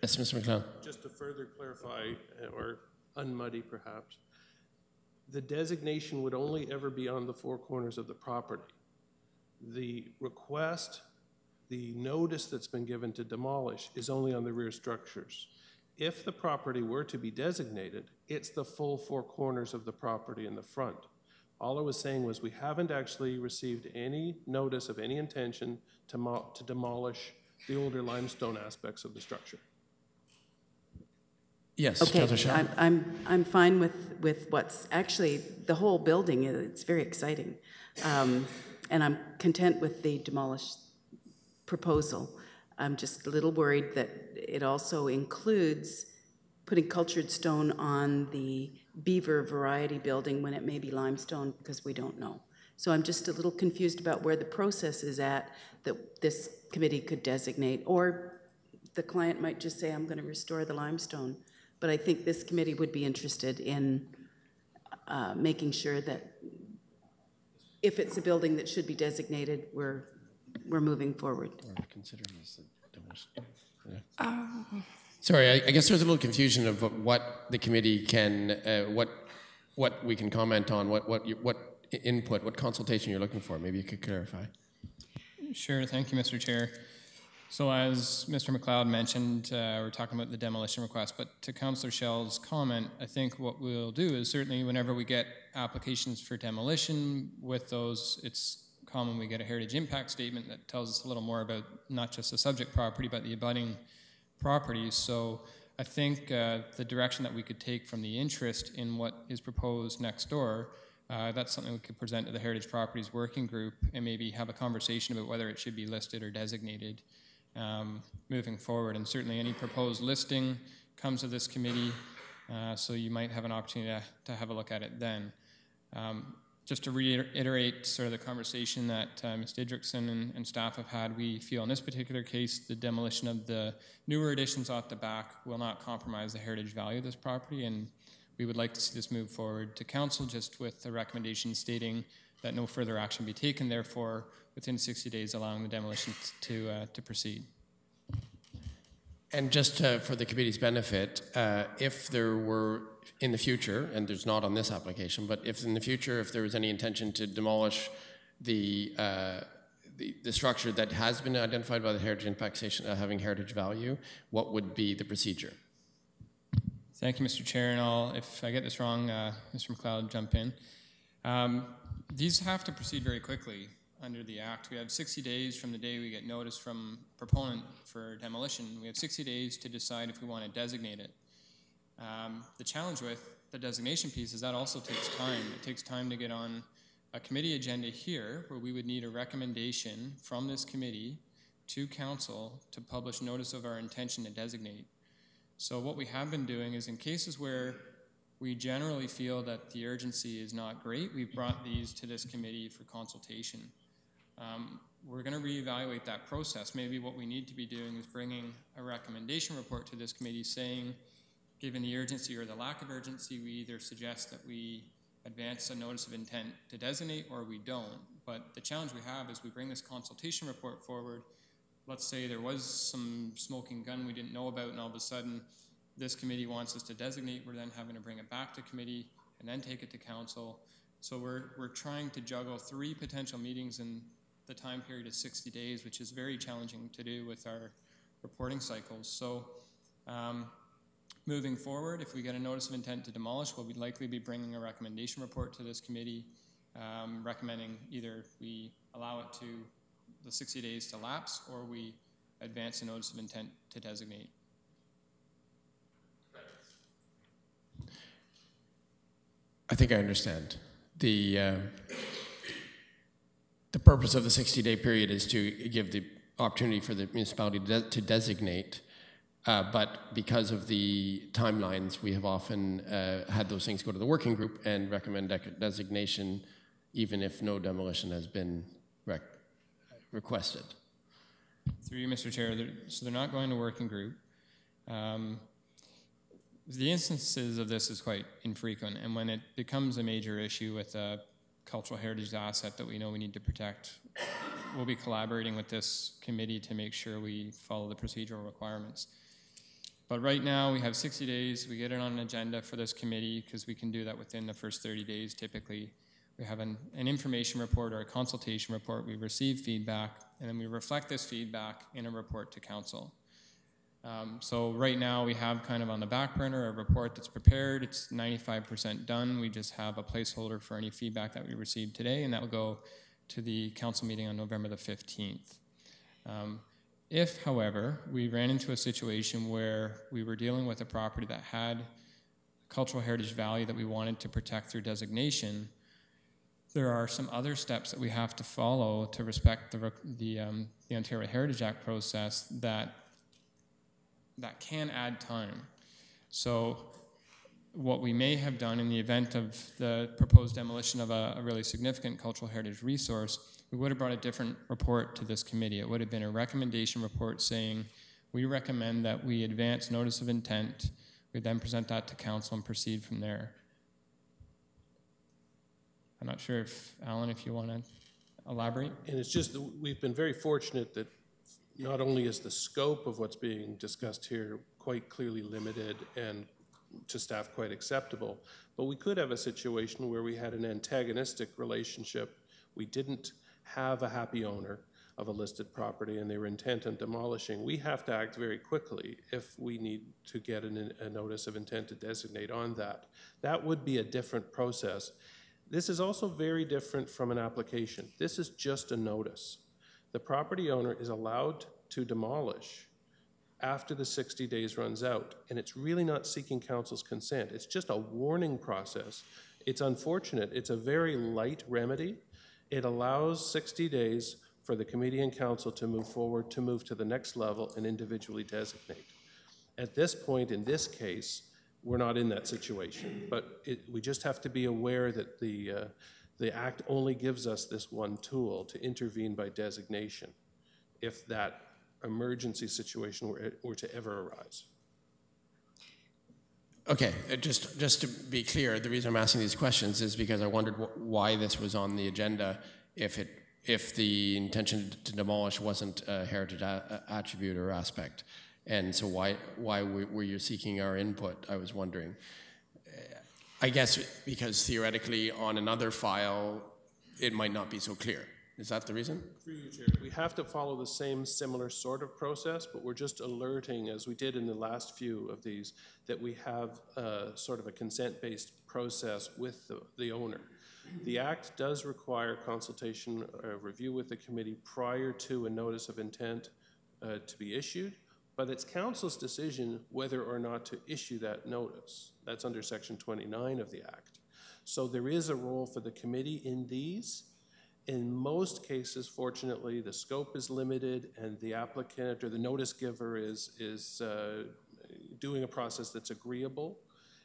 Yes, Mr. McLeod. Just to further clarify, or unmuddy perhaps, the designation would only ever be on the four corners of the property. The request, the notice that's been given to demolish is only on the rear structures. If the property were to be designated, it's the full four corners of the property in the front. All I was saying was we haven't actually received any notice of any intention to demolish the older limestone aspects of the structure. Yes, okay. I'm fine with what's actually the whole building. It's very exciting, and I'm content with the demolished proposal. I'm just a little worried that it also includes putting cultured stone on the Beaver Variety building when it may be limestone because we don't know. So I'm just a little confused about where the process is at that this committee could designate, or the client might just say, I'm going to restore the limestone. But I think this committee would be interested in making sure that if it's a building that should be designated, we're moving forward. Sorry, I guess there's a little confusion of what the committee can, what we can comment on, what input, what consultation you're looking for. Maybe you could clarify. Sure, thank you, Mr. Chair. So as Mr. McLeod mentioned, we're talking about the demolition request, but to Councillor Schell's comment, I think what we'll do is certainly whenever we get applications for demolition with those, it's common we get a heritage impact statement that tells us a little more about not just the subject property, but the abutting properties. So I think the direction that we could take from the interest in what is proposed next door, that's something we could present to the Heritage Properties Working Group and maybe have a conversation about whether it should be listed or designated moving forward. And certainly any proposed listing comes to this committee, so you might have an opportunity to have a look at it then. Just to reiterate sort of the conversation that Ms. Didrikson and staff have had, we feel in this particular case the demolition of the newer additions off the back will not compromise the heritage value of this property, and we would like to see this move forward to council just with the recommendation stating that no further action be taken, therefore within 60 days allowing the demolition to proceed. And just for the committee's benefit, if in the future, and there's not on this application, but if in the future, if there was any intention to demolish the structure that has been identified by the Heritage Impact Station having heritage value, what would be the procedure? Thank you, Mr. Chair, and if I get this wrong, Mr. McLeod, jump in. These have to proceed very quickly under the Act. We have 60 days from the day we get notice from proponent for demolition. We have 60 days to decide if we want to designate it. The challenge with the designation piece is that also takes time. It takes time to get on a committee agenda here, where we would need a recommendation from this committee to council to publish notice of our intention to designate. So what we have been doing is, in cases where we generally feel that the urgency is not great, we've brought these to this committee for consultation. We're going to reevaluate that process. Maybe what we need to be doing is bringing a recommendation report to this committee saying, given the urgency or the lack of urgency, we either suggest that we advance a notice of intent to designate or we don't. But the challenge we have is we bring this consultation report forward. Let's say there was some smoking gun we didn't know about, and all of a sudden this committee wants us to designate. We're then having to bring it back to committee and then take it to council. So we're trying to juggle 3 potential meetings in the time period of 60 days, which is very challenging to do with our reporting cycles. So moving forward, if we get a notice of intent to demolish, we'll likely be bringing a recommendation report to this committee, recommending either we allow it to the 60 days to lapse or we advance a notice of intent to designate. I think I understand. The purpose of the 60-day period is to give the opportunity for the municipality to designate, but because of the timelines, we have often had those things go to the working group and recommend designation even if no demolition has been requested. Through you, Mr. Chair, so they're not going to working group. The instances of this is quite infrequent, and when it becomes a major issue with a cultural heritage asset that we know we need to protect, we'll be collaborating with this committee to make sure we follow the procedural requirements. But right now we have 60 days, we get it on an agenda for this committee because we can do that within the first 30 days typically. We have an information report or a consultation report, we receive feedback, and then we reflect this feedback in a report to council. So right now we have kind of on the back burner a report that's prepared. It's 95% done. We just have a placeholder for any feedback that we received today, and that will go to the council meeting on November the 15th. If, however, we ran into a situation where we were dealing with a property that had cultural heritage value that we wanted to protect through designation, there are some other steps that we have to follow to respect the Ontario Heritage Act process that can add time. So what we may have done in the event of the proposed demolition of a really significant cultural heritage resource, we would have brought a different report to this committee. It would have been a recommendation report saying, we recommend that we advance notice of intent. We then present that to council and proceed from there. I'm not sure if, Alan, if you want to elaborate. And it's just that we've been very fortunate that not only is the scope of what's being discussed here quite clearly limited and to staff quite acceptable, but we could have a situation where we had an antagonistic relationship. We didn't have a happy owner of a listed property and they were intent on demolishing. We have to act very quickly if we need to get a notice of intent to designate on that. That would be a different process. This is also very different from an application. This is just a notice. The property owner is allowed to demolish after the 60 days runs out, and it's really not seeking council's consent. It's just a warning process. It's unfortunate. It's a very light remedy. It allows 60 days for the committee and council to move forward, to move to the next level and individually designate. At this point, in this case, we're not in that situation, but we just have to be aware that the Act only gives us this one tool to intervene by designation if that emergency situation were to ever arise. Okay, just to be clear, the reason I'm asking these questions is because I wondered why this was on the agenda if the intention to demolish wasn't a heritage attribute or aspect. And so why were you seeking our input, I was wondering. I guess because theoretically on another file, it might not be so clear. Is that the reason? Through you, Chair. We have to follow the same similar sort of process, but we're just alerting, as we did in the last few of these, that we have sort of a consent-based process with the owner. The Act does require consultation or review with the committee prior to a notice of intent to be issued, but it's council's decision whether or not to issue that notice. That's under Section 29 of the Act. So there is a role for the committee in these. In most cases, fortunately, the scope is limited and the applicant or the notice giver is doing a process that's agreeable.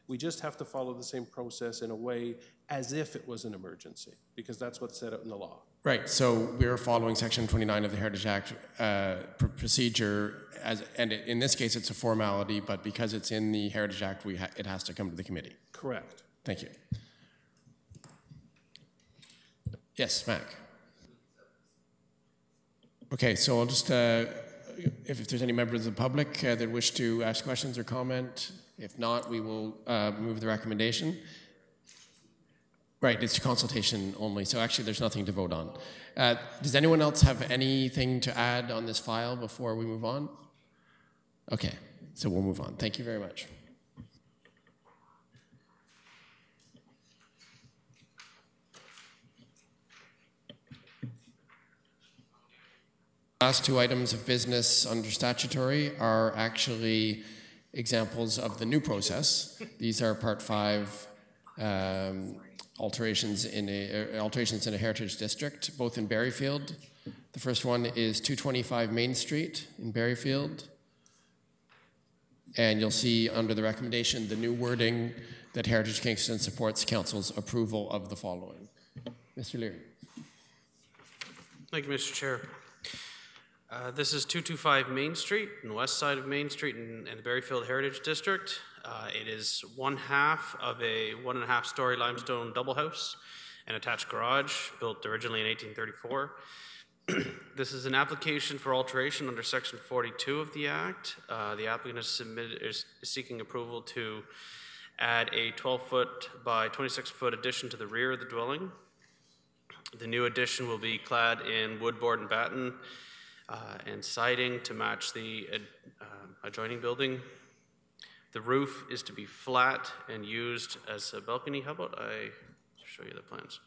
We just have to follow the same process in a way as if it was an emergency, because that's what's set out in the law. Right, so we're following Section 29 of the Heritage Act procedure, and in this case it's a formality, but because it's in the Heritage Act, it has to come to the committee. Correct. Thank you. Yes, Mac. Okay, so I'll just, if there's any members of the public that wish to ask questions or comment, if not, we will move the recommendation. Right, it's consultation only, so actually there's nothing to vote on. Does anyone else have anything to add on this file before we move on? Okay, so we'll move on. Thank you very much. Last two items of business under statutory are actually examples of the new process. These are Part 5 alterations in a heritage district, both in Berryfield. The first one is 225 Main Street in Berryfield. And you'll see under the recommendation the new wording that Heritage Kingston supports council's approval of the following. Mr. Leary. Thank you, Mr. Chair. This is 225 Main Street, on the west side of Main Street in the Berryfield Heritage District. It is one half of a 1.5-story limestone double house and attached garage built originally in 1834. This is an application for alteration under Section 42 of the Act. The applicant is seeking approval to add a 12-foot by 26-foot addition to the rear of the dwelling. The new addition will be clad in wood, board, and batten and siding to match the adjoining building. The roof is to be flat and used as a balcony. How about I show you the plans?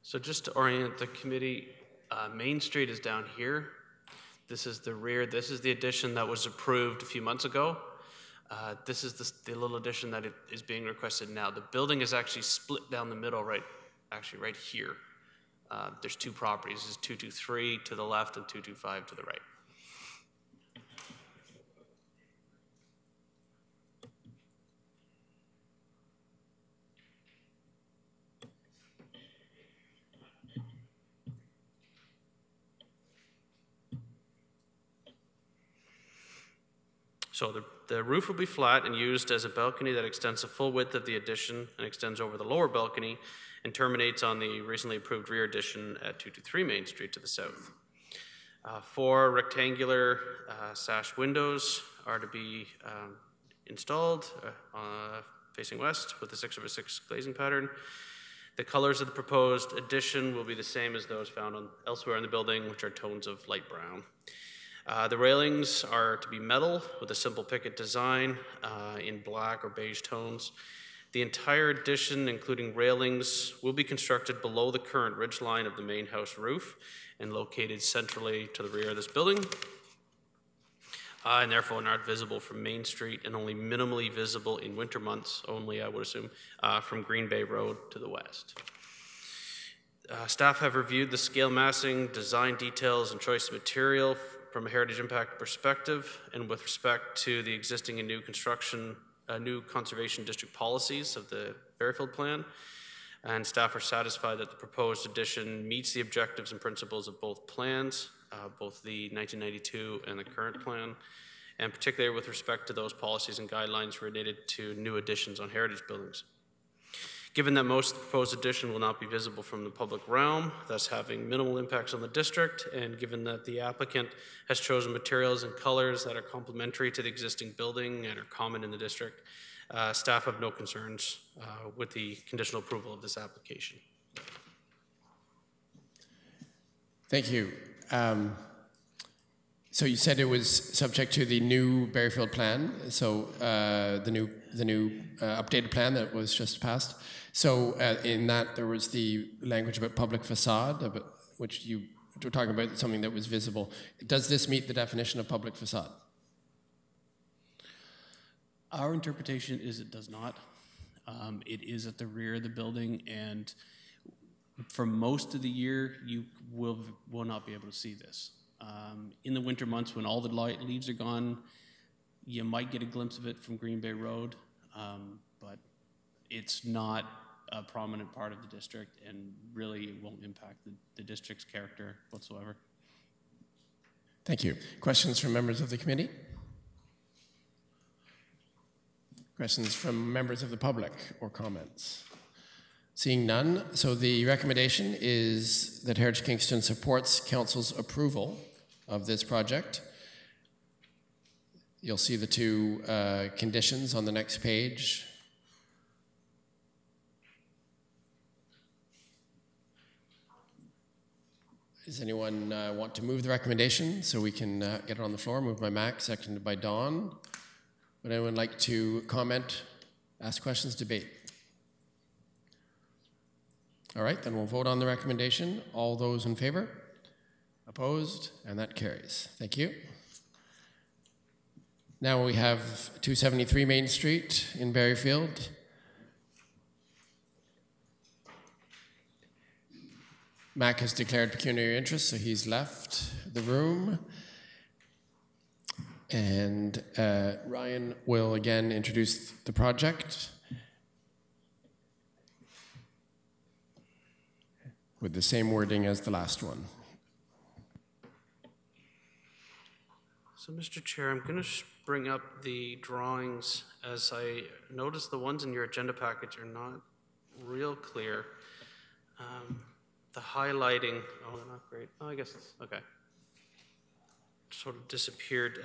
So just to orient the committee, Main Street is down here. This is the rear. This is the addition that was approved a few months ago. This is the little addition that is being requested now. The building is actually split down the middle, right here. There's two properties. This is 223 to the left and 225 to the right. So the roof will be flat and used as a balcony that extends the full width of the addition and extends over the lower balcony and terminates on the recently approved rear addition at 223 Main Street to the south. 4 rectangular sash windows are to be installed facing west with a 6/6 glazing pattern. The colors of the proposed addition will be the same as those found elsewhere in the building, which are tones of light brown. The railings are to be metal with a simple picket design in black or beige tones. The entire addition, including railings, will be constructed below the current ridge line of the main house roof and located centrally to the rear of this building, and therefore not visible from Main Street and only minimally visible in winter months only, I would assume, from Green Bay Road to the west. Staff have reviewed the scale massing, design details, and choice of material from a heritage impact perspective, and with respect to the existing and new construction, new conservation district policies of the Berryfield plan, and staff are satisfied that the proposed addition meets the objectives and principles of both plans, both the 1992 and the current plan, and particularly with respect to those policies and guidelines related to new additions on heritage buildings. Given that most of the proposed addition will not be visible from the public realm, thus having minimal impacts on the district, and given that the applicant has chosen materials and colors that are complementary to the existing building and are common in the district, staff have no concerns with the conditional approval of this application. Thank you. So you said it was subject to the new Berryfield plan, so the new updated plan that was just passed. So in that there was the language about public facade, which you were talking about something that was visible. Does this meet the definition of public facade? Our interpretation is it does not. It is at the rear of the building, and for most of the year you will not be able to see this. In the winter months when all the leaves are gone, you might get a glimpse of it from Green Bay Road, but it's not a prominent part of the district, and really it won't impact the district's character whatsoever. Thank you. Questions from members of the committee? Questions from members of the public or comments? Seeing none, so the recommendation is that Heritage Kingston supports Council's approval of this project. You'll see the two conditions on the next page. Does anyone want to move the recommendation so we can get it on the floor? Moved by Mac, seconded by Dawn. Would anyone like to comment, ask questions, debate? All right, then we'll vote on the recommendation. All those in favor? Opposed? And that carries. Thank you. Now we have 273 Main Street in Berryfield. Mac has declared pecuniary interest, so he's left the room. And Ryan will again introduce the project with the same wording as the last one. So, Mr. Chair, I'm going to bring up the drawings, as I noticed the ones in your agenda package are not real clear. The highlighting, oh, they're not great. Oh, I guess it's okay. Sort of disappeared.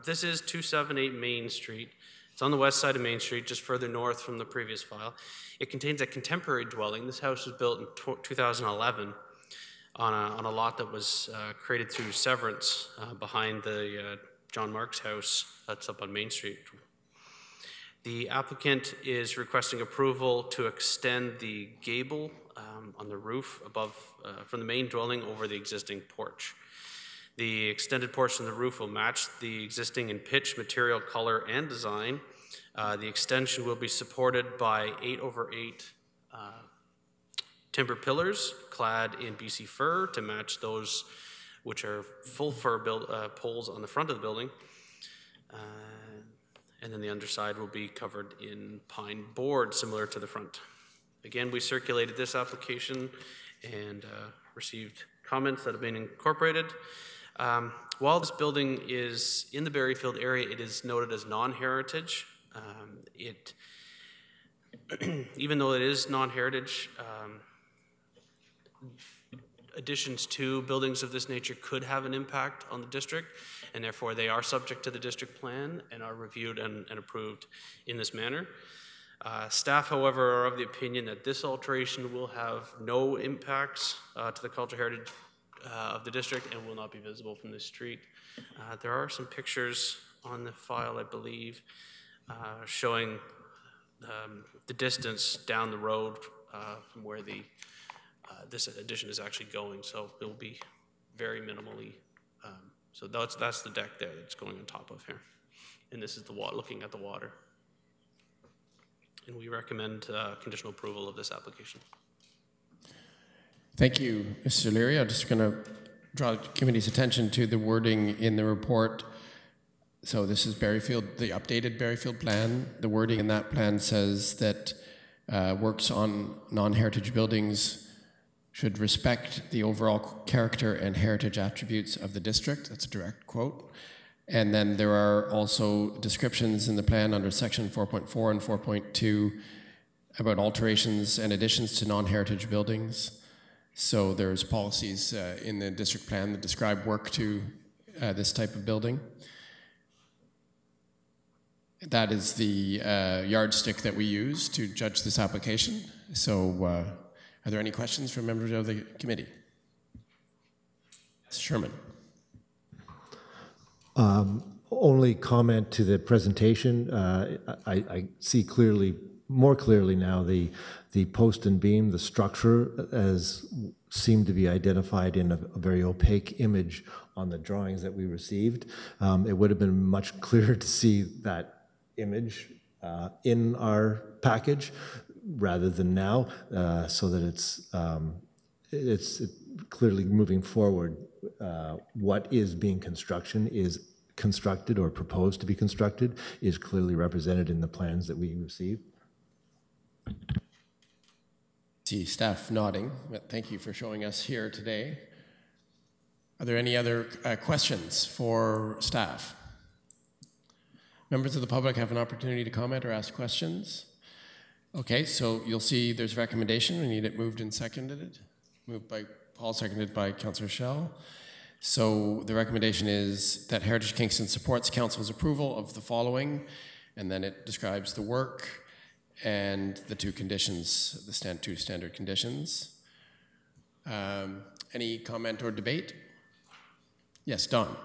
This is 278 Main Street. It's on the west side of Main Street, just further north from the previous file. It contains a contemporary dwelling. This house was built in 2011 on a lot that was created through severance behind the John Marks house that's up on Main Street. The applicant is requesting approval to extend the gable on the roof above from the main dwelling over the existing porch. The extended portion of the roof will match the existing in pitch, material, color, and design. The extension will be supported by 8x8 timber pillars clad in BC fir to match those which are full fir poles on the front of the building. And then the underside will be covered in pine board, similar to the front. Again, we circulated this application and received comments that have been incorporated. While this building is in the Berryfield area, it is noted as non-heritage. Even though it is non-heritage, additions to buildings of this nature could have an impact on the district, and therefore they are subject to the district plan and are reviewed and approved in this manner. Staff, however, are of the opinion that this alteration will have no impacts to the cultural heritage of the district and will not be visible from this street. There are some pictures on the file, I believe, showing the distance down the road from where this addition is actually going, so it will be very minimally. So that's the deck there that's going on top of here, and this is the water, looking at the water. And we recommend conditional approval of this application. Thank you, Mr. Leary. I'm just going to draw the committee's attention to the wording in the report. So this is Berryfield, the updated Berryfield plan. The wording in that plan says that works on non-heritage buildings should respect the overall character and heritage attributes of the district. That's a direct quote. And then there are also descriptions in the plan under section 4.4 and 4.2 about alterations and additions to non-heritage buildings. So there's policies in the district plan that describe work to this type of building. That is the yardstick that we use to judge this application. So are there any questions from members of the committee? Sherman. Only comment to the presentation. I see clearly, more clearly now, the post and beam, the structure as seemed to be identified in a very opaque image on the drawings that we received. It would have been much clearer to see that image in our package rather than now, so that it's clearly moving forward. What is being constructed or proposed to be constructed is clearly represented in the plans that we received. See staff nodding. Thank you for showing us here today. Are there any other questions for staff? Members of the public have an opportunity to comment or ask questions. Okay, so you'll see there's a recommendation. We need it moved and seconded. Moved by Paul, seconded by Councillor Schell. So the recommendation is that Heritage Kingston supports Council's approval of the following, and then it describes the work and the two conditions, the two standard conditions. Any comment or debate? Yes, Don.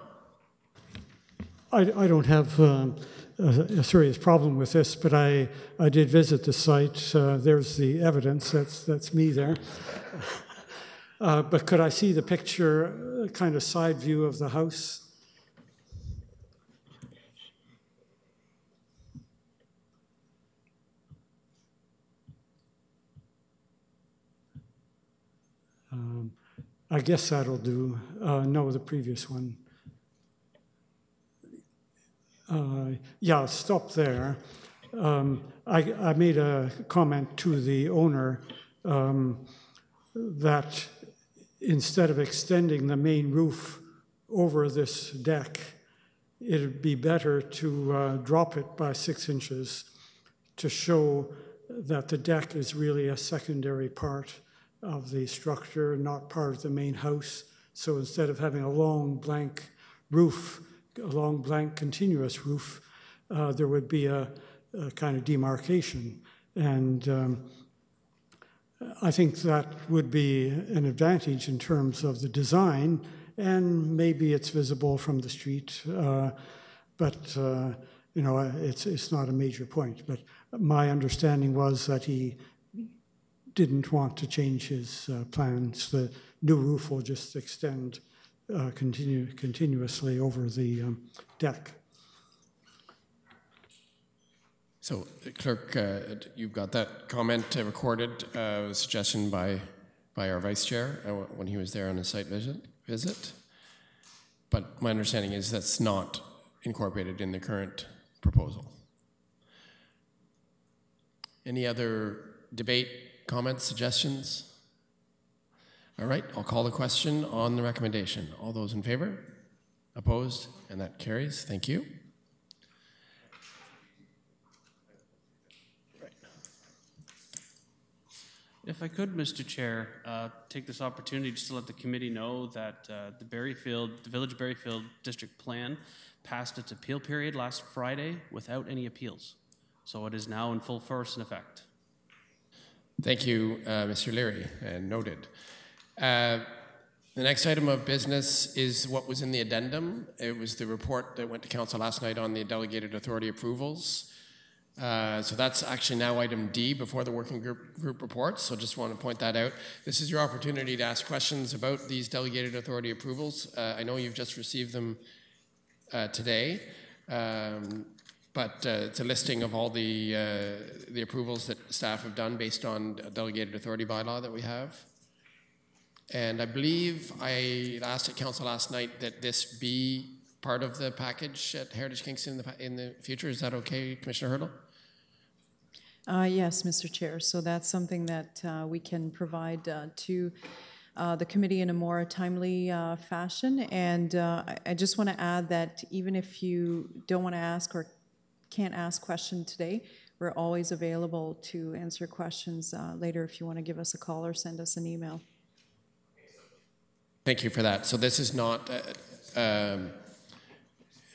I don't have a serious problem with this, but I did visit the site. There's the evidence. That's me there. But could I see the picture, kind of side view of the house? I guess that'll do. No, the previous one. Yeah, I'll stop there. I made a comment to the owner that instead of extending the main roof over this deck, it'd be better to drop it by 6 inches to show that the deck is really a secondary part of the structure, not part of the main house. So instead of having a long blank roof, a long blank continuous roof, there would be a kind of demarcation. And I think that would be an advantage in terms of the design, and maybe it's visible from the street, but you know, it's not a major point. But my understanding was that he didn't want to change his plans. The new roof will just extend continuously over the deck. So, Clerk, you've got that comment recorded, a suggestion by our Vice Chair when he was there on a site visit. But my understanding is that's not incorporated in the current proposal. Any other debate, comments, suggestions? All right, I'll call the question on the recommendation. All those in favor? Opposed? And that carries. Thank you. If I could, Mr. Chair, take this opportunity just to let the committee know that the Village Berryfield District Plan passed its appeal period last Friday without any appeals. So it is now in full force and effect. Thank you, Mr. Leary, and noted. The next item of business is what was in the addendum. It was the report that went to Council last night on the delegated authority approvals. So that's actually now item D before the working group reports, so just want to point that out. This is your opportunity to ask questions about these delegated authority approvals. I know you've just received them today, but it's a listing of all the approvals that staff have done based on a delegated authority bylaw that we have. And I believe I asked at Council last night that this be part of the package at Heritage Kingston in the future. Is that okay, Commissioner Hurdle? Yes, Mr. Chair. So that's something that we can provide to the committee in a more timely fashion. And I just want to add that even if you don't want to ask or can't ask question today, we're always available to answer questions later if you want to give us a call or send us an email. Thank you for that. So this is not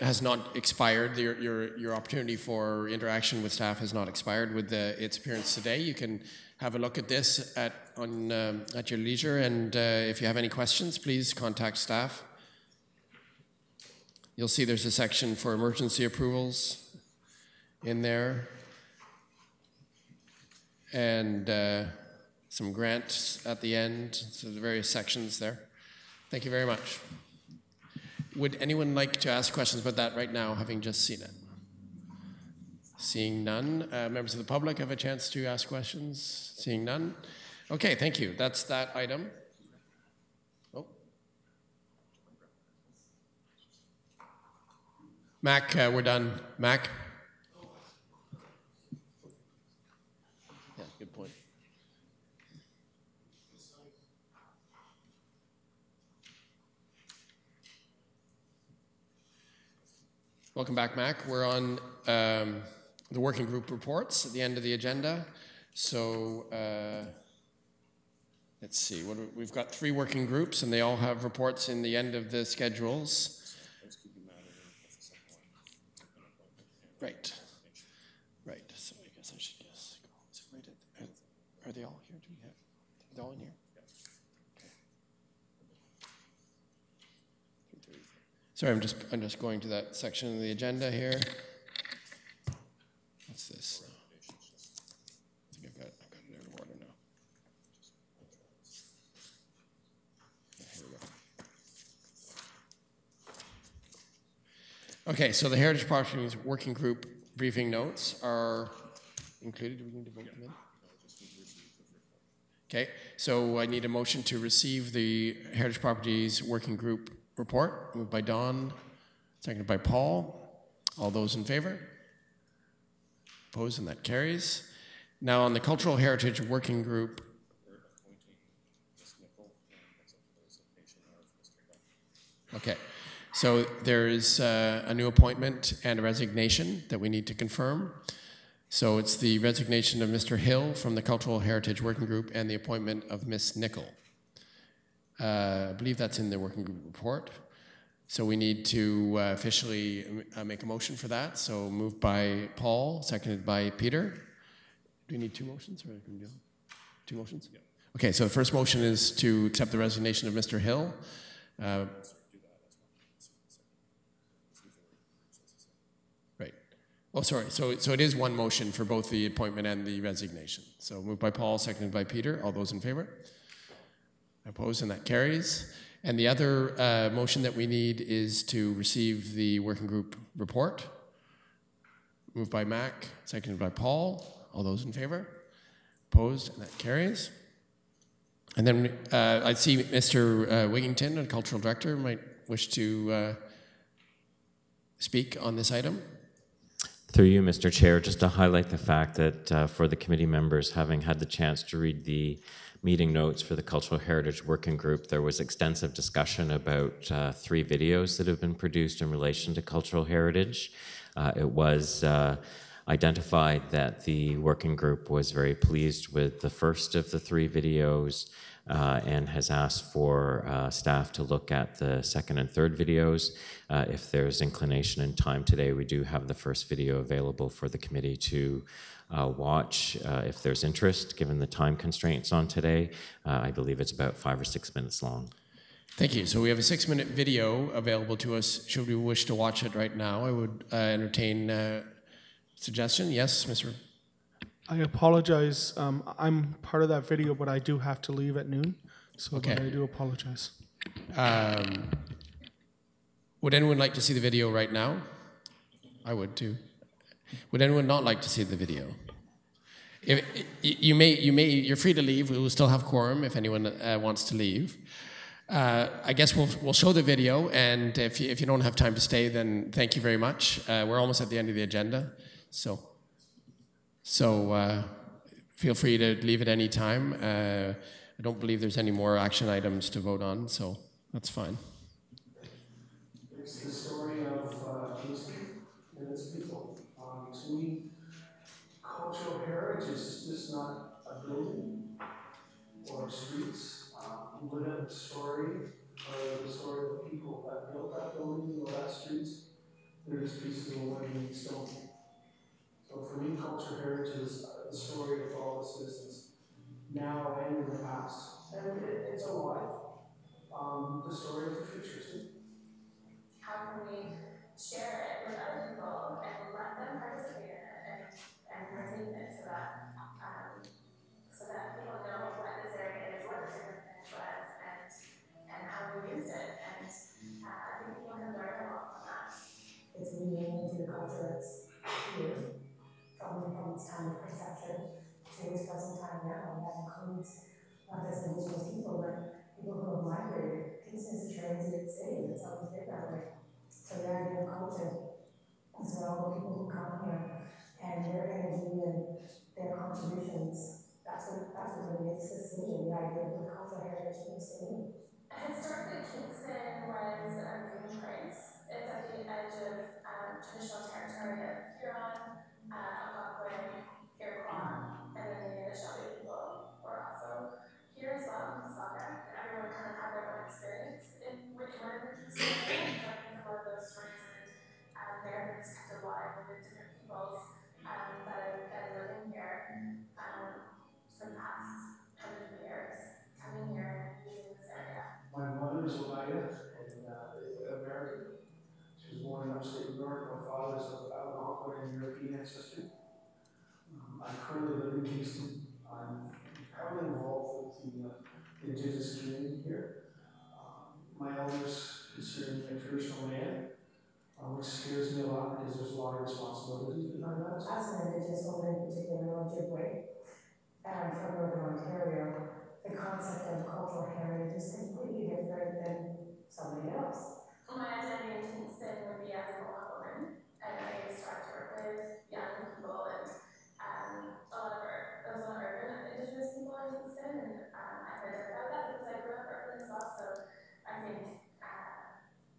has not expired. Your opportunity for interaction with staff has not expired with its appearance today. You can have a look at this at your leisure, and if you have any questions, please contact staff. You'll see there's a section for emergency approvals in there, and some grants at the end, so the various sections there. Thank you very much. Would anyone like to ask questions about that right now, having just seen it? Seeing none. Members of the public have a chance to ask questions? Seeing none. Okay, thank you. That's that item. Oh. Mac, we're done. Mac? Yeah, good point. Welcome back, Mac. We're on the working group reports at the end of the agenda. So let's see. We've got 3 working groups, and they all have reports in the end of the schedules. Right. Right. So I guess I should just go. Is it right at, are they all here? Do we have? Are they all in here? Sorry, I'm just going to that section of the agenda here. What's this? I think I've got it out of order now. Yeah, here we go. Okay, so the Heritage Properties Working Group briefing notes are included. Do we need to vote them in? Okay, so I need a motion to receive the Heritage Properties Working Group report. Moved by Don, seconded by Paul. All those in favor? Opposed, and that carries. Now on the Cultural Heritage Working Group. Okay, so there is a new appointment and a resignation that we need to confirm. So it's the resignation of Mr. Hill from the Cultural Heritage Working Group and the appointment of Ms. Nickel. I believe that's in the working group report. So we need to officially make a motion for that. So moved by Paul, seconded by Peter. Do we need 2 motions? Or can we do 2 motions? Yeah. Okay, so the first motion is to accept the resignation of Mr. Hill. Right. Oh, sorry. So it is one motion for both the appointment and the resignation. So moved by Paul, seconded by Peter. All those in favor? Opposed, and that carries. And the other motion that we need is to receive the working group report. Moved by Mac, seconded by Paul. All those in favor? Opposed, and that carries. And then I see Mr. Wigington, the Cultural Director, might wish to speak on this item. Through you, Mr. Chair, just to highlight the fact that for the committee members, having had the chance to read the meeting notes for the Cultural Heritage Working Group, there was extensive discussion about 3 videos that have been produced in relation to cultural heritage. It was identified that the working group was very pleased with the first of the 3 videos and has asked for staff to look at the second and third videos. If there's inclination and time today, we do have the first video available for the committee to watch if there's interest, given the time constraints on today. I believe it's about 5 or 6 minutes long. Thank you. So we have a 6-minute video available to us. Should we wish to watch it right now, I would entertain a suggestion. Yes, Mr. I apologize. I'm part of that video, but I do have to leave at noon, so Okay. I do apologize. Would anyone like to see the video right now? I would too. Would anyone not like to see the video? If, you're free to leave. We will still have quorum if anyone wants to leave. I guess we'll show the video, and if you don't have time to stay, then thank you very much. We're almost at the end of the agenda, so feel free to leave at any time. I don't believe there's any more action items to vote on, so that's fine. It's the story of Kingston and its people. So we streets, live out the story, or the story of the people that built that building or that streets. They're just pieces of wood and stone. So for me, cultural heritage is the story of all the citizens, now and in the past. And it's alive. The story of the future too. How can we share it with other people and let them participate in it and partake in it so that people know what this area is, what the significance was, and how we used it. And I think people can learn a lot from that. It's moving into the culture that's here, from its time of perception to its present time now. And that includes not just Indigenous people, but people who have migrated. Kingston is a transient city, it's always been that way. So the idea of culture as well, the people who come here and their energy and their contributions, that's what really makes this city, the idea of the cultural heritage of the city. Historically, Kingston was a green place. It's at the edge of traditional territory of Huron, Algonquin, Iroquois, and then the Anishinaabe people were also here as well in Mississauga. Everyone kind of had their own experience in which one of the Kingston. I think a lot of those stories and narratives kept alive with different peoples that are living here for the past hundreds of years, coming here and using this area. My mother is Oneida and American. She was born in upstate New York. My father is of Algonquin and European ancestry. I currently live in Kingston. I'm heavily involved with the Indigenous community here. My elders consider me a traditional man, which scares me a lot because there's a lot of responsibilities behind that. As an Indigenous woman, in particular Ojibwe, and I'm from Northern Ontario, the concept of cultural heritage is completely different than somebody else. My identity in Kingston would be as a Mohawk woman, and I started to work with young people and there was a lot of urban Indigenous people in Kingston, and I can identify with that because I grew up urban as well. So I think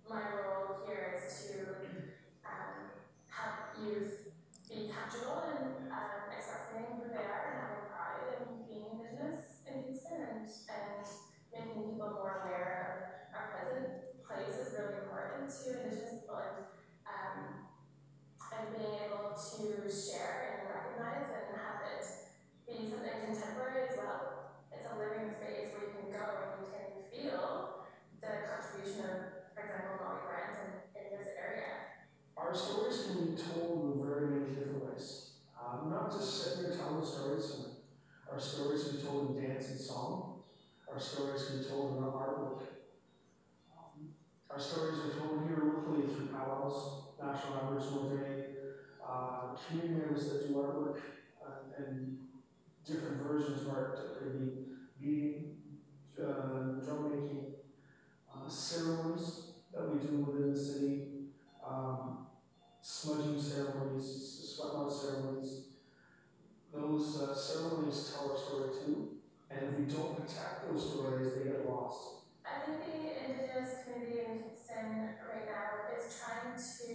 my role here is to help youth be comfortable in expressing who they are and having pride in being Indigenous in Kingston, and making people more aware of our present place is really important to Indigenous people, and being able to share and recognize and have it be something contemporary as well. It's a living space where you can go and you can feel the contribution of, for example, Molly Grant in this area. Our stories can be told in very many different ways. Not just sitting there telling stories. Our stories can be told in dance and song. Our stories can be told in our artwork. Our stories are told here locally through powwows, National Aboriginal Day, community members that do artwork, and different versions of art. It could be beading, drum making, ceremonies that we do within the city, smudging ceremonies, sweat lodge ceremonies. Those ceremonies tell our story too, and if we don't protect those stories, they get lost. I think the Indigenous community in Kingston right now is trying to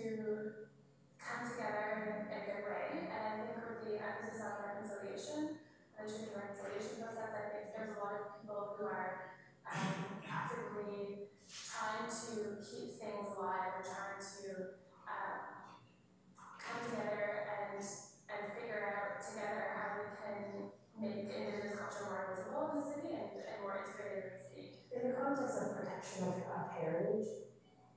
come together in a good way, and I think with the emphasis on reconciliation, the truth and reconciliation process, I think there's a lot of people who are actively trying to keep things alive or trying to come together and figure out together how we can make Indigenous culture more visible in the city and more integrated in the city. In the context of protection of heritage,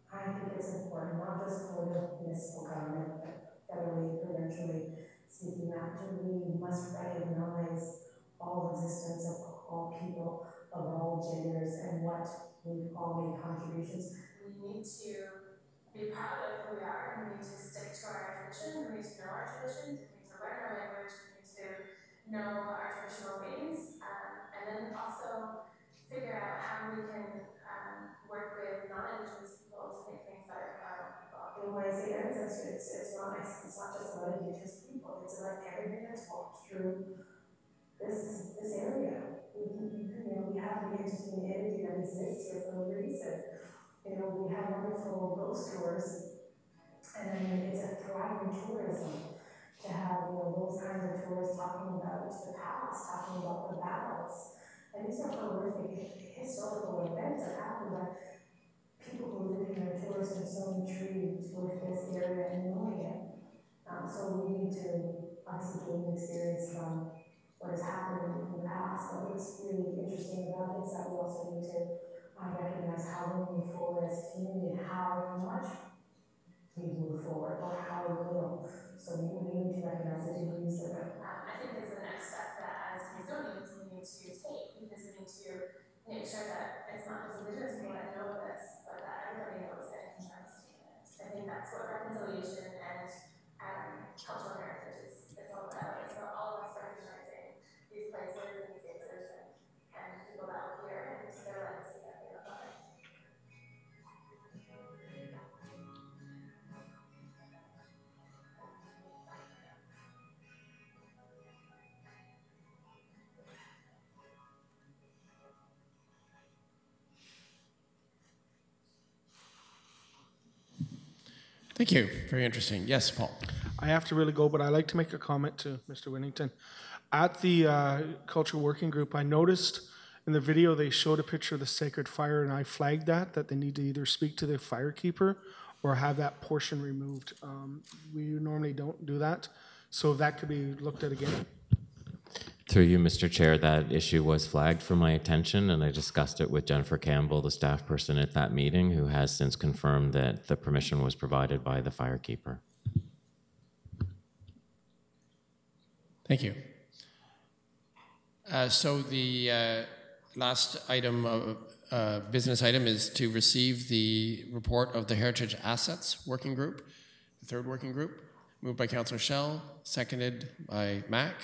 I think it's important, not just for the municipal government, but federally, provincially speaking, that we must recognize all existence of all people of all genders and what we've all made contributions. We need to be proud of who we are, and we need to stick to our tradition, we need to know our traditions, we need to learn our language, we need to know our traditional ways, and then also figure out how we can work with non-Indigenous people to make things better for our own people. And when I say ancestry, it's not just about Indigenous people, it's about everything that's walked through this area. We have the entertainment energy that exists here for a reason. We have wonderful ghost tours, and I mean, it's a thriving tourism to have those kinds of tours talking about the past, talking about the battles. And these are for people who are living there, tourists, are so intrigued with this area and knowing it. So we need to obviously gain the experience from what has happened in the past. But what's really interesting about it is that we also need to recognize how we move forward as a community and how much we move forward or how little. So we need to recognize the degrees of it. I think is the next step that as Houstonians we need to take, because we need to make sure that it's not just Indigenous people that know this, but that everybody knows it and tries to do it. I think that's what reconciliation and cultural heritage is all about. It's about all of us recognizing these places and these spaces and people that were here and their legacy that they left behind. Thank you. Very interesting. Yes, Paul. I have to really go, but I'd like to make a comment to Mr. Winnington. At the Cultural Working Group, I noticed in the video they showed a picture of the Sacred Fire, and I flagged that they need to either speak to the firekeeper or have that portion removed. We normally don't do that, so that could be looked at again. Through you, Mr. Chair, that issue was flagged for my attention, and I discussed it with Jennifer Campbell, the staff person at that meeting, who has since confirmed that the permission was provided by the firekeeper. Thank you. So the last item of business item is to receive the report of the Heritage Assets Working Group, the third working group, moved by Councillor Schell, seconded by Mack.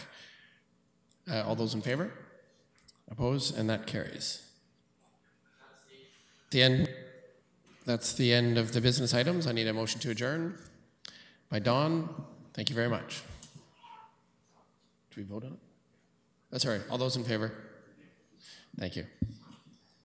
All those in favor? Opposed? And that carries. That's the end of the business items. I need a motion to adjourn by Dawn. Thank you very much. Do we vote on it? That's all right. All those in favor? Thank you.